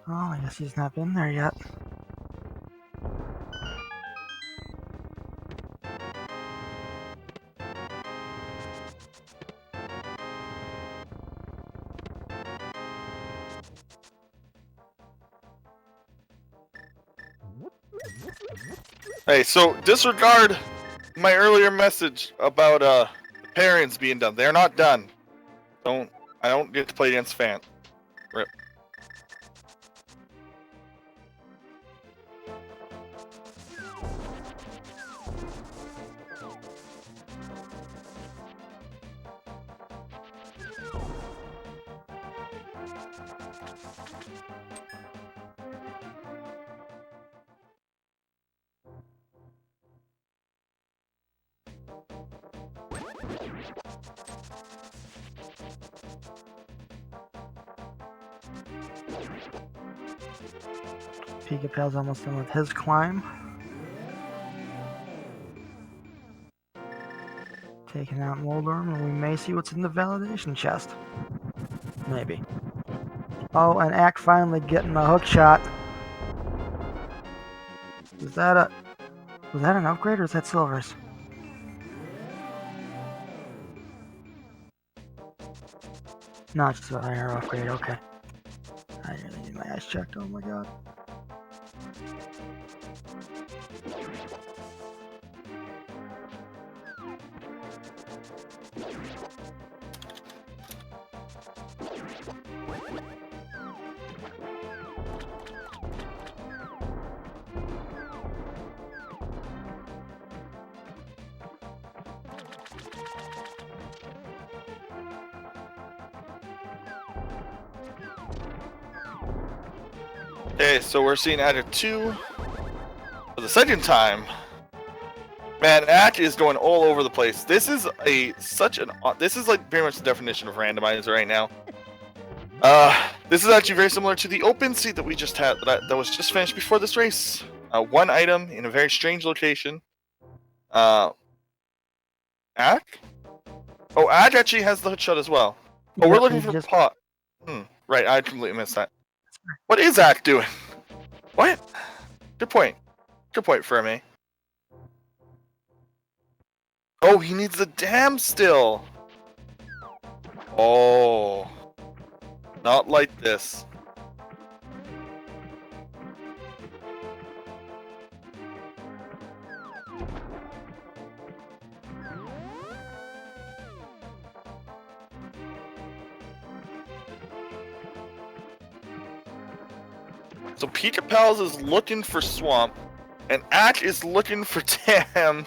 Oh, I guess he's not been there yet. Hey, so disregard my earlier message about the parents being done. They're not done. I don't get to play against Fan. Rip. PikaPals almost done with his climb. Taking out Moldorm, and we may see what's in the validation chest. Maybe. Oh, and Ack finally getting a hook shot. Was that an upgrade or is that Silver's? No, it's just an iron upgrade, okay. I really need my eyes checked, oh my god. Okay, so we're seeing added 2 for the second time. Man, Ack is going all over the place. This is this is like pretty much the definition of randomizer right now. This is actually very similar to the open seat that we just had that was just finished before this race. One item in a very strange location. Ack? Oh, Ack actually has the hook shot as well. Oh, we're looking for Pot. Right, I completely missed that. What is Ack doing? What? Good point. Good point for me. Oh, he needs the dam still. Oh. Not like this. So PikaPals is looking for Swamp, and Ack is looking for Dam.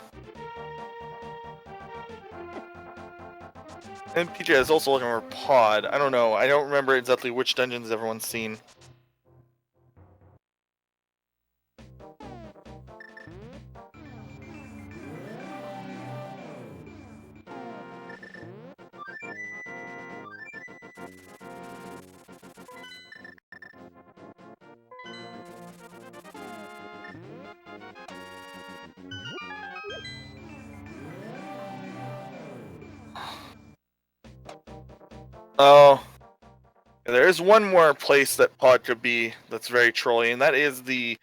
And PJ is also looking for Pod. I don't know. I don't remember exactly which dungeons everyone's seen. Oh, there is one more place that Pod could be that's very trolly, and that is the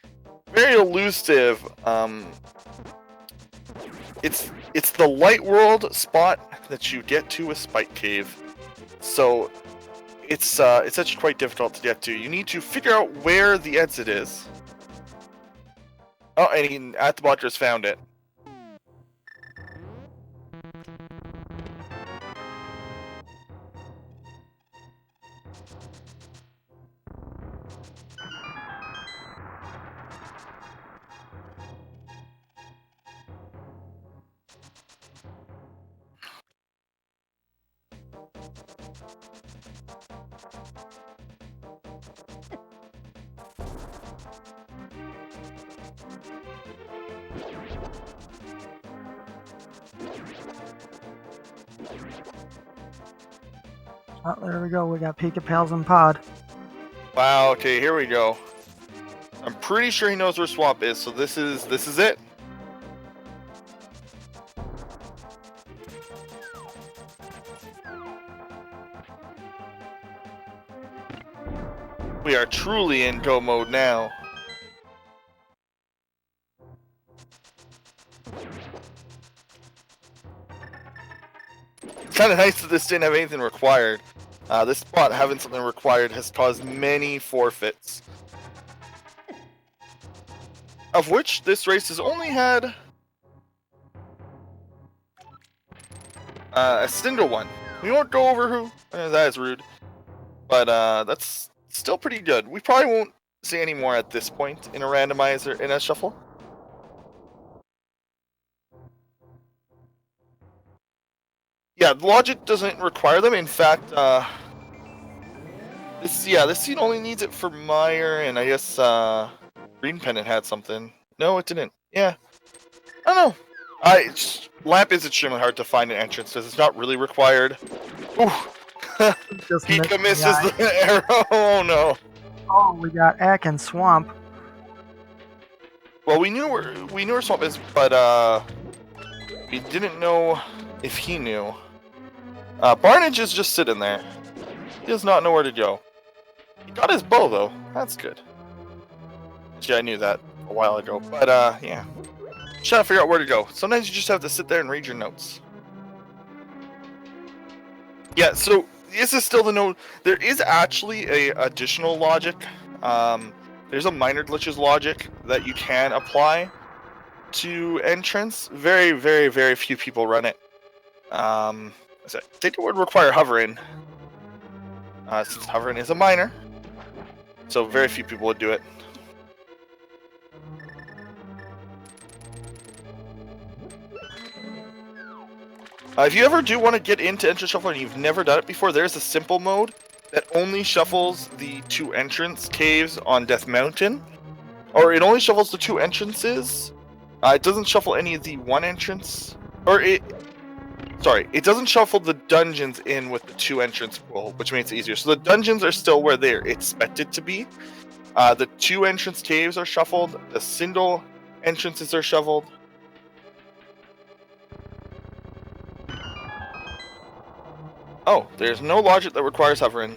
very elusive. It's the light world spot that you get to with Spike Cave. So it's actually quite difficult to get to. You need to figure out where the exit is. Oh, and Acktheboker's found it. Oh, there we go. We got PikaPals and Pod. Wow. Okay, here we go. I'm pretty sure he knows where Swamp is, so this is it. We are truly in go mode now. It's kind of nice that this didn't have anything required. This spot having something required has caused many forfeits. of which this race has only had a single one. We won't go over who. That is rude. But that's still pretty good. We probably won't see any more at this point in a randomizer, in a shuffle. Yeah, logic doesn't require them. In fact, this scene only needs it for Meyer, and I guess Green Pennant had something. No, it didn't. Yeah, I don't know. Lamp is extremely hard to find an entrance because it's not really required. Ooh, Pika misses the arrow. Oh no. Oh, we got Ack and Swamp. Well, we knew where Swamp is, but we didn't know if he knew. Barnage is just sitting there. He does not know where to go. He got his bow though. That's good. Actually, I knew that a while ago, but yeah. Just trying to figure out where to go. Sometimes you just have to sit there and read your notes. Yeah, so this is still the note. There is actually a additional logic. There's a minor glitches logic that you can apply to entrance. Very, very, very few people run it. I think it would require hovering, since hovering is a minor. So very few people would do it. If you ever do want to get into entrance shuffle and you've never done it before, there's a simple mode that only shuffles the 2 entrance caves on Death Mountain. Or it only shuffles the 2 entrances. It doesn't shuffle any of the 1 entrance. It doesn't shuffle the dungeons in with the 2 entrance pool, which makes it easier. So the dungeons are still where they're expected to be. The 2 entrance caves are shuffled. The single entrances are shuffled. Oh, there's no logic that requires hovering.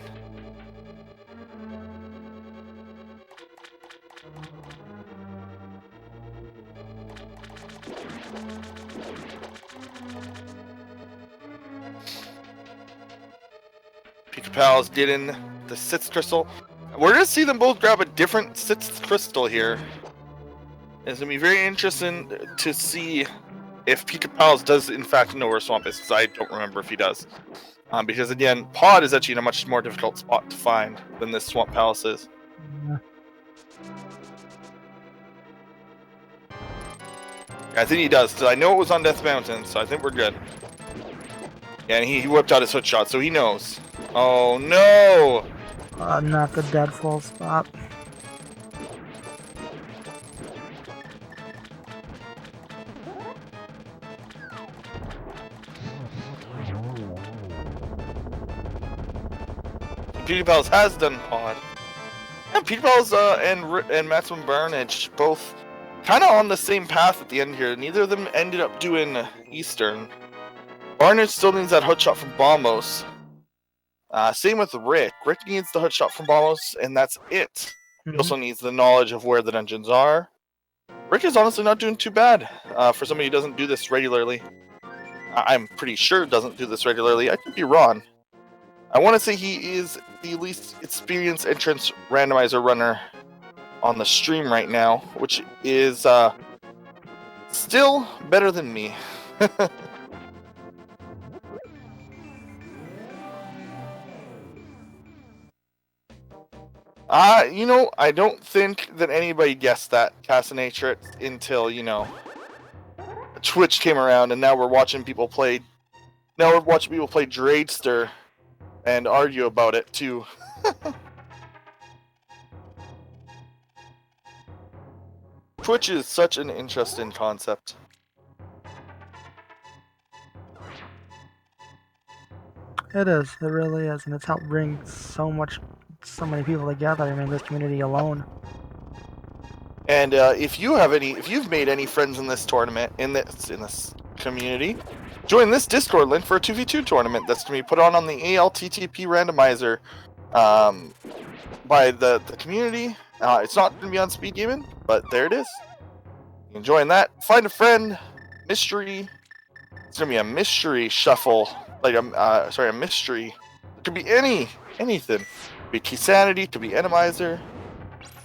PikaPals getting the 6th crystal. We're going to see them both grab a different 6th crystal here. It's going to be very interesting to see if PikaPals does in fact know where Swamp is, because I don't remember if he does. Because again, Pod is actually in a much more difficult spot to find than this Swamp Palace is. Yeah. I think he does, because I know it was on Death Mountain, so I think we're good. Yeah, and he whipped out his hook shot, so he knows. Oh no! Not the dead full spot. PikaPals has done Pod. And PikaPals and Maximum Burnage both kind of on the same path at the end here. Neither of them ended up doing Eastern. Barnage still needs that hook shot from Bombos. Same with Rick. Rick needs the hook shot from Bombos, and that's it. He also needs the knowledge of where the dungeons are. Rick is honestly not doing too bad for somebody who doesn't do this regularly. I'm pretty sure doesn't do this regularly. I could be wrong. I want to say he is the least experienced entrance randomizer runner on the stream right now, which is still better than me. I don't think that anybody guessed that Cassinatrix until, Twitch came around, and now we're watching people play. Now we're watching people play Dradester and argue about it too. Twitch is such an interesting concept. It is. It really is, and it's helped bring so many people together. I mean, this community alone. And if you've made any friends in this tournament, in this community, join this Discord link for a 2v2 tournament that's going to be put on the ALTTP Randomizer by the community. It's not going to be on Speed Gaming, but there it is. You can join that. Find a friend. Mystery. It's going to be a mystery shuffle. A mystery. It could be anything. It could be Keysanity, it could be Randomizer.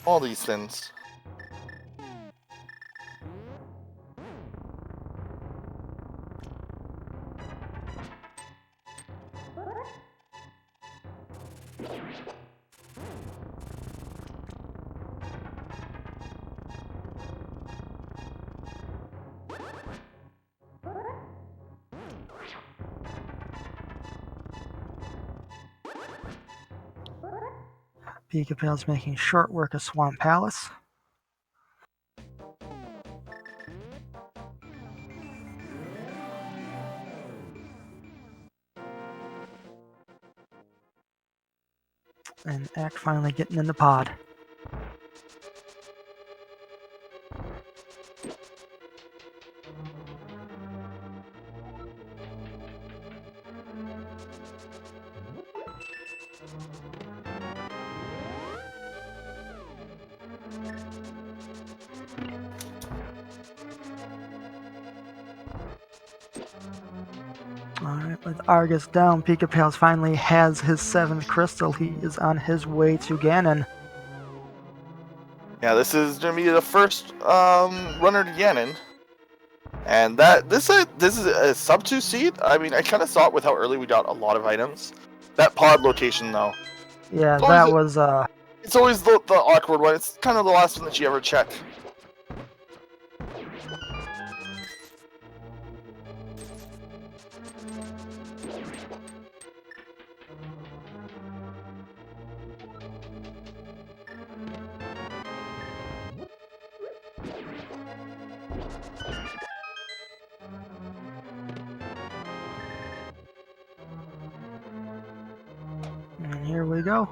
All these things. PikaPals making short work of Swamp Palace. And Ack finally getting in the pod. Alright, with Argus down, PikaPals finally has his 7th crystal. He is on his way to Ganon. Yeah, this is gonna be the first runner to Ganon. And this is a sub 2 seed. I mean, I kind of saw it with how early we got a lot of items. That pod location, though. Yeah, that was It's always the awkward one. It's kind of the last one that you ever check. And here we go.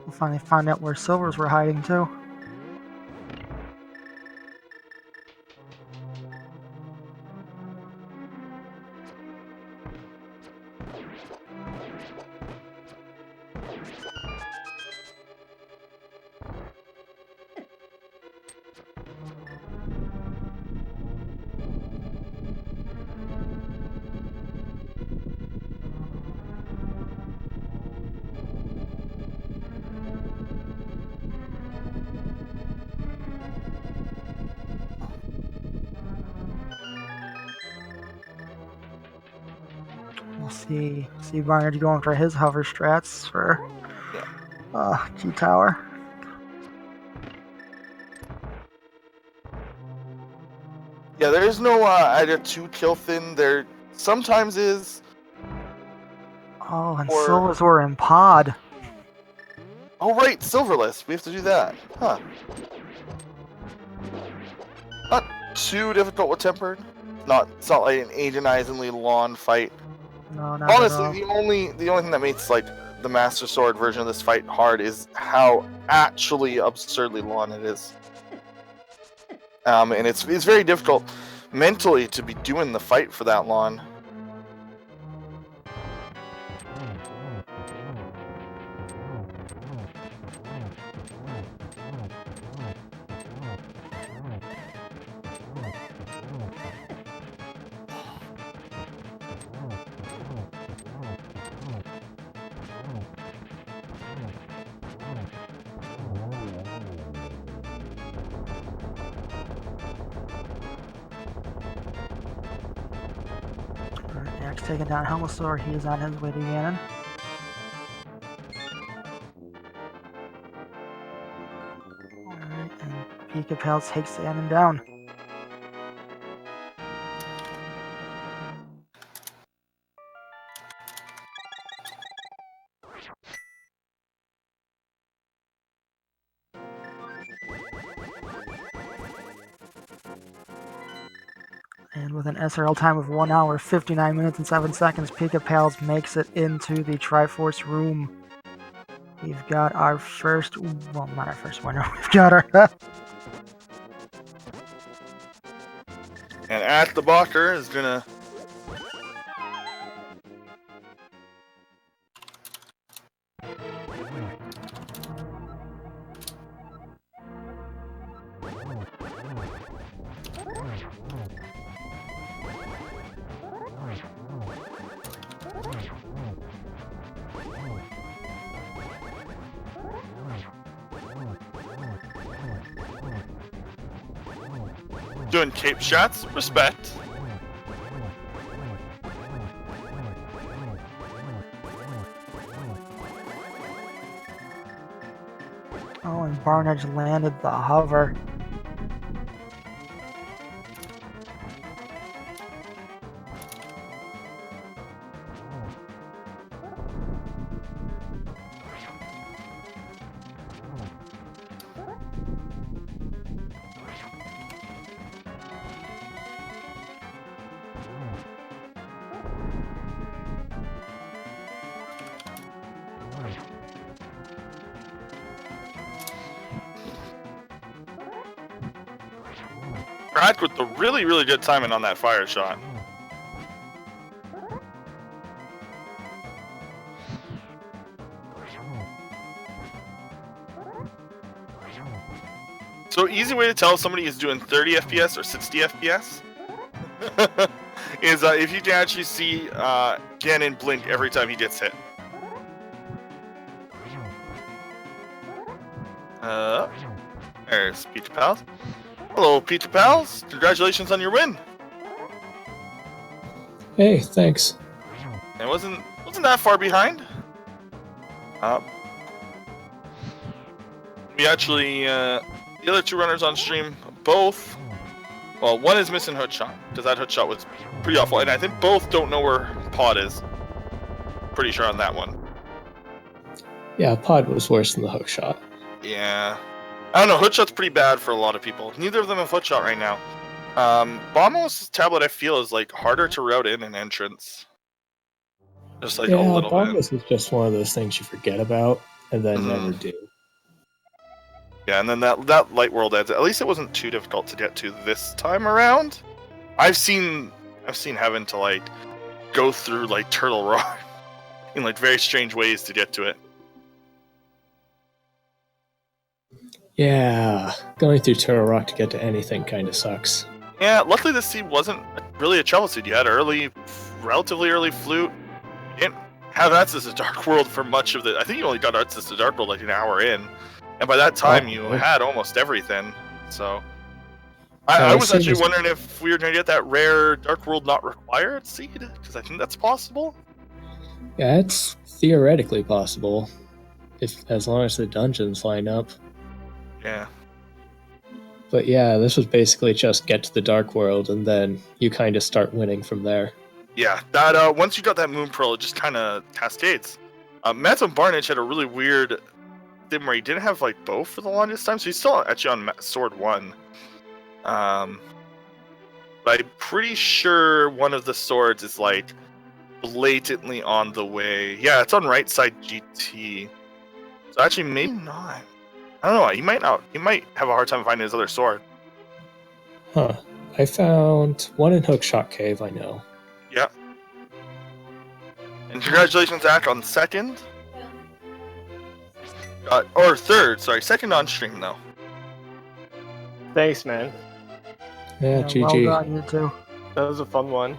We'll finally find out where silvers were hiding too. We'll see Barnage going for his hover strats for G Tower. Yeah, there is no either 2 kill thin. There sometimes is. Oh, and silvers were in pod. Oh right, silverless. We have to do that. Huh. Not too difficult with tempered. It's not like an agonizingly long fight. No, not Honestly, at all. the only thing that makes like the Master Sword version of this fight hard is how actually absurdly long it is. And it's very difficult mentally to be doing the fight for that long. Axe taking down Helmasaur. He is on his way to Ganon. Alright, and PikaPals takes Ganon down. And with an SRL time of 1 hour, 59 minutes and 7 seconds, PikaPals makes it into the Triforce room. We've got our first, well, not our first winner, we've got our... And Acktheboker is gonna... doing cape shots, respect. Oh, and Barnage landed the hover. Brad with the really, really good timing on that fire shot. So easy way to tell if somebody is doing 30 FPS or 60 FPS is if you can actually see Gannon blink every time he gets hit. There's PikaPals. Hello, PikaPals. Congratulations on your win. Hey, thanks. It wasn't that far behind. We actually the other two runners on stream both. Well, one is missing hookshot because that hookshot was pretty awful, and I think both don't know where Pod is. Pretty sure on that one. Yeah, Pod was worse than the hookshot. Yeah. I don't know, hookshot's pretty bad for a lot of people. Neither of them have hookshot right now. Bombo's tablet, I feel, is like harder to route in an entrance. Just like a little bit. Bombos is just one of those things you forget about and then never do. Yeah, and then that light world ends. At least it wasn't too difficult to get to this time around. I've seen having to like go through like Turtle Rock in like very strange ways to get to it. Yeah, going through Turtle Rock to get to anything kind of sucks. Yeah, luckily this seed wasn't really a travel seed. You had relatively early flute. You didn't have access to Dark World for much of the. I think you only got access to Dark World like an hour in, and by that time you had almost everything. So I was actually wondering if we were going to get that rare Dark World not required seed, because I think that's possible. Yeah, it's theoretically possible, as long as the dungeons line up. Yeah. But yeah, this was basically just get to the Dark World, and then you kind of start winning from there. Yeah, that once you got that Moon Pearl, it just kind of cascades. Matt and Barnage had a really weird thing where he didn't have like both for the longest time, so he's still actually on Sword 1. But I'm pretty sure one of the swords is like blatantly on the way. Yeah, it's on right side GT. So actually, maybe not. I don't know. He might not. He might have a hard time finding his other sword. Huh. I found one in Hookshot Cave, I know. Yeah. And congratulations, Zach, on second. Or third, sorry. Second on stream, though. Thanks, man. Yeah, GG. Well done, you two. That was a fun one.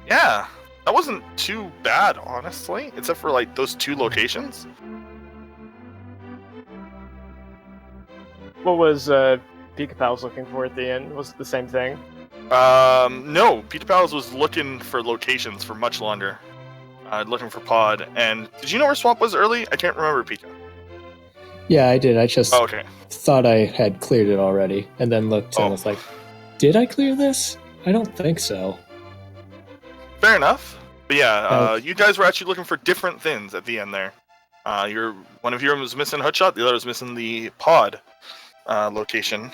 Yeah. That wasn't too bad, honestly. Except for, like, those two locations. What was PikaPals looking for at the end? Was it the same thing? No. PikaPals was looking for locations for much longer. Looking for Pod. And did you know where Swamp was early? I can't remember, Pika. Yeah, I did. I just okay. Thought I had cleared it already, and then looked and was like, did I clear this? I don't think so. Fair enough. But yeah, you guys were actually looking for different things at the end there. One of you was missing Hookshot, the other was missing the Pod location.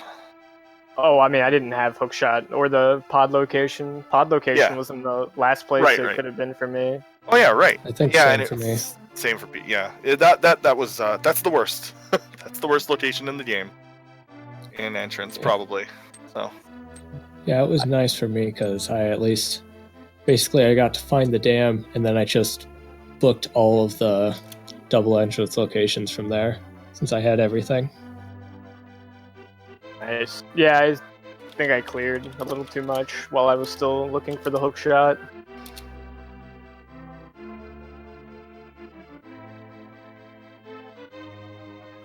Oh, I mean, I didn't have Hookshot or the Pod location. Pod location was in the last place it could have been for me. Oh yeah, right. I think same for me. Same for Pete. Yeah, that was that's the worst. That's the worst location in the game. In entrance, probably. So. Yeah, it was nice for me because I at least basically I got to find the dam, and then I just booked all of the double entrance locations from there since I had everything. Nice. Yeah, I think I cleared a little too much while I was still looking for the hookshot.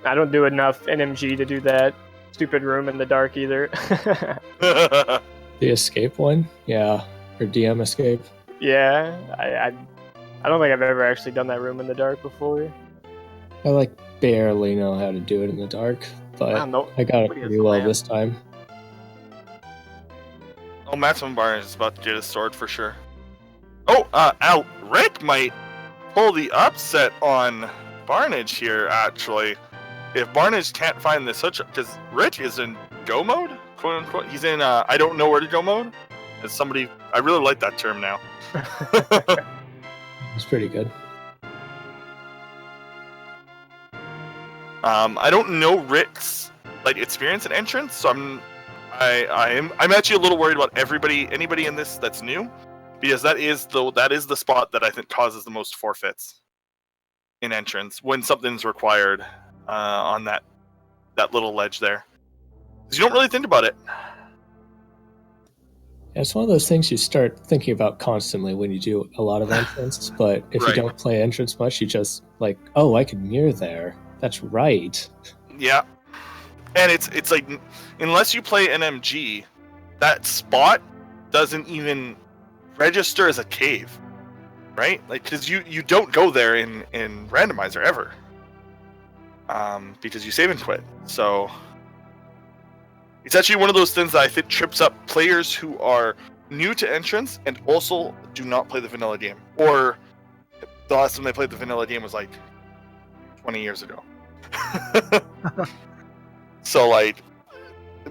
I don't do enough NMG to do that stupid room in the dark either. The escape one? Yeah. Or DM escape? Yeah, I don't think I've ever actually done that room in the dark before. I like barely know how to do it in the dark, but I got it pretty well this time. Oh, Maximum Barnage is about to get his sword for sure. Oh, Rick might pull the upset on Barnage here, actually. If Barnage can't find this hookshot, because Rick is in go mode, quote unquote. He's in I don't know where to go mode. As somebody, I really like that term now. It's pretty good. I don't know Rick's like experience in entrance, so I'm actually a little worried about anybody in this that's new, because that is the spot that I think causes the most forfeits in entrance when something's required on that little ledge there. 'Cause you don't really think about it. Yeah, it's one of those things you start thinking about constantly when you do a lot of entrance, but if you don't play entrance much, you just like, oh, I could mirror there. That's right. Yeah. And it's like, unless you play NMG, that spot doesn't even register as a cave, right? Like, because you don't go there in Randomizer ever, because you save and quit. So it's actually one of those things that I think trips up players who are new to entrance and also do not play the vanilla game, or the last time they played the vanilla game was like 20 years ago. So like,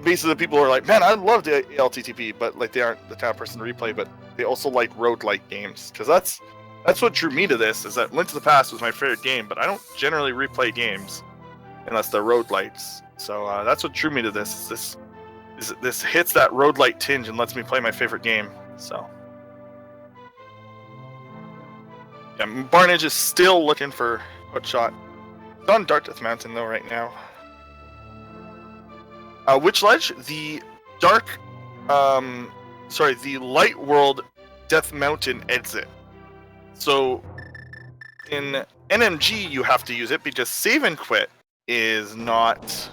basically the people are like, man, I love the ALTTP, but like they aren't the kind of person to replay, but they also like roguelike games, because that's what drew me to this. Is that Link to the Past was my favorite game, but I don't generally replay games unless they're roguelikes. So that's what drew me to this. This hits that roguelike tinge and lets me play my favorite game. So yeah, Barnage is still looking for hookshot. It's on Dark Death Mountain though right now. Which ledge? The Light World Death Mountain exit. So in NMG you have to use it because save and quit is not.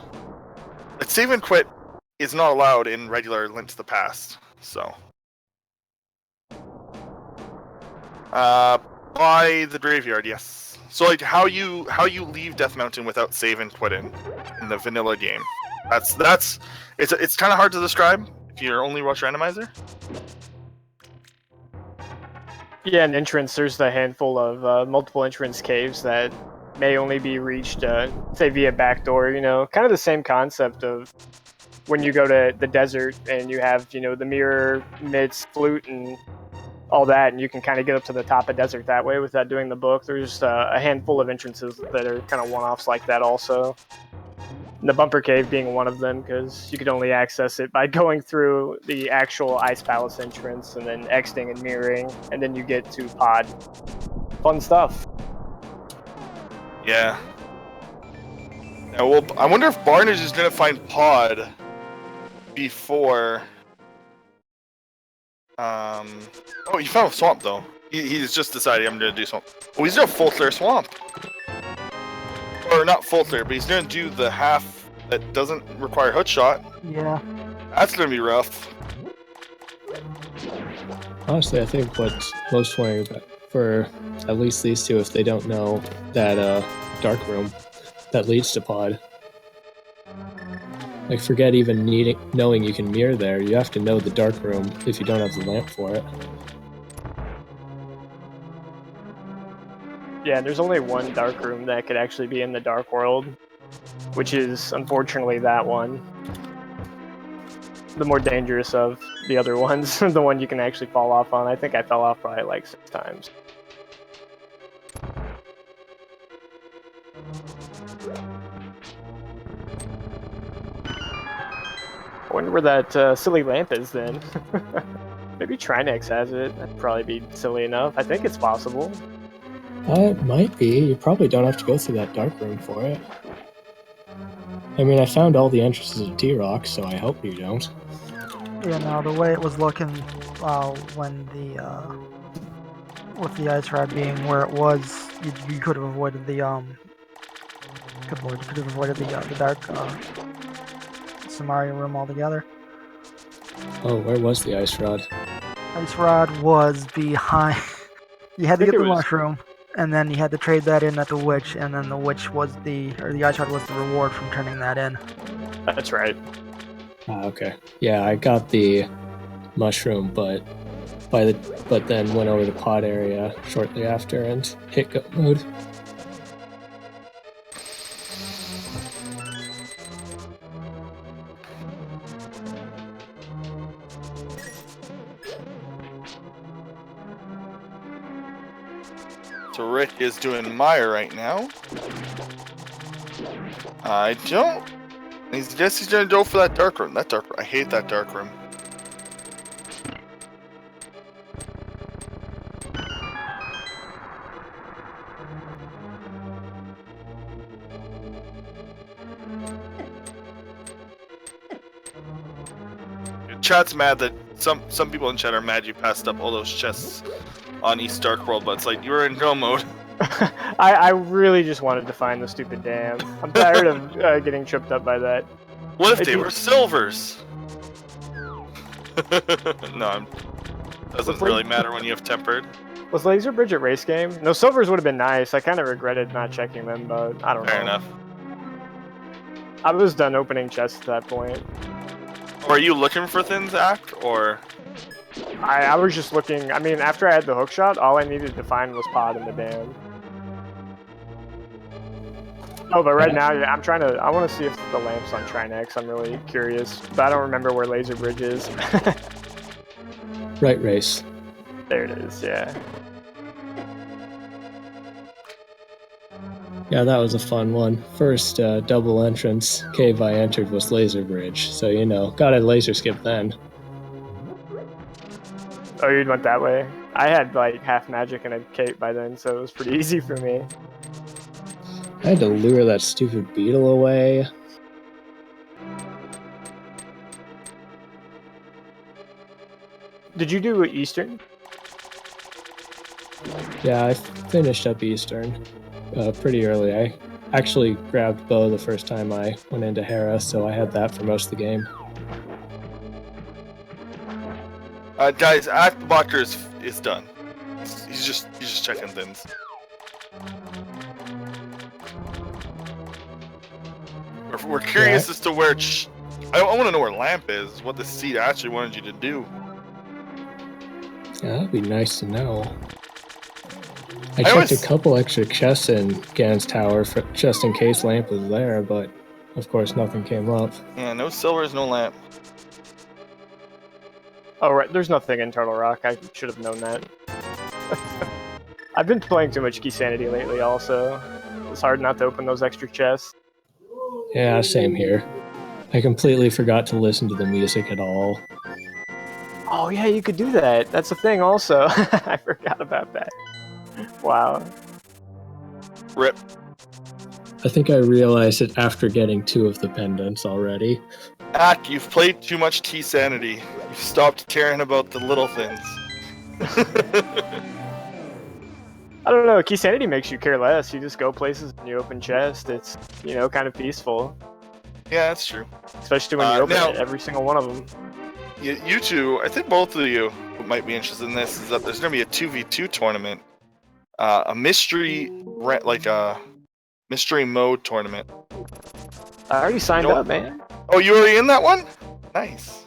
Save and quit is not allowed in regular Link to the Past. So by the graveyard, yes. So like how you leave Death Mountain without save and quit in the vanilla game. It's kind of hard to describe if you're only watch Randomizer. Yeah, in entrance, there's the handful of multiple entrance caves that may only be reached, say, via backdoor. You know, kind of the same concept of when you go to the desert and you have, you know, the mirror, mids, flute, and all that, and you can kind of get up to the top of desert that way without doing the book. There's a handful of entrances that are kind of one-offs like that also. And the bumper cave being one of them, because you could only access it by going through the actual Ice Palace entrance and then exiting and mirroring, and then you get to pod. Fun stuff. Yeah. Yeah, well, I wonder if Barnage is going to find pod before... Oh, he found a swamp, though. He's just decided I'm going to do swamp. Oh, he's going to full clear swamp. Or not full clear, but he's going to do the half that doesn't require hookshot. Yeah. That's going to be rough. Honestly, I think what's most worrying about for at least these two, if they don't know that dark room that leads to pod. Like, forget even knowing you can mirror there. You have to know the dark room if you don't have the lamp for it. Yeah, there's only one dark room that could actually be in the dark world, which is unfortunately that one. The more dangerous of the other ones, the one you can actually fall off on. I think I fell off probably like 6 times. I wonder where that silly lamp is then. Maybe Trinex has it. That'd probably be silly enough. I think it's possible. It might be. You probably don't have to go through that dark room for it. I mean, I found all the entrances of T-Rock, so I hope you don't. Yeah, no, the way it was looking when the with the ice rod being where it was, you could have avoided the the dark Samaria room altogether. Oh, where was the ice rod? Ice rod was behind. You had to get the mushroom, and then you had to trade that in at the witch, and then the witch was the ice rod was the reward from turning that in. That's right. Okay. Yeah, I got the mushroom, but then went over the pod area shortly after and hit go mode. ALTTTP is doing Maya right now. I don't. I guess he's gonna go for that dark room. That dark room. I hate that dark room. Chat's mad that some people in chat are mad you passed up all those chests on East Dark World, but it's like you were in go mode. I really just wanted to find the stupid dam. I'm tired of getting tripped up by that. What if they were silvers? No, doesn't really matter when you have tempered. Was Laser Bridge a race game? No, silvers would have been nice. I kind of regretted not checking them, but I don't know. Fair enough. I was done opening chests at that point. Were you looking for things, Act, or? I was just looking. I mean, after I had the hook shot, all I needed to find was pod in the dam. Oh, but right now, I'm trying to. I want to see if the lamp's on Trinex. I'm really curious, but I don't remember where Laser Bridge is. Right race. There it is. Yeah. Yeah, that was a fun one. First double entrance cave I entered was Laser Bridge, so you know, got a laser skip then. Oh, you went that way? I had like half magic and a cape by then, so it was pretty easy for me. I had to lure that stupid beetle away. Did you do Eastern? Yeah, I finished up Eastern pretty early. I actually grabbed Bow the first time I went into Hera, so I had that for most of the game. Guys, Acktheboker is done. He's just checking things. We're curious as to where. I want to know where Lamp is. What the seed actually wanted you to do. Yeah, that'd be nice to know. I checked a couple extra chests in Gan's Tower just in case Lamp was there, but of course nothing came up. Yeah, no silvers, no Lamp. Oh, right. There's nothing in Turtle Rock. I should have known that. I've been playing too much Key Sanity lately, also. It's hard not to open those extra chests. Yeah, same here. I completely forgot to listen to the music at all. Oh, yeah, you could do that. That's a thing, also. I forgot about that. Wow. Rip. I think I realized it after getting 2 of the pendants already. Ack, you've played too much Key Sanity. You've stopped caring about the little things. I don't know, Key Sanity makes you care less. You just go places and you open chests. It's, you know, kind of peaceful. Yeah, that's true. Especially when you open every single one of them. You two, I think both of you who might be interested in this, is that there's going to be a 2v2 tournament. A mystery, like a mystery mode tournament. I already signed up, man. Oh, you already in that one? Nice.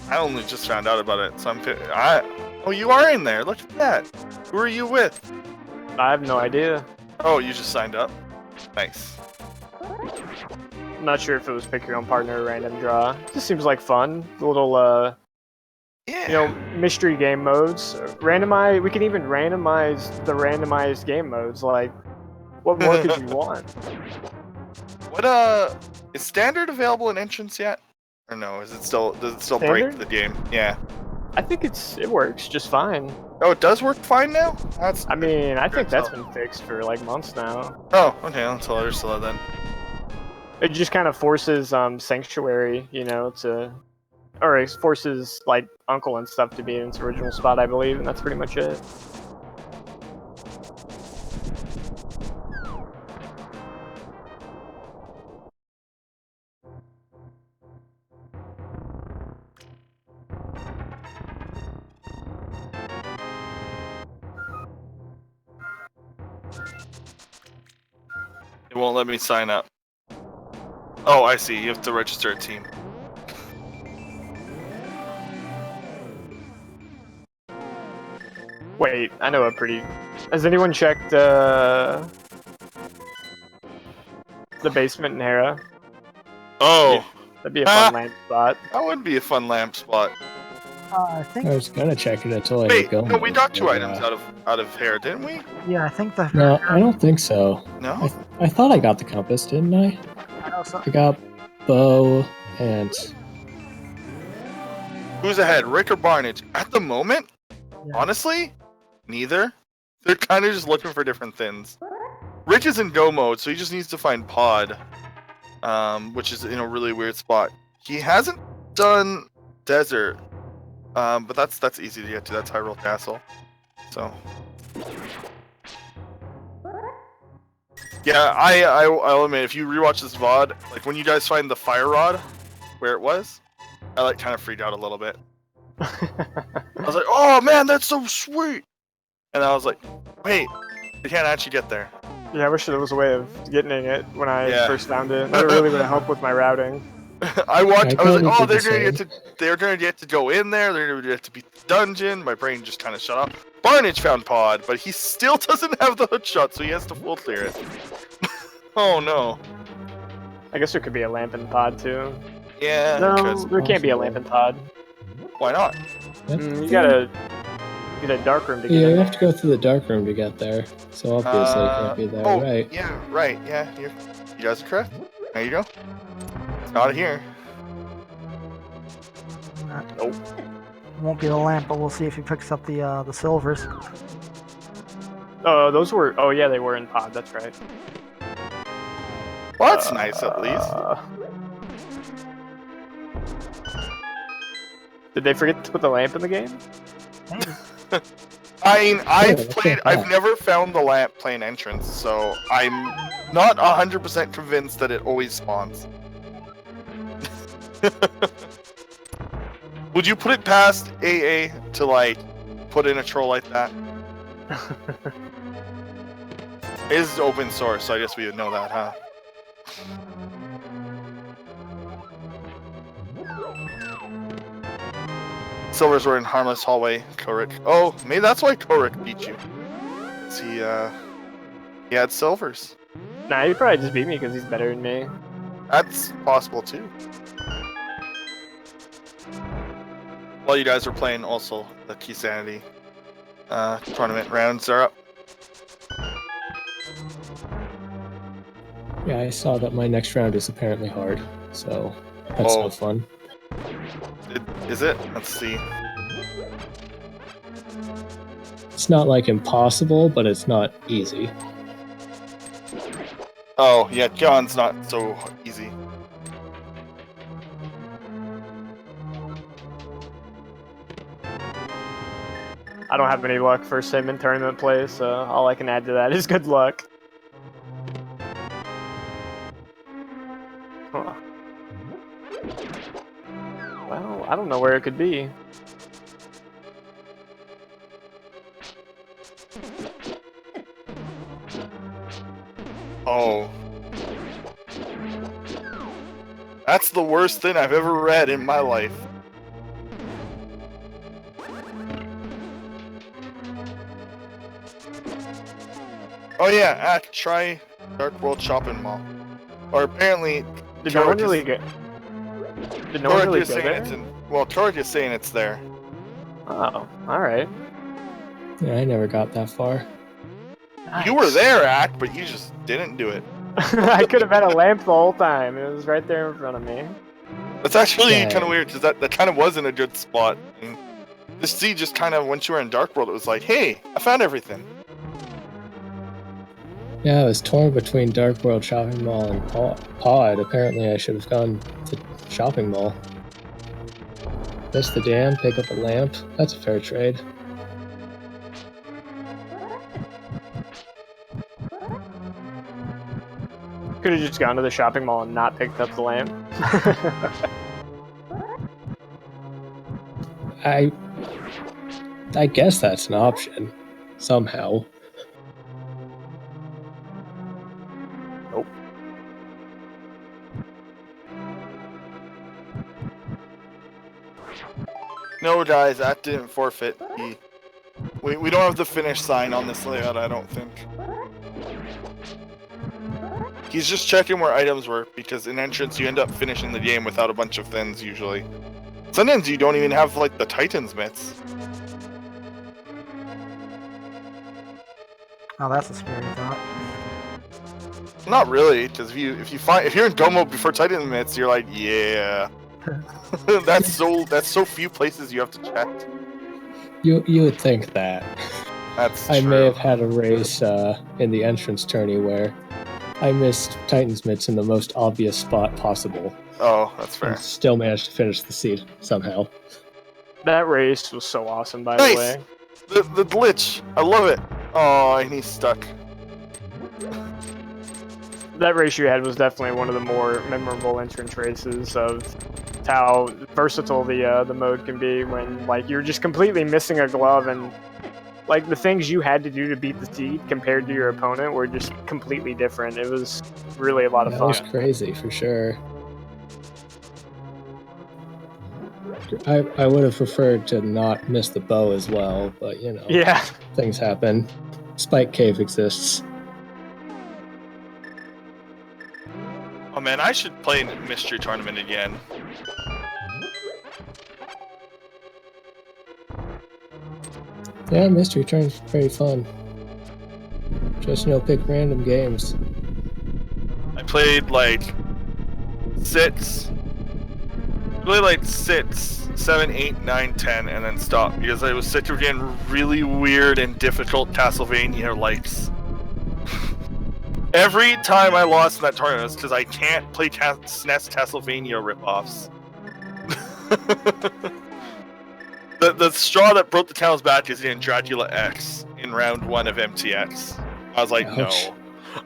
I only just found out about it, so oh, you are in there. Look at that. Who are you with? I have no idea. Oh, you just signed up? Nice. I'm not sure if it was pick your own partner or random draw. It just seems like fun. The little, yeah. You know, mystery game modes. Randomize. We can even randomize the randomized game modes. Like, what more could you want? What is standard available in entrance yet? Or no? Does it still break the game? Yeah. I think it works just fine. Oh, it does work fine now? I mean, I think that's been fixed for like months now. Oh, okay, I'll tell her slow then. It just kind of forces Sanctuary, you know, or it forces like Uncle and stuff to be in its original spot, I believe, and that's pretty much it. It won't let me sign up. Oh, I see. You have to register a team. Wait, I know a pretty... Has anyone checked the basement in Hera? Oh! That'd be a fun lamp spot. That would be a fun lamp spot. I I think, was gonna check it until I Wait, go. no, we got 2 but, items out of hair, didn't we? yeah, I think the. No, I don't think so. No. I thought I got the compass, didn't I? I know some, I got bow and Who's ahead, Rick or Barnage? At the moment, yeah. honestly, neither. They're kind of just looking for different things. Rick is in go mode, so he just needs to find Pod, which is in a really weird spot. He hasn't done Desert, but that's easy to get to. That's Hyrule Castle. So, yeah, I'll admit, if you rewatch this VOD, like when you guys find the fire rod where it was, I like kind of freaked out a little bit. I was like, oh man, that's so sweet. And I was like, wait, you can't actually get there. Yeah, I wish there was a way of getting it when I Yeah. first found it. That really would have helped with my routing. I was like, kinda oh, did the they're gonna get to go in there. They're gonna get to beat the dungeon. My brain just kind of shut off. Barnage found Pod, but he still doesn't have the hook shot, so he has to full clear it. Oh no. I guess there could be a lamp in pod too. Yeah. No, Because there can't be a lamp in pod. why not? You gotta get a dark room to get yeah, in you there. have to go through the dark room to get there. So obviously it can't be there, Oh, right? yeah, right. Yeah, you guys are correct. There you go. It's not here. Nope. Won't be the lamp, but we'll see if he picks up the silvers. Oh, those were. Oh, yeah, they were in pod. That's right. Well, that's nice at least. Did they forget to put the lamp in the game? Maybe. I mean, let's get I've that. never found the lamp playing entrance, so I'm not 100% convinced that it always spawns. Would you put it past AA to, like, put in a troll like that? It is open source, so I guess we would know that, huh? Silvers were in harmless hallway, Korik. Oh, maybe that's why Korik beat you. He had silvers. Nah, he probably just beat me because he's better than me. That's possible too. While you guys are playing, also the Key Sanity tournament rounds are up. Yeah, I saw that my next round is apparently hard, so that's Oh. no fun. Is it? Let's see. It's not like impossible, but it's not easy. Oh, yeah, John's not so easy. I don't have any luck for sim in tournament play, so all I can add to that is good luck. Huh. Well, I don't know where it could be. Oh. That's the worst thing I've ever read in my life. Oh yeah, try Dark World Shopping Mall. Or apparently, Did no one Korik really is- get? Did no one Korik really is go saying there? it's in. Well, Korik is saying it's there. Oh, all right. Yeah, I never got that far. You were there, Ack, but you just didn't do it. I could have had a lamp the whole time. It was right there in front of me. That's actually Yeah. kind of weird because that kind of wasn't a good spot. And the sea just kind of, once you were in Dark World, it was like, hey, I found everything. Yeah, I was torn between Dark World Shopping Mall and Pod. Apparently, I should have gone to Shopping Mall. Miss the dam, pick up a lamp. That's a fair trade. Could have just gone to the shopping mall and not picked up the lamp. I guess that's an option. Somehow. Nope. No, guys, that didn't forfeit. We don't have the finish sign on this layout, I don't think. He's just checking where items were, because in entrance you end up finishing the game without a bunch of things usually. Sometimes you don't even have like the Titans mitts. Oh, that's a scary thought. Not really, because if you're in go mode before Titan mitts, you're like, yeah. that's so few places you have to check. You would think that. That's I true. may have had a race in the entrance tourney where I missed Titan's mitts in the most obvious spot possible. Oh, that's fair. And still managed to finish the seed somehow. That race was so awesome, by Nice! the way. The glitch, I love it. Oh, and he's stuck. That race you had was definitely one of the more memorable entrance races of how versatile the mode can be when like you're just completely missing a glove and like the things you had to do to beat the seed compared to your opponent were just completely different. It was really a lot of That fun. was crazy for sure. I would have preferred to not miss the bow as well, but you know, Yeah. things happen. Spike Cave exists. Oh man, I should play a mystery tournament again. Yeah, mystery turns very fun. Just pick random games. I played like 6, 7, 8, 9, 10, and then stopped because I was sick of getting really weird and difficult Castlevania likes. Every time I lost in that tournament was because I can't play SNES Castlevania ripoffs. The straw that broke the camel's back is in Dracula X in round 1 of MTX. I was like, Ouch. no.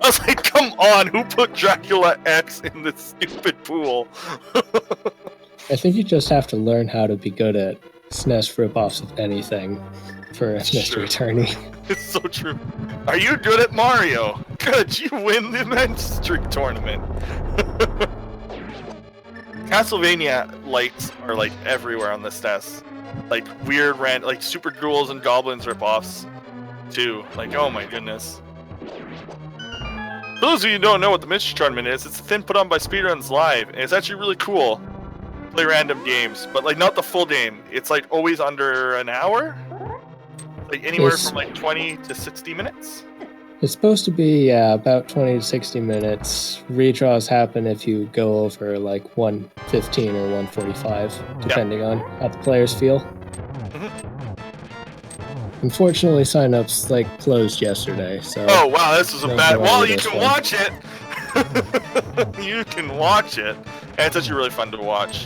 I was like, come on, who put Dracula X in this stupid pool? I think you just have to learn how to be good at SNES ripoffs of anything for a mystery tourney. It's so true. Are you good at Mario? Good, you win the mystery tournament. Castlevania lights are like everywhere on the SNES. Like weird like Super Ghouls and Goblins ripoffs too. Like, oh my goodness. For those of you who don't know what the mystery tournament is, it's a thing put on by Speedruns Live, and it's actually really cool. Play random games, but like not the full game. It's like always under an hour, like anywhere from like 20 to 60 minutes. It's supposed to be about 20 to 60 minutes. Redraws happen if you go over like 115 or 145, depending on how the players feel. Unfortunately, signups like closed yesterday, so. Oh wow, this was a bad. Well, you can one. watch it. You can watch it, and it's actually really fun to watch.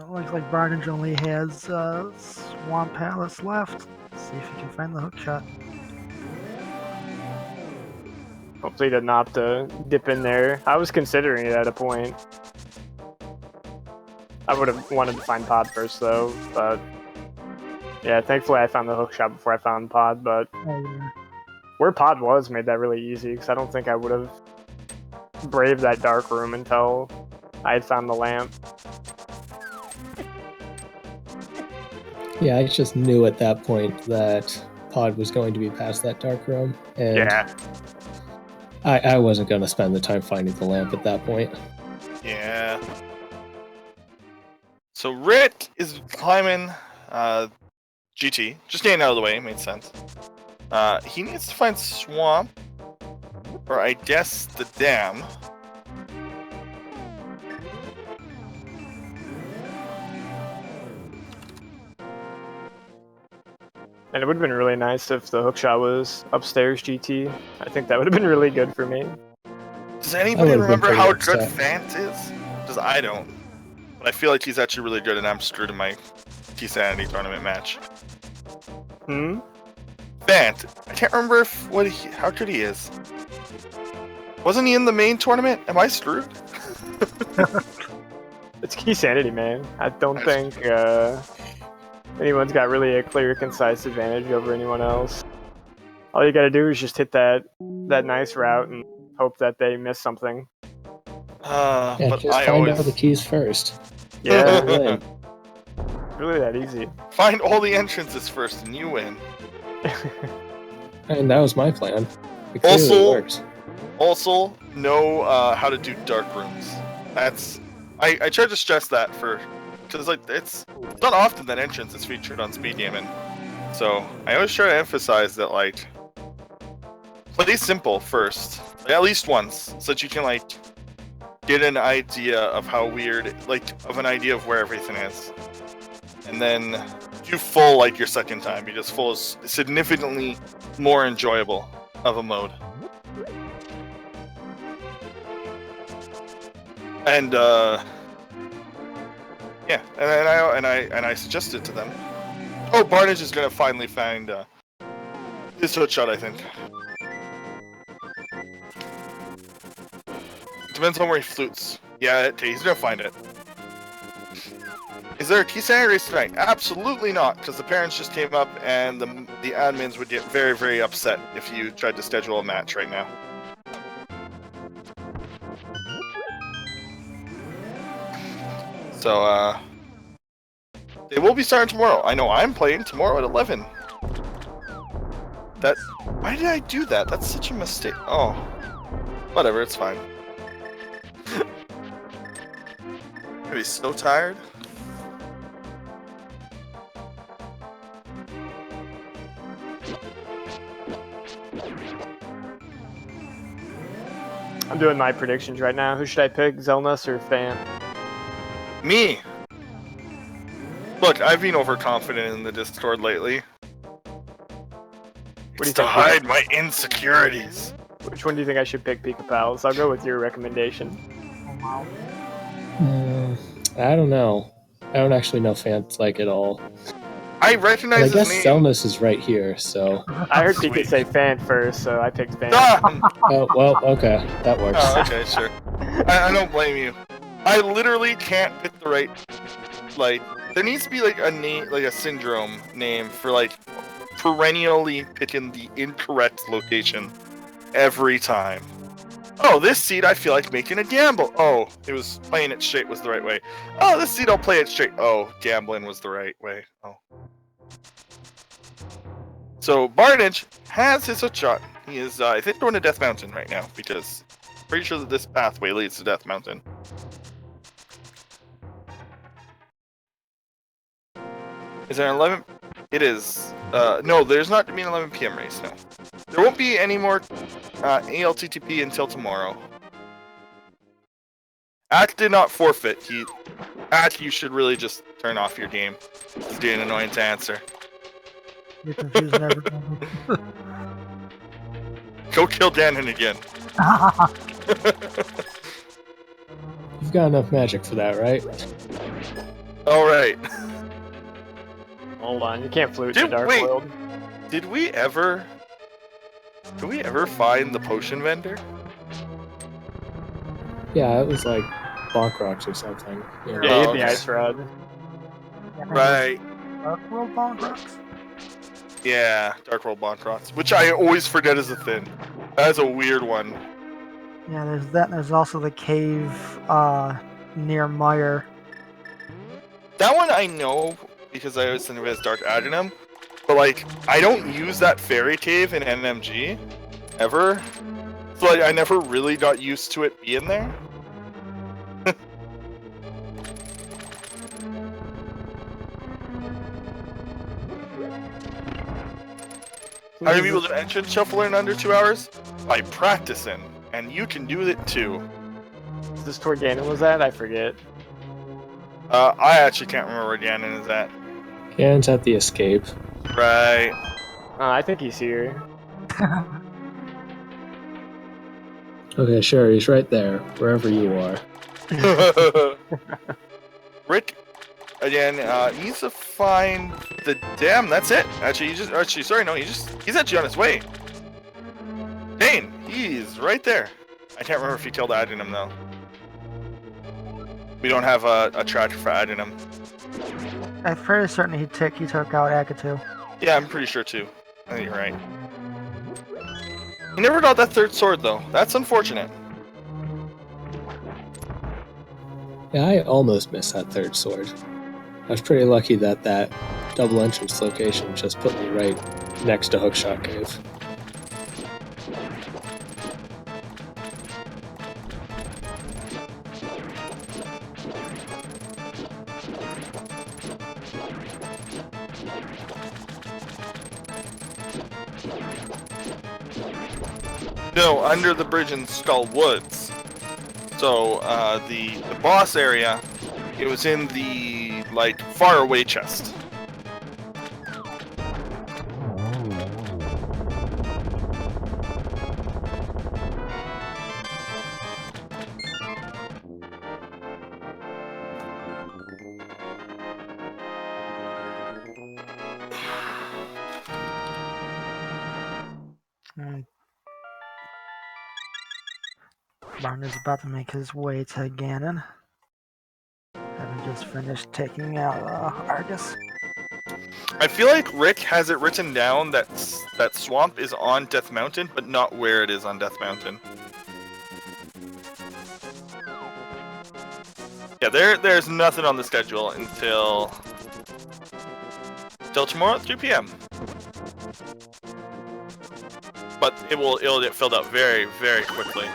Looks like Barnage only has Swamp Palace left. Let's see if he can find the hook shot. Hopefully he didn't opt to dip in there. I was considering it at a point. I would have wanted to find Pod first though, but yeah, thankfully I found the hook shot before I found Pod, but where Pod was made that really easy because I don't think I would have braved that dark room until I had found the lamp. Yeah, I just knew at that point that Pod was going to be past that dark room, and Yeah. I wasn't going to spend the time finding the lamp at that point. Yeah. So Rick is climbing GT, just getting out of the way. It made sense. He needs to find Swamp, or I guess the dam. And it would have been really nice if the hookshot was upstairs GT. I think that would have been really good for me. Does anybody would've been remember pretty how upset. good Fant is? Because I don't. But I feel like he's actually really good, and I'm screwed in my T-Sanity tournament match. Fant. I can't remember how good he is. Wasn't he in the main tournament? Am I screwed? It's key sanity, man. I don't That's think anyone's got really a clear, concise advantage over anyone else. All you gotta do is just hit that nice route and hope that they miss something. Yeah, But just I find always all the keys first. Yeah, Win. really that easy. find all the entrances first and you win. And that was my plan. It clearly Also- works. Also, know how to do dark rooms. I try to stress that because like it's not often that entrance is featured on Speed Gaming. So I always try to emphasize that like play simple first, at least once, so that you can like get an idea of how weird, like of an idea of where everything is, and then do full like your second time because full is significantly more enjoyable of a mode. And yeah, and I suggested to them. Oh, Barnage is gonna finally find his hookshot, I think. Depends on where he flutes. Yeah, he's gonna find it. Is there a key sanity race tonight? Absolutely not, because the parents just came up and the admins would get very, very upset if you tried to schedule a match right now. So, they will be starting tomorrow. I know I'm playing tomorrow at 11. Why did I do that? That's such a mistake. Oh. Whatever, it's fine. I'm gonna be so tired. I'm doing my predictions right now. Who should I pick, Zelnus or Fan? Me! Look, I've been overconfident in the Discord lately. What do you It's to think? hide my insecurities. Which one do you think I should pick, PikaPals? I'll go with your recommendation. Oh, wow. I don't know. I don't actually know Fant like at all. I And recognize I his guess name. Zelnus is right here, so. I heard Sweet. Pika say Fan first, so I picked Fan. Ah! Oh, well, okay. That works. Oh, okay, sure. I don't blame you. I literally can't pick the right, like, there needs to be like a name, like a syndrome name for like perennially picking the incorrect location every time. Oh, this seed I feel like making a gamble. Oh, it was playing it straight was the right way. Oh, this seed I'll play it straight. Oh, gambling was the right way. Oh. So Barnage has his hookshot. He is, I think, going to Death Mountain right now because I'm pretty sure that this pathway leads to Death Mountain. Is there an 11? It is. No, there's not to be an 11 p.m. race. No, there won't be any more ALTTP until tomorrow. Ack did not forfeit. Ack, you should really just turn off your game. It's getting annoying to answer. You're confusing everything. Go kill Danon again. You've got enough magic for that, right? All right. Hold on, you can't flute in the Dark Wait. World. Did we ever find the potion vendor? Yeah, it was like Bonk Rocks or something. You know? Yeah, you hit Oh, the okay. ice rod. Right. Dark World Bonk Rocks? Yeah, Dark World Bonkrots, which I always forget is a thing. That's a weird one. Yeah, there's that. And there's also the cave near Meyer. That one I know because I always think of it as Dark Adrenum, but like I don't use that fairy cave in NMG ever, so like I never really got used to it being there. How do people do entrance shuffler in under 2 hours? By practicing, and you can do it too. Is this where Ganon was at? I forget. I actually can't remember where Ganon is at. Ganon's at the escape. Right. I think he's here. Okay, sure, he's right there, wherever you are. Rick, again, needs to find the dam. That's it. Actually, sorry, no, he's actually on his way. Dane, he's right there. I can't remember if he killed Adinam though. We don't have a tracker for Adinam. I'm fairly certain he took out Acktheboker. Yeah, I'm pretty sure too. I think you're right. He never got that third sword though. That's unfortunate. Yeah, I almost missed that third sword. I was pretty lucky that that double entrance location just put me right next to Hookshot Cave. No, under the bridge in Skull Woods. So the boss area, it was in the like far away chest. Barner's about to make his way to Ganon. Having just finished taking out Argus. I feel like Rick has it written down that that swamp is on Death Mountain, but not where it is on Death Mountain. Yeah, there's nothing on the schedule until tomorrow at 3 p.m. But it'll get filled up very, very quickly.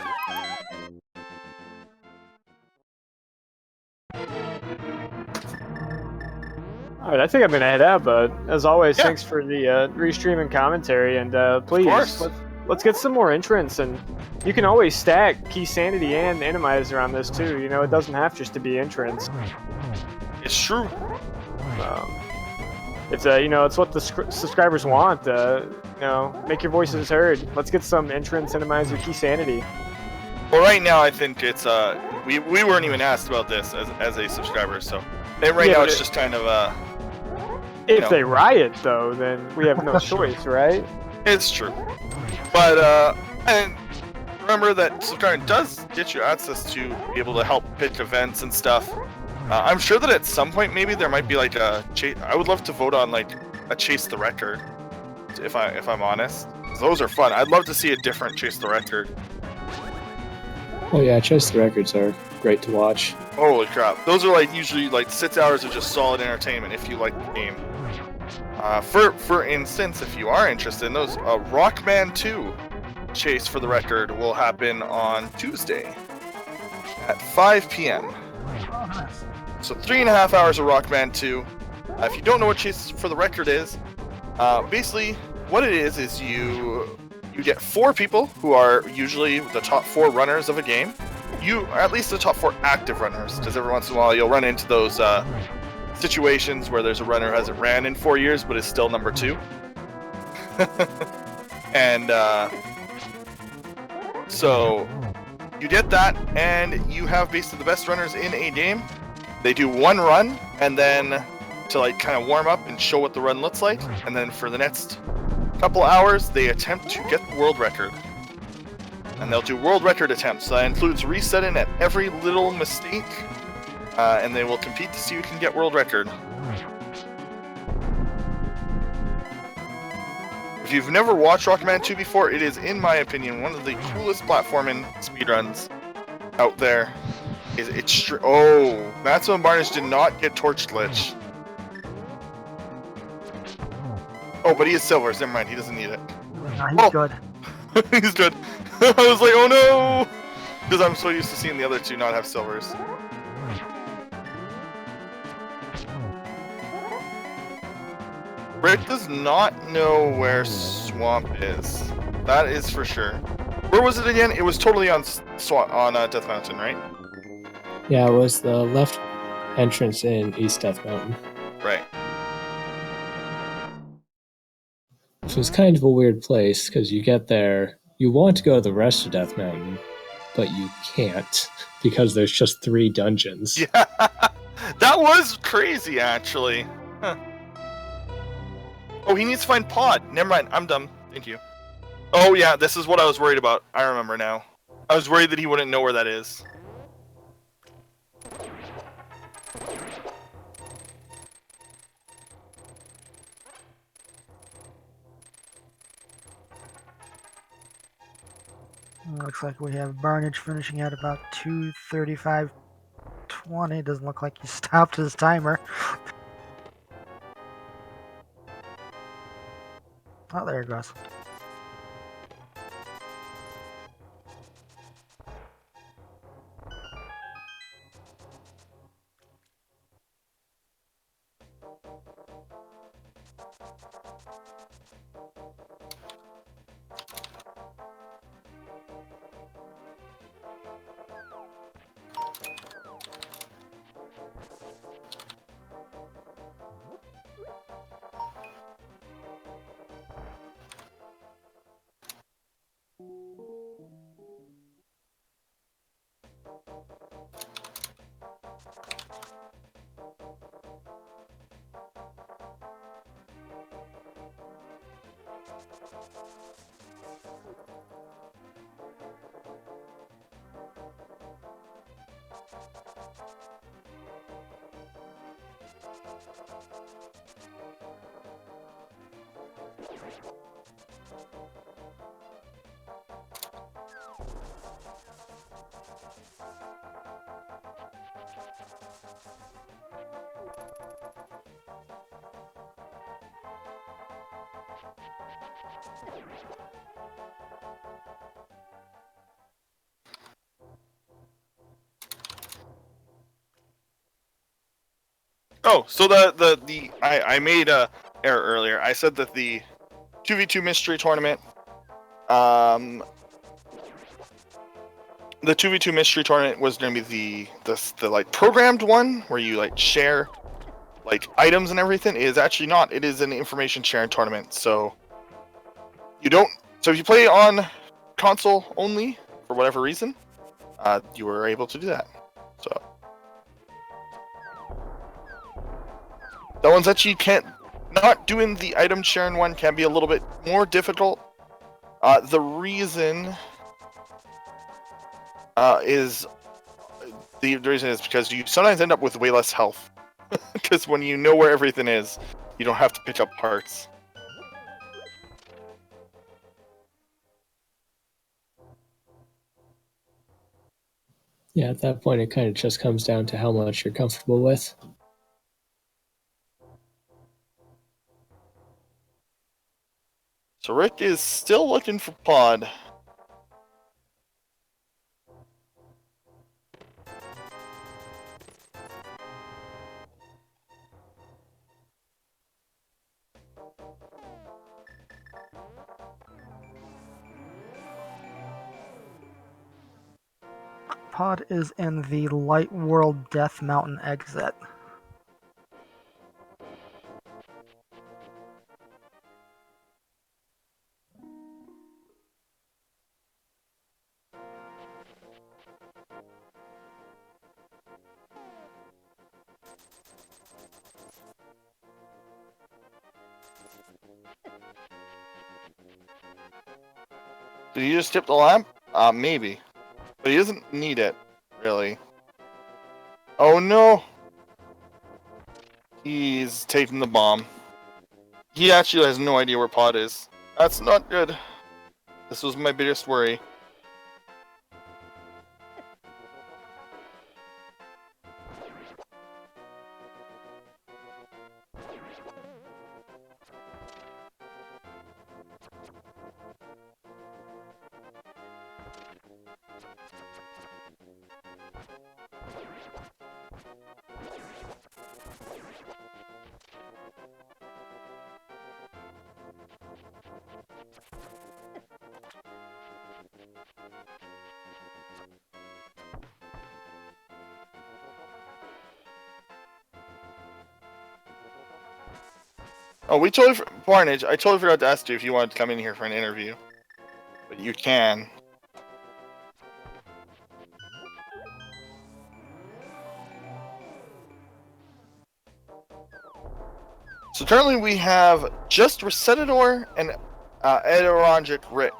Alright, I think I'm gonna head out, but as always, Yeah. thanks for the restream and commentary, and please, let's get some more entrants, and you can always stack Key Sanity and Randomizer on this too, you know, it doesn't have just to be entrants. It's true. It's you know, it's what the subscribers want, you know, make your voices heard. Let's get some entrants, Randomizer, Key Sanity. Well, right now I think it's we weren't even asked about this as a subscriber, so right now it's just kind of If know. they riot, though, then we have no choice, right? It's true. But and remember that subscribing does get you access to be able to help pick events and stuff. I'm sure that at some point maybe there might be like a I would love to vote on like a Chase the Record, if I'm honest. Those are fun. I'd love to see a different Chase the Record. Oh yeah, Chase the Records are great to watch. Holy crap. Those are like usually like 6 hours of just solid entertainment if you like the game. For instance, if you are interested in those, Rockman 2 Chase for the Record will happen on Tuesday at 5 p.m. Oh, nice. So 3.5 hours of Rockman 2. If you don't know what Chase for the Record is, basically what it is you get 4 people who are usually the top 4 runners of a game. At least the top 4 active runners, because every once in a while you'll run into those situations where there's a runner who hasn't ran in 4 years but is still number 2. And so you get that, and you have basically the best runners in a game. They do one run, and then to like kind of warm up and show what the run looks like, and then for the next couple hours they attempt to get the world record. And they'll do world record attempts. That includes resetting at every little mistake, and they will compete to see who can get world record. If you've never watched Rockman 2 before, it is, in my opinion, one of the coolest platforming speedruns out there. Oh, Maximum Barnish did not get Torch Glitch. Oh, but he has silvers. Never mind, he doesn't need it. No, he's good. He's good. I was like, oh no! Because I'm so used to seeing the other two not have silvers. Rick does not know where Swamp is. That is for sure. Where was it again? It was totally on Death Mountain, right? Yeah, it was the left entrance in East Death Mountain. Right. Which was kind of a weird place, because you get there, you want to go to the rest of Death Mountain, but you can't, because there's just 3 dungeons. Yeah. That was crazy, actually. Huh. Oh, he needs to find Pod. Never mind. I'm dumb. Thank you. Oh, yeah. This is what I was worried about. I remember now. I was worried that he wouldn't know where that is. Looks like we have Barnage finishing at about 2:35:20. Doesn't look like he stopped his timer. Oh, there it goes. Oh, so I made a error earlier. I said that the 2v2 mystery tournament, the 2v2 mystery tournament was going to be the like programmed one where you like share like items and everything. It is actually not. It is an information sharing tournament. So you don't. So if you play on console only for whatever reason, you were able to do that. So that one's actually can't. Not doing the item sharing one can be a little bit more difficult. The reason is the reason is because you sometimes end up with way less health. Because when you know where everything is, you don't have to pick up parts. Yeah, at that point, it kind of just comes down to how much you're comfortable with. So Rick is still looking for Pod. Pod is in the Light World Death Mountain exit. Did he just tip the lamp? Maybe. But he doesn't need it, really. Oh no! He's taking the bomb. He actually has no idea where Pod is. That's not good. This was my biggest worry. Oh, Barnage, I totally forgot to ask you if you wanted to come in here for an interview. But you can. So currently we have just Resetador and AdirondackRick.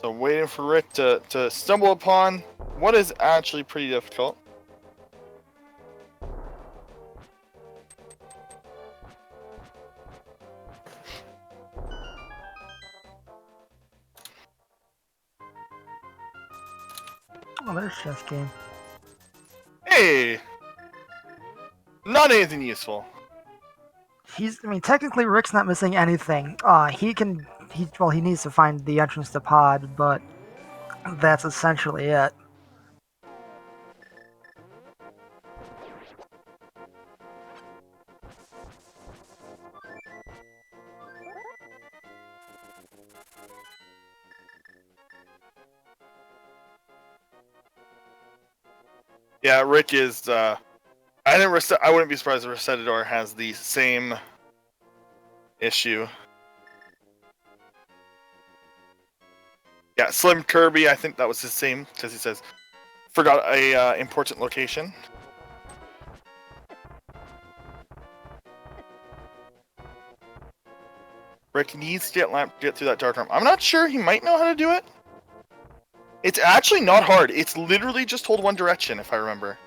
So waiting for Rick to stumble upon what is actually pretty difficult. Oh, there's chess game. Hey! Not anything useful. I mean, technically, Rick's not missing anything. He needs to find the entrance to Pod, but that's essentially it. Yeah, Rick is. I wouldn't be surprised if Resetador has the same issue. Yeah, Slim Kirby. I think that was his same because he says forgot a important location. Rick needs to get through that dark room. I'm not sure he might know how to do it. It's actually not hard. It's literally just hold one direction, if I remember.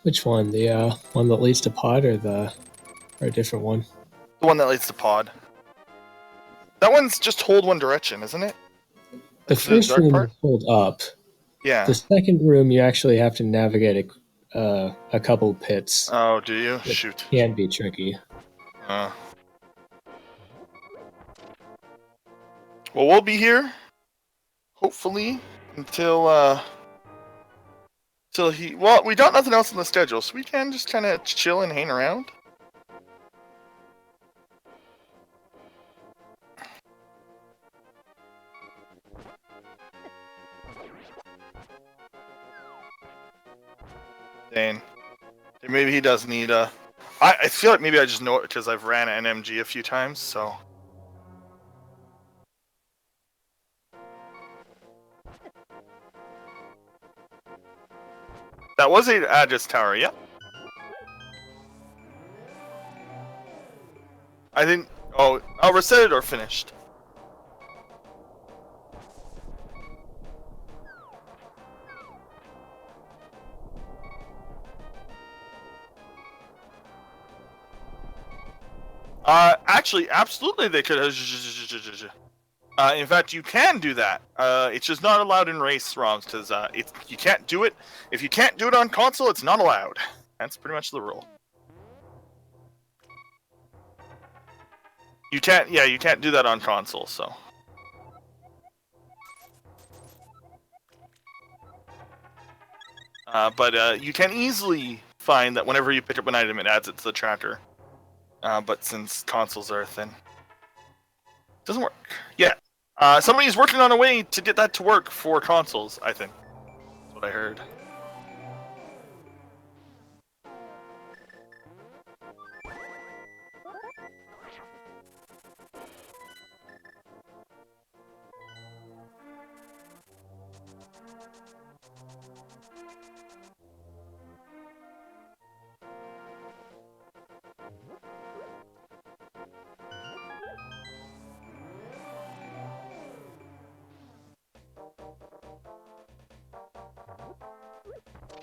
Which one? The one that leads to Pod, or a different one? The one that leads to Pod. That one's just hold one direction, isn't it? The first dark room part? you hold up. Yeah. The second room you actually have to navigate a couple pits. Oh, do you? It Shoot. can be tricky. Well, we'll be here, hopefully, until he. Well, we got nothing else on the schedule, so we can just kind of chill and hang around. Dang. Maybe he does need a. I feel like maybe I just know it because I've ran an MG a few times, so. That was a address tower, yep. I think. Oh, Resetador finished. Actually, absolutely they could. In fact, you can do that. It's just not allowed in race ROMs because you can't do it. If you can't do it on console, it's not allowed. That's pretty much the rule. You can't. Yeah, you can't do that on console. So. But you can easily find that whenever you pick up an item, it adds it to the tracker. But since consoles are a thing, it doesn't work. Yeah. Somebody's working on a way to get that to work for consoles, I think. That's what I heard.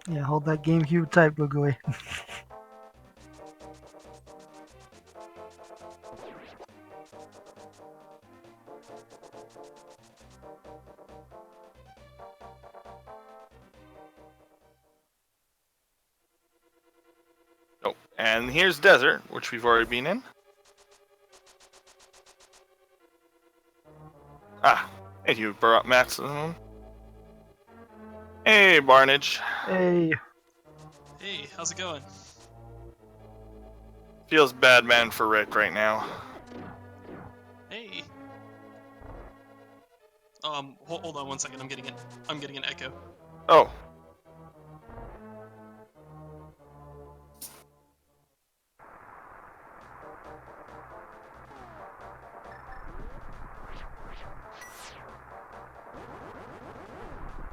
Yeah, hold that GameCube tight, Boogly. Oh, And here's desert, which we've already been in. Ah, thank you, Maximum. Hey, Barnage. Hey, Hey, how's it going? Feels bad, man, for Rick right now. Hey. Hold on 1 second. I'm getting an echo. Oh.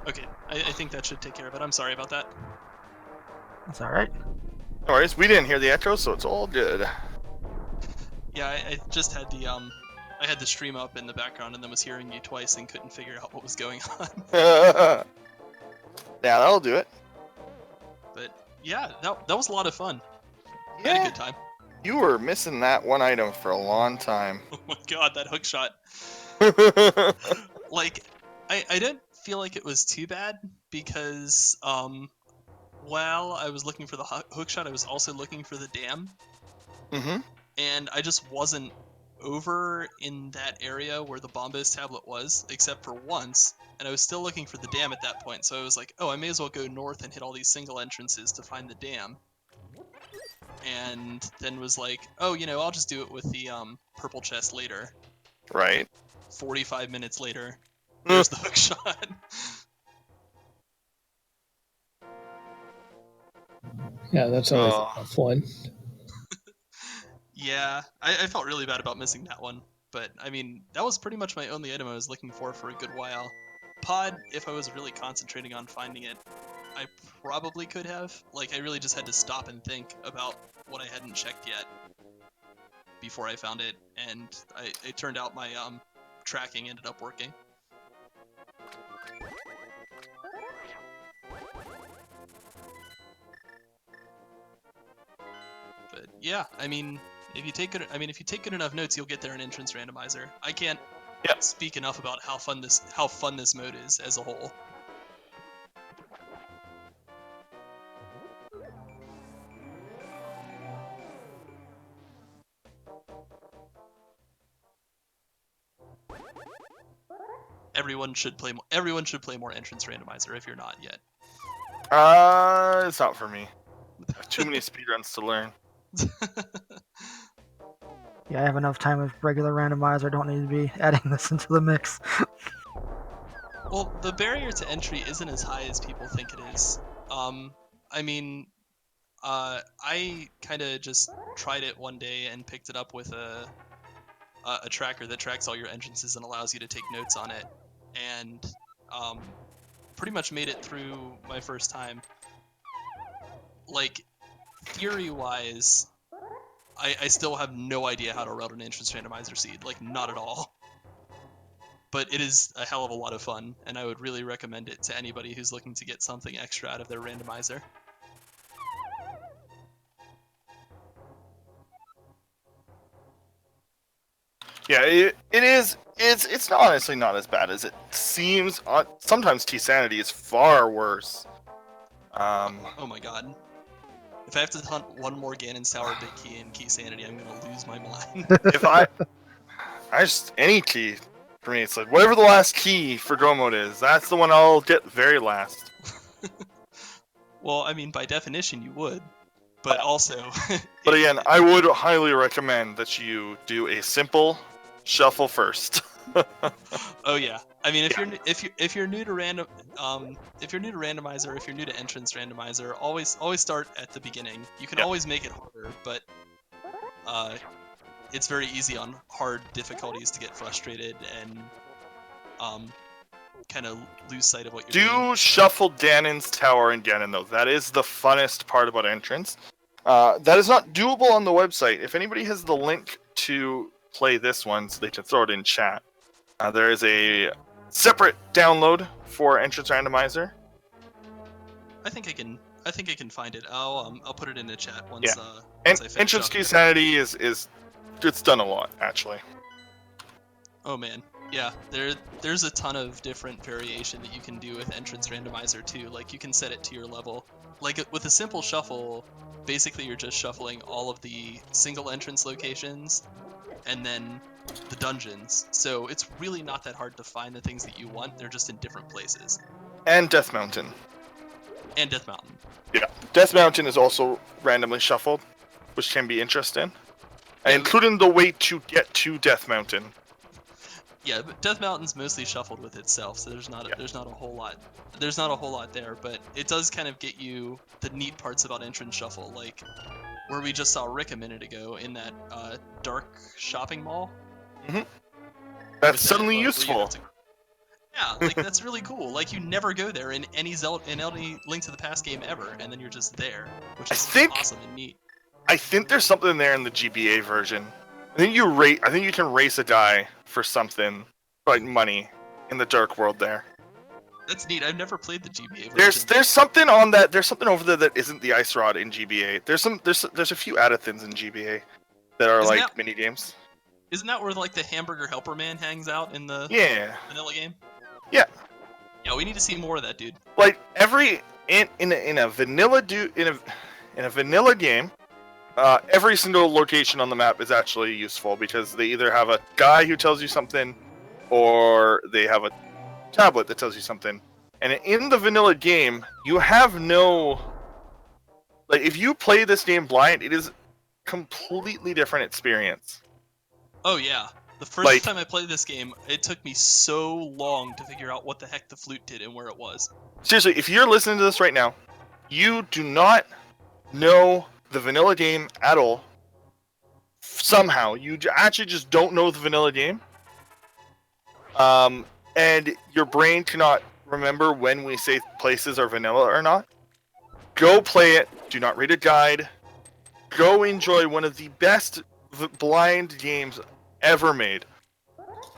Okay, I think that should take care of it. I'm sorry about that. that's all right. No worries, we didn't hear the echo, so it's all good. Yeah, I just had I had the stream up in the background and then was hearing you twice and couldn't figure out what was going on. Yeah, that'll do it. But yeah, that was a lot of fun. I had Yeah, a good time. you were missing that one item for a long time. Oh my god, that hook shot. Like, I didn't feel like it was too bad because while I was looking for the hook shot, I was also looking for the dam. Mm-hmm. And I just wasn't over in that area where the Bombos tablet was, except for once, and I was still looking for the dam at that point, so I was like, oh, I may as well go north and hit all these single entrances to find the dam. And then was like, oh, I'll just do it with the purple chest later. Right. 45 minutes later, there's the hook shot. Yeah, that's always a tough one. Yeah, I felt really bad about missing that one, but I mean, that was pretty much my only item I was looking for a good while. Pod, if I was really concentrating on finding it, I probably could have. Like, I really just had to stop and think about what I hadn't checked yet before I found it, and it turned out my tracking ended up working. But yeah, I mean, if you take good enough notes, you'll get there in entrance randomizer. I can't speak enough about how fun this mode is as a whole. Everyone should play more entrance randomizer if you're not yet. It's not for me. I have too many speedruns to learn. Yeah, I have enough time with regular randomizer. Don't need to be adding this into the mix. Well, the barrier to entry isn't as high as people think it is. I mean, I kind of just tried it one day and picked it up with a tracker that tracks all your entrances and allows you to take notes on it, and pretty much made it through my first time. Like, theory-wise, I still have no idea how to route an entrance randomizer seed, like, not at all. But it is a hell of a lot of fun, and I would really recommend it to anybody who's looking to get something extra out of their randomizer. Yeah, it is. It's honestly not as bad as it seems. Sometimes T-Sanity is far worse. Oh my god. If I have to hunt one more Ganon's Tower Big Key and Key Sanity, I'm gonna lose my mind. If I just any key for me, it's like whatever the last key for Go Mode is, that's the one I'll get very last. Well, I mean, by definition, you would, but also. But again, I would highly recommend that you do a simple shuffle first. Oh yeah, I mean, if you're new to randomizer, if you're new to entrance randomizer, always start at the beginning. You can always make it harder, but it's very easy on hard difficulties to get frustrated and kind of lose sight of what you're doing. Do shuffle Ganon's Tower and Ganon though. That is the funnest part about entrance. That is not doable on the website. If anybody has the link to play this one, so they can throw it in chat. There is a separate download for entrance randomizer. I think I can find it. I'll put it in the chat once. Yeah. Once I finish Entrance up. Key Sanity is it's done a lot actually. Oh man, yeah. There's a ton of different variation that you can do with entrance randomizer too. Like you can set it to your level. Like with a simple shuffle, basically you're just shuffling all of the single entrance locations and then the dungeons. So it's really not that hard to find the things that you want. They're just in different places. And Death Mountain. And Death Mountain. Yeah, Death Mountain is also randomly shuffled, which can be interesting, including the way to get to Death Mountain. Yeah, but Death Mountain's mostly shuffled with itself, so there's not a whole lot there, but it does kind of get you the neat parts about entrance shuffle, like where we just saw Rick a minute ago in that dark shopping mall. Mm-hmm. That's That, suddenly where you useful. have to- Yeah, like that's really cool. Like you never go there in any Link to the Past game ever, and then you're just there, which is awesome and neat. I think there's something there in the GBA version. I think you can race a die for something, like money, in the Dark World there. That's neat. I've never played the GBA version. There's something on that. There's something over there that isn't the Ice Rod in GBA. There's a few added things in GBA that are like mini games. Isn't that where like the hamburger helper man hangs out in the vanilla game? Yeah. Yeah, we need to see more of that, dude. Like in a vanilla game, every single location on the map is actually useful because they either have a guy who tells you something, or they have a tablet that tells you something. And in the vanilla game, you have no... Like, if you play this game blind, it is a completely different experience. Oh, yeah. The first time I played this game, it took me so long to figure out what the heck the flute did and where it was. Seriously, if you're listening to this right now, you do not know the vanilla game at all. Somehow, you actually just don't know the vanilla game. And your brain cannot remember when we say places are vanilla or not. Go play it. Do not read a guide. Go enjoy one of the best blind games ever made.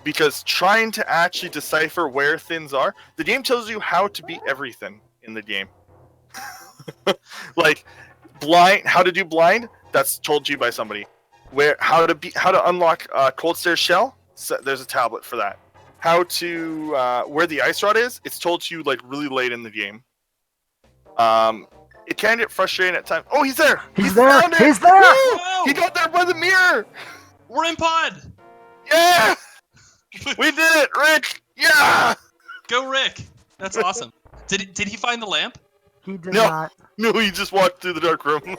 Because trying to actually decipher where things are, the game tells you how to beat everything in the game. Like how to do blind, that's told to you by somebody. How to unlock Cold Stairs Shell, so there's a tablet for that. How to where the ice rod is, it's told to you like really late in the game. It can get frustrating at times. Oh, he's there! He's there! Found it! He's there! Whoa! He got there by the mirror! We're in pod! Yeah! We did it, Rick! Yeah! Go, Rick! That's awesome. Did he find the lamp? He did No. not. No, he just walked through the dark room.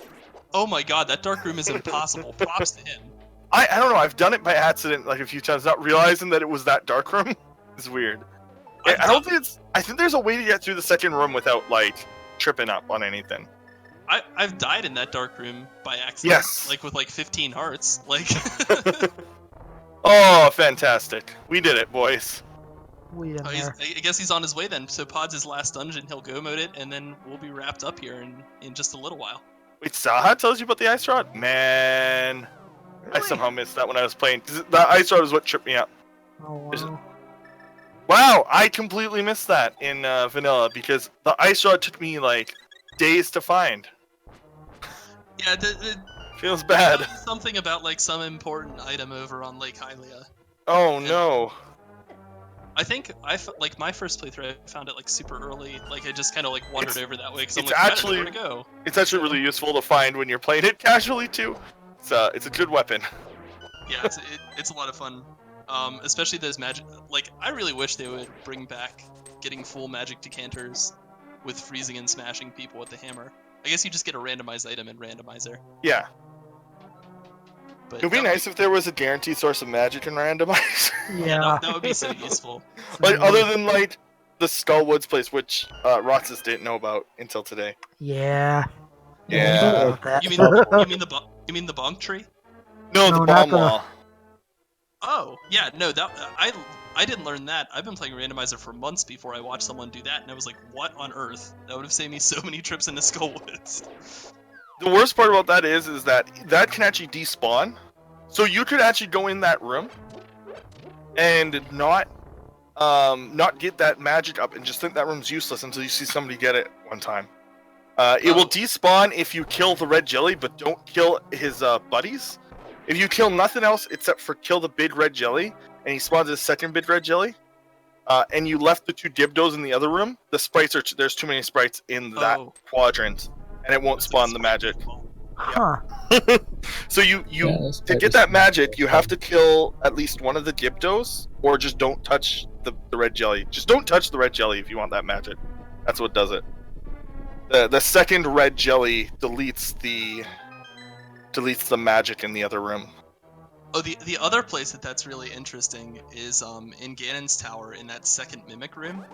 Oh my god, that dark room is impossible. Props to him. I don't know, I've done it by accident like a few times, not realizing that it was that dark room. It's weird. I think there's a way to get through the second room without like tripping up on anything. I've died in that dark room by accident. Yes. Like with like 15 hearts. Like Oh, fantastic. We did it, boys. We in I there. guess he's on his way then. So Pod's his last dungeon, he'll go mode it, and then we'll be wrapped up here in just a little while. Wait, Saha tells you about the ice rod? Man. I somehow missed that when I was playing. 'Cause the ice rod is what tripped me up. Oh, wow. Wow, I completely missed that in vanilla because the ice rod took me like days to find. Yeah, Feels bad. something about like some important item over on Lake Hylia. Oh no. I think like my first playthrough, I found it like super early. Like I just kind of like wandered over that way because I'm it's like, actually- where to go? It's actually really useful to find when you're playing it casually too. It's a good weapon. Yeah, it's a lot of fun. Especially those magic. Like I really wish they would bring back getting full magic decanters with freezing and smashing people with the hammer. I guess you just get a randomized item in Randomizer. Yeah. But It would be nice if there was a guaranteed source of magic in Randomizer. Yeah. that would be so useful. Like other than like the Skullwoods place, which Roxas didn't know about until today. Yeah. Yeah. About that. You mean the bonk tree? No, No, the not bomb the- wall. Oh, yeah, no, that I didn't learn that. I've been playing Randomizer for months before I watched someone do that, and I was like, what on earth? That would have saved me so many trips into Skullwoods. The worst part about that is that can actually despawn. So you could actually go in that room and not get that magic up and just think that room's useless until you see somebody get it one time. It will despawn if you kill the red jelly, but don't kill his buddies. If you kill nothing else except for kill the big red jelly, and he spawns his second big red jelly, and you left the two Dibdos in the other room, the sprites there's too many sprites in that quadrant, and it won't spawn the magic. Huh. So you Yeah, that's to quite get that a- magic, you have to kill at least one of the Gyptos, or just don't touch the red jelly. Just don't touch the red jelly if you want that magic. That's what does it. The second red jelly deletes the magic in the other room. Oh, the other place that's really interesting is in Ganon's tower in that second mimic room.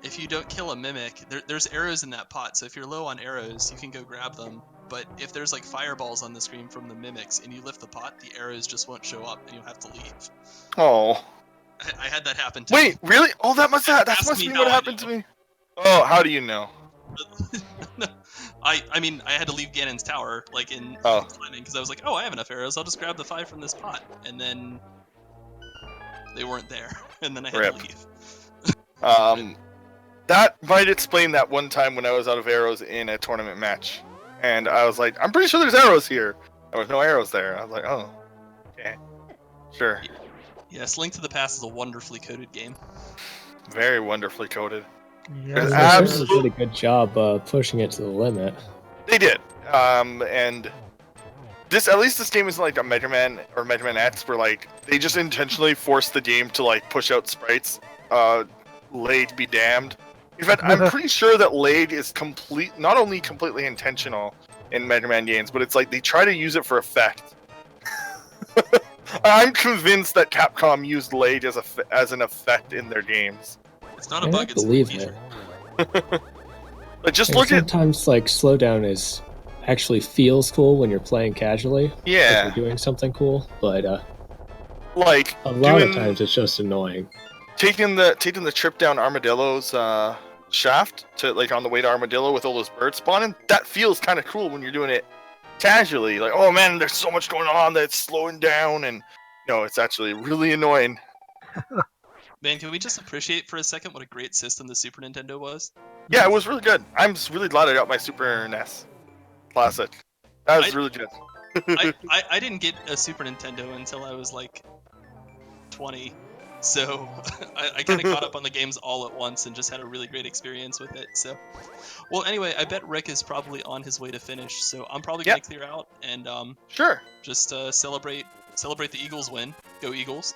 If you don't kill a mimic, there's arrows in that pot, so if you're low on arrows, you can go grab them. But if there's like fireballs on the screen from the mimics and you lift the pot, the arrows just won't show up and you'll have to leave. Oh. I had that happen to Wait, me. really? Oh, that Ask must me be how what I happened to know. me. Oh, how do you know? No, I mean, I had to leave Ganon's tower, like in Oh. climbing, because I was like, oh, I have enough arrows, I'll just grab the 5 from this pot. And then they weren't there, and then I had Rip. to leave. That might explain that one time when I was out of arrows in a tournament match. And I was like, I'm pretty sure there's arrows here. There was no arrows there. I was like, oh, okay. Sure. Yes, Link to the Past is a wonderfully coded game. Very wonderfully coded. Yeah. They Absolute- certainly did a good job pushing it to the limit. They did. And this, at least this game isn't like a Mega Man or Mega Man X where like they just intentionally forced the game to like push out sprites. Laid be damned. In fact, I'm pretty sure that laid is not only completely intentional in Mega Man games, but it's like they try to use it for effect. I'm convinced that Capcom used laid as an effect in their games. It's not a I bug, it's a believe feature. it. But just And look at sometimes like slowdown is actually feels cool when you're playing casually. Like yeah, you're doing something cool, but like a lot of doing times it's just annoying. taking the trip down Armadillo's shaft to like on the way to Armadillo with all those birds spawning. That feels kind of cool when you're doing it casually. Like, oh man, there's so much going on that it's slowing down, and no, it's actually really annoying. Man, can we just appreciate for a second what a great system the Super Nintendo was? Yeah, it was really good. I'm just really glad I got my Super NES Classic. That was really good. I didn't get a Super Nintendo until I was like 20, so I kind of caught up on the games all at once and just had a really great experience with it. So, well, anyway, I bet Rick is probably on his way to finish, so I'm probably gonna clear out and Sure. just celebrate the Eagles win. Go Eagles!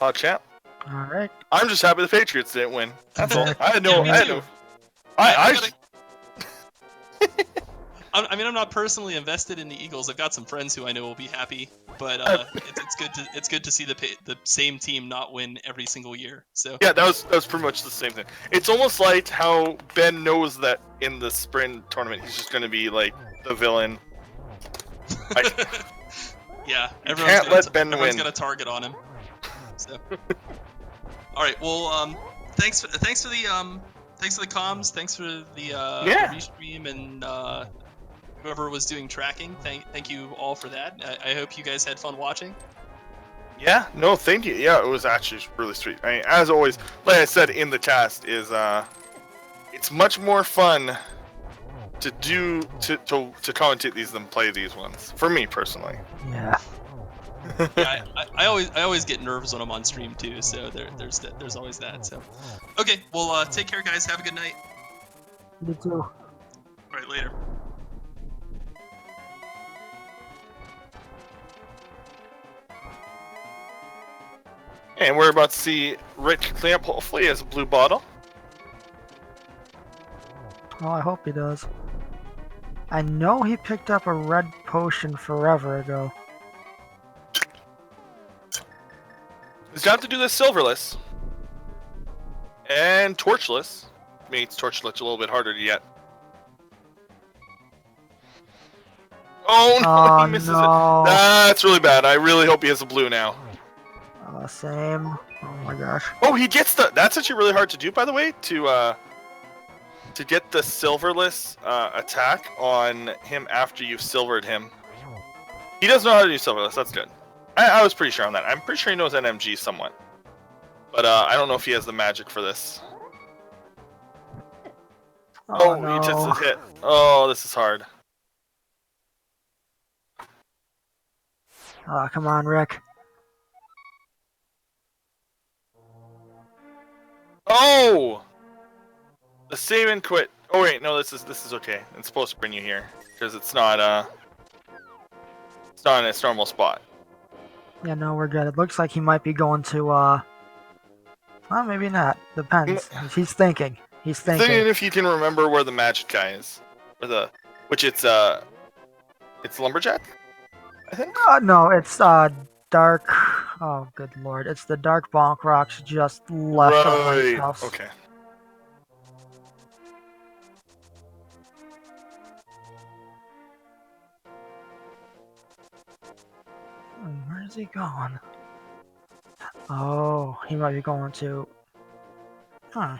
Oh, champ. All right. I'm just happy the Patriots didn't win. That's all. I had Yeah, no. me I had too. no. I gotta- I mean, I'm not personally invested in the Eagles. I've got some friends who I know will be happy, but it's good to see the same team not win every single year. So yeah, that was pretty much the same thing. It's almost like how Ben knows that in the sprint tournament he's just going to be like the villain. yeah, can't let Ben everyone's win. got a target on him. So all right, well, thanks for the comms, thanks for the restream and whoever was doing tracking. Thank you all for that. I hope you guys had fun watching. Yeah, no, thank you. Yeah, it was actually really sweet. I mean, as always, like I said in the cast, is it's much more fun to commentate these than play these ones. For me personally. Yeah. Yeah, I always get nerves when I'm on stream too. So there's always that. So okay, well, take care, guys. Have a good night. You too. All right, later. And we're about to see Rick clean up, hopefully, as a blue bottle. Oh, I hope he does. I know he picked up a red potion forever ago. He's got to do this silverless. And torchless. Makes torchless a little bit harder to get. Oh no, Oh, he misses no. it. That's really bad. I really hope he has a blue now. Same. Oh my gosh. Oh, he gets the. That's actually really hard to do, by the way, to get the silverless attack on him after you've silvered him. He does know how to do silverless. That's good. I was pretty sure on that. I'm pretty sure he knows NMG somewhat, but I don't know if he has the magic for this. Oh, no. he just hit. Oh, this is hard. Oh, come on, Rick. Oh! The save and quit. Oh wait, no, this is okay. It's supposed to bring you here because it's not in its normal spot. Yeah, no, we're good. It looks like he might be going to, well, maybe not. Depends. He's thinking. He's Thinking thinking. if you can remember where the magic guy is, or it's lumberjack, I think. No, it's, dark. Oh, good lord. It's the dark bonk rocks just left of Mike's house. Okay. Where is he going? Oh, he might be going to. Huh.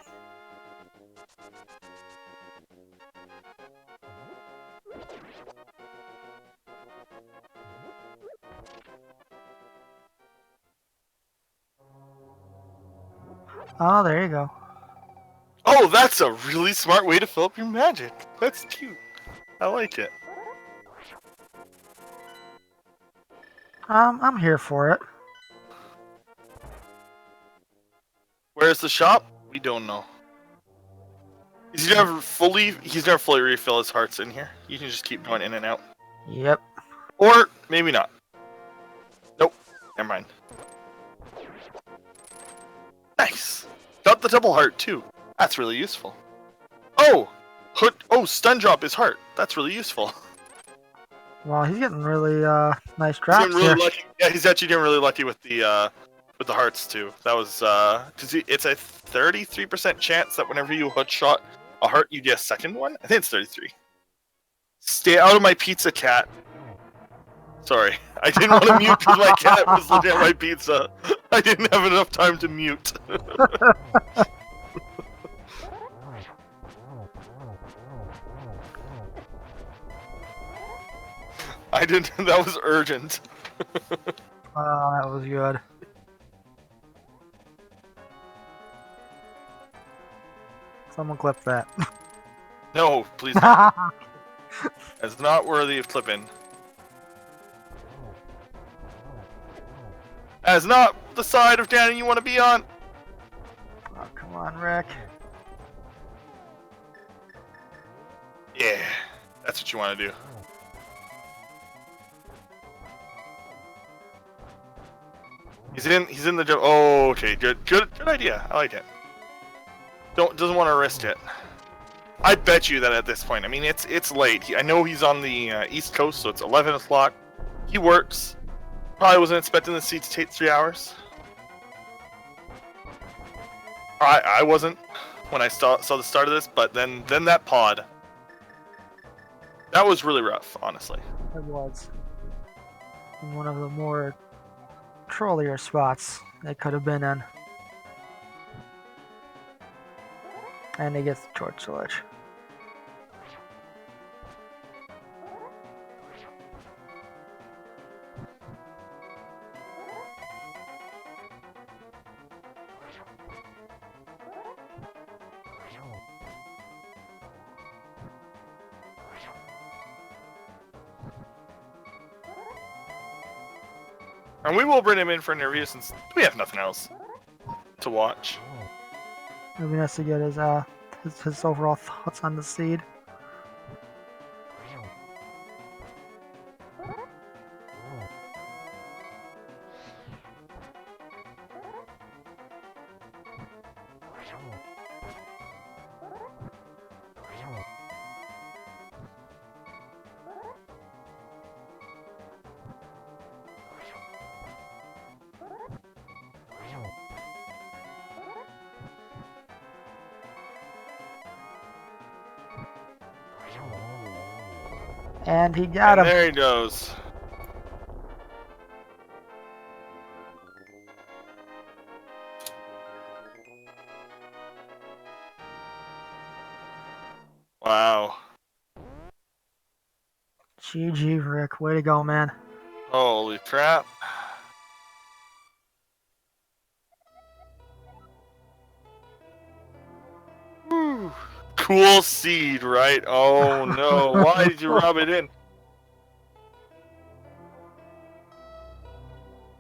Oh, there you go. Oh, that's a really smart way to fill up your magic. That's cute. I like it. I'm here for it. Where's the shop? We don't know. He's never fully refill his hearts in here. You can just keep going in and out. Yep. Or maybe not. Nope. Never mind. Nice. Got the double heart too. That's really useful. Oh! Stun drop his heart. That's really useful. Well, he's getting really nice He's drops getting really here. lucky. Yeah, he's actually getting really lucky with the hearts too. That was because it's a 33% chance that whenever you hook shot a heart, you get a second one. I think it's 33. Stay out of my pizza, cat. Sorry, I didn't want to mute because my cat was looking at my pizza. I didn't have enough time to mute. I didn't. That was urgent. Oh, that was good. Someone clip that. No, please. Not. That's not worthy of clipping. That's not the side of Danny you want to be on. Oh, come on, Rick. Yeah, that's what you want to do. He's in the. Oh, okay, good idea. I like it. Doesn't want to risk it. I bet you that at this point, I mean, it's late. I know he's on the East Coast, so it's 11 o'clock. He works. Probably wasn't expecting the seat to take 3 hours. I wasn't when I saw the start of this, but then that pod. That was really rough, honestly. It was. In one of the more trollier spots they could have been in. And he gets the torch sledge. And we will bring him in for an interview since we have nothing else to watch. It'd be nice to get his overall thoughts on the seed. And he got him. There he goes. Wow. GG, Rick. Way to go, man. Holy crap. Whew. Cool seed, right? Oh no. Why did you rub it in?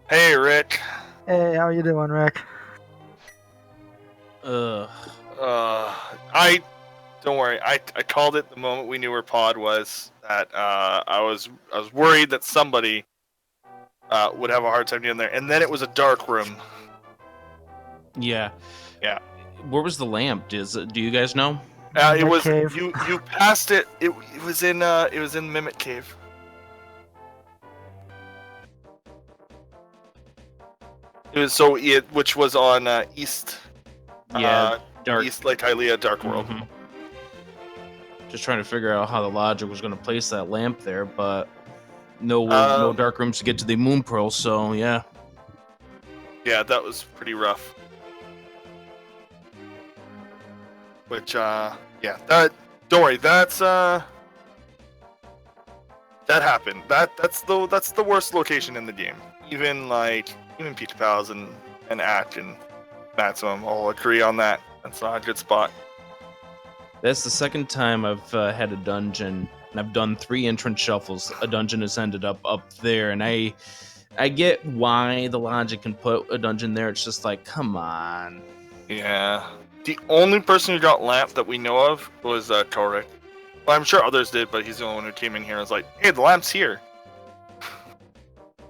Hey, Rick. Hey, how you doing, Rick? I don't worry. I called it the moment we knew where Pod was. That I was worried that somebody would have a hard time getting there, and then it was a dark room. Yeah. Yeah. Where was the lamp? Do you guys know? It Mimic was cave. you passed it. It was in Mimic Cave. It was which was on east. Yeah, dark. East Lake Hylia, Dark World. Mhm. Just trying to figure out how the logic was going to place that lamp there, but no dark rooms to get to the Moon Pearl. So yeah. Yeah, that was pretty rough. Which yeah, that don't worry, that happened. That's the worst location in the game. Even PikaPals and Ack and Maximum all agree on that. That's not a good spot. That's the second time I've had a dungeon, and I've done 3 entrance shuffles. A dungeon has ended up there, and I get why the logic can put a dungeon there. It's just like, come on. Yeah. The only person who got lamp that we know of was Torek. Well, I'm sure others did, but he's the only one who came in here and was like, hey, the lamp's here.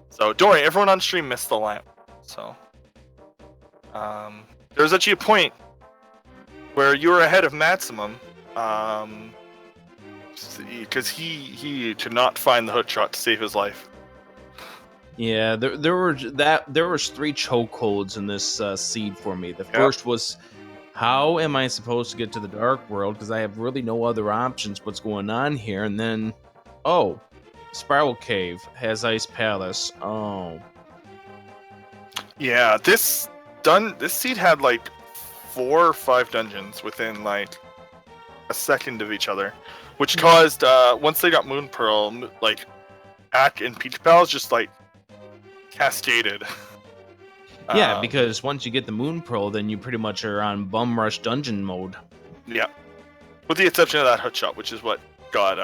So don't worry, everyone on stream missed the lamp. So there was actually a point where you were ahead of Maximum, because he could not find the hook shot to save his life. Yeah, there was 3 chokeholds in this seed for me. The first was, how am I supposed to get to the Dark World? Because I have really no other options. What's going on here? And then, Spiral Cave has Ice Palace. Oh. Yeah, this seed had 4 or 5 dungeons within a second of each other, which caused once they got Moon Pearl, Ack and PikaPals just cascaded. Yeah, because once you get the Moon Pearl, then you pretty much are on bum rush dungeon mode. Yeah, with the exception of that hook shot, which is what caught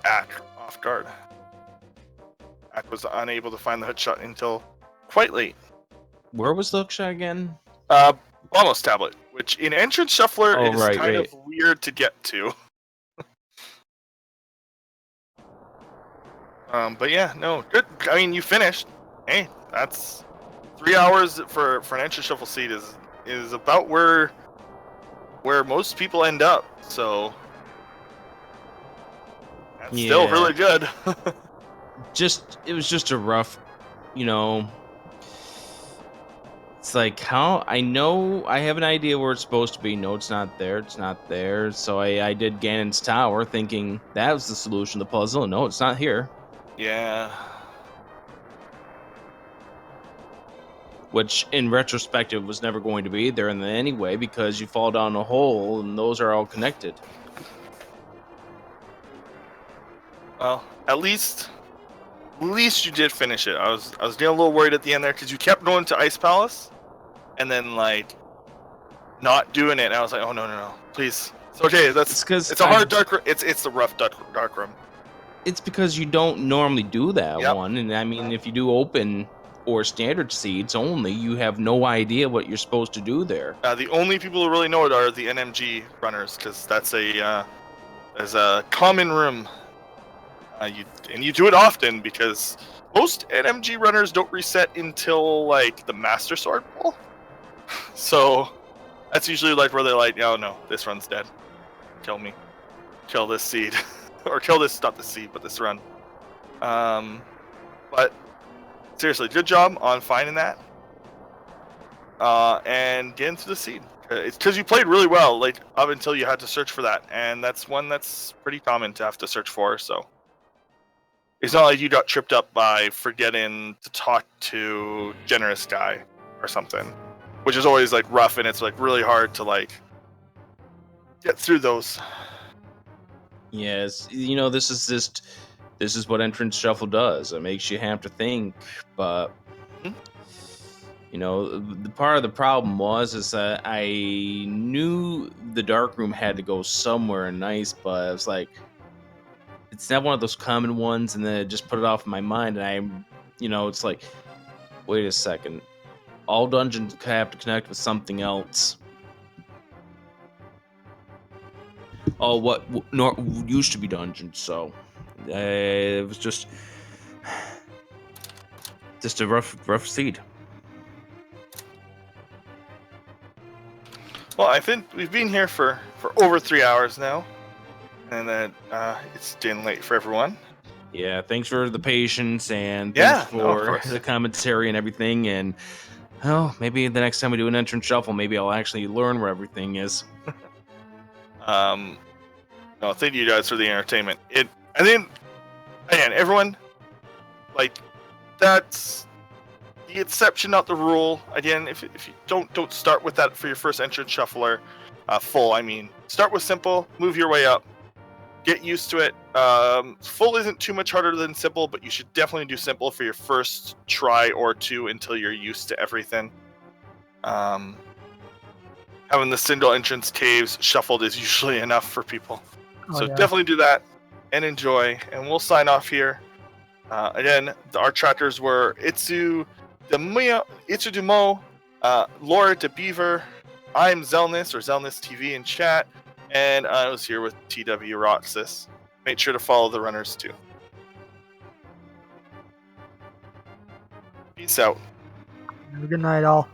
Ack off guard. Ack was unable to find the hook shot until quite late. Where was the hook shot again? Bonos tablet, which in Entrance Shuffler is kind of weird to get to. But yeah, no, good. I mean, you finished. Hey, that's 3 hours for an Entrance Shuffle seed is about where most people end up. So that's still really good. It was just a rough, It's like, how I know I have an idea where it's supposed to be. No, it's not there. It's not there. So I did Ganon's Tower thinking that was the solution to the puzzle. No, it's not here. Yeah. Which, in retrospective, was never going to be there in the anyway, because you fall down a hole and those are all connected. Well, at least you did finish it. I was getting a little worried at the end there because you kept going to Ice Palace, and then not doing it. And I was like, oh no, please. It's okay. It's a hard dark room. It's the rough dark room. It's because you don't normally do that one, and I mean, if you do open or standard seeds only, you have no idea what you're supposed to do there. The only people who really know it are the NMG runners, because that's a common room. You do it often because most NMG runners don't reset until the Master Sword pull. So that's usually where they're like, oh no, this run's dead. Kill me. Kill this seed. Or kill this, not the seed, but this run. But seriously, good job on finding that. And getting to the seed. It's because you played really well, up until you had to search for that. And that's one that's pretty common to have to search for, so. It's not like you got tripped up by forgetting to talk to Generous Guy or something. Which is always rough, and it's really hard to get through those. Yes, this is what Entrance Shuffle does. It makes you have to think, but the part of the problem is that I knew the dark room had to go somewhere nice, but I was like, it's not one of those common ones, and then it just put it off in my mind, and it's like, wait a second, all dungeons have to connect with something else. what used to be dungeons. So it was just a rough seed. Well, I think we've been here for over 3 hours now, and then it's getting late for everyone. Yeah, thanks for the patience and Yeah, thanks no, of for course. the commentary and everything. And maybe the next time we do an entrance shuffle, maybe I'll actually learn where everything is. No, thank you guys for the entertainment. I think, again, everyone, like, that's the exception, not the rule. Again, if you don't start with that for your first entrance shuffler full. I mean, start with simple, move your way up, get used to it. Full isn't too much harder than simple, but you should definitely do simple for your first try or two until you're used to everything. Having the single entrance caves shuffled is usually enough for people. So definitely do that and enjoy. And we'll sign off here. Again, our trackers were Itsu Dumo, Laura de Beaver. I'm Zelnus or Zelnus TV in chat. And I was here with TW Roxas. Make sure to follow the runners too. Peace out. Have a good night, all.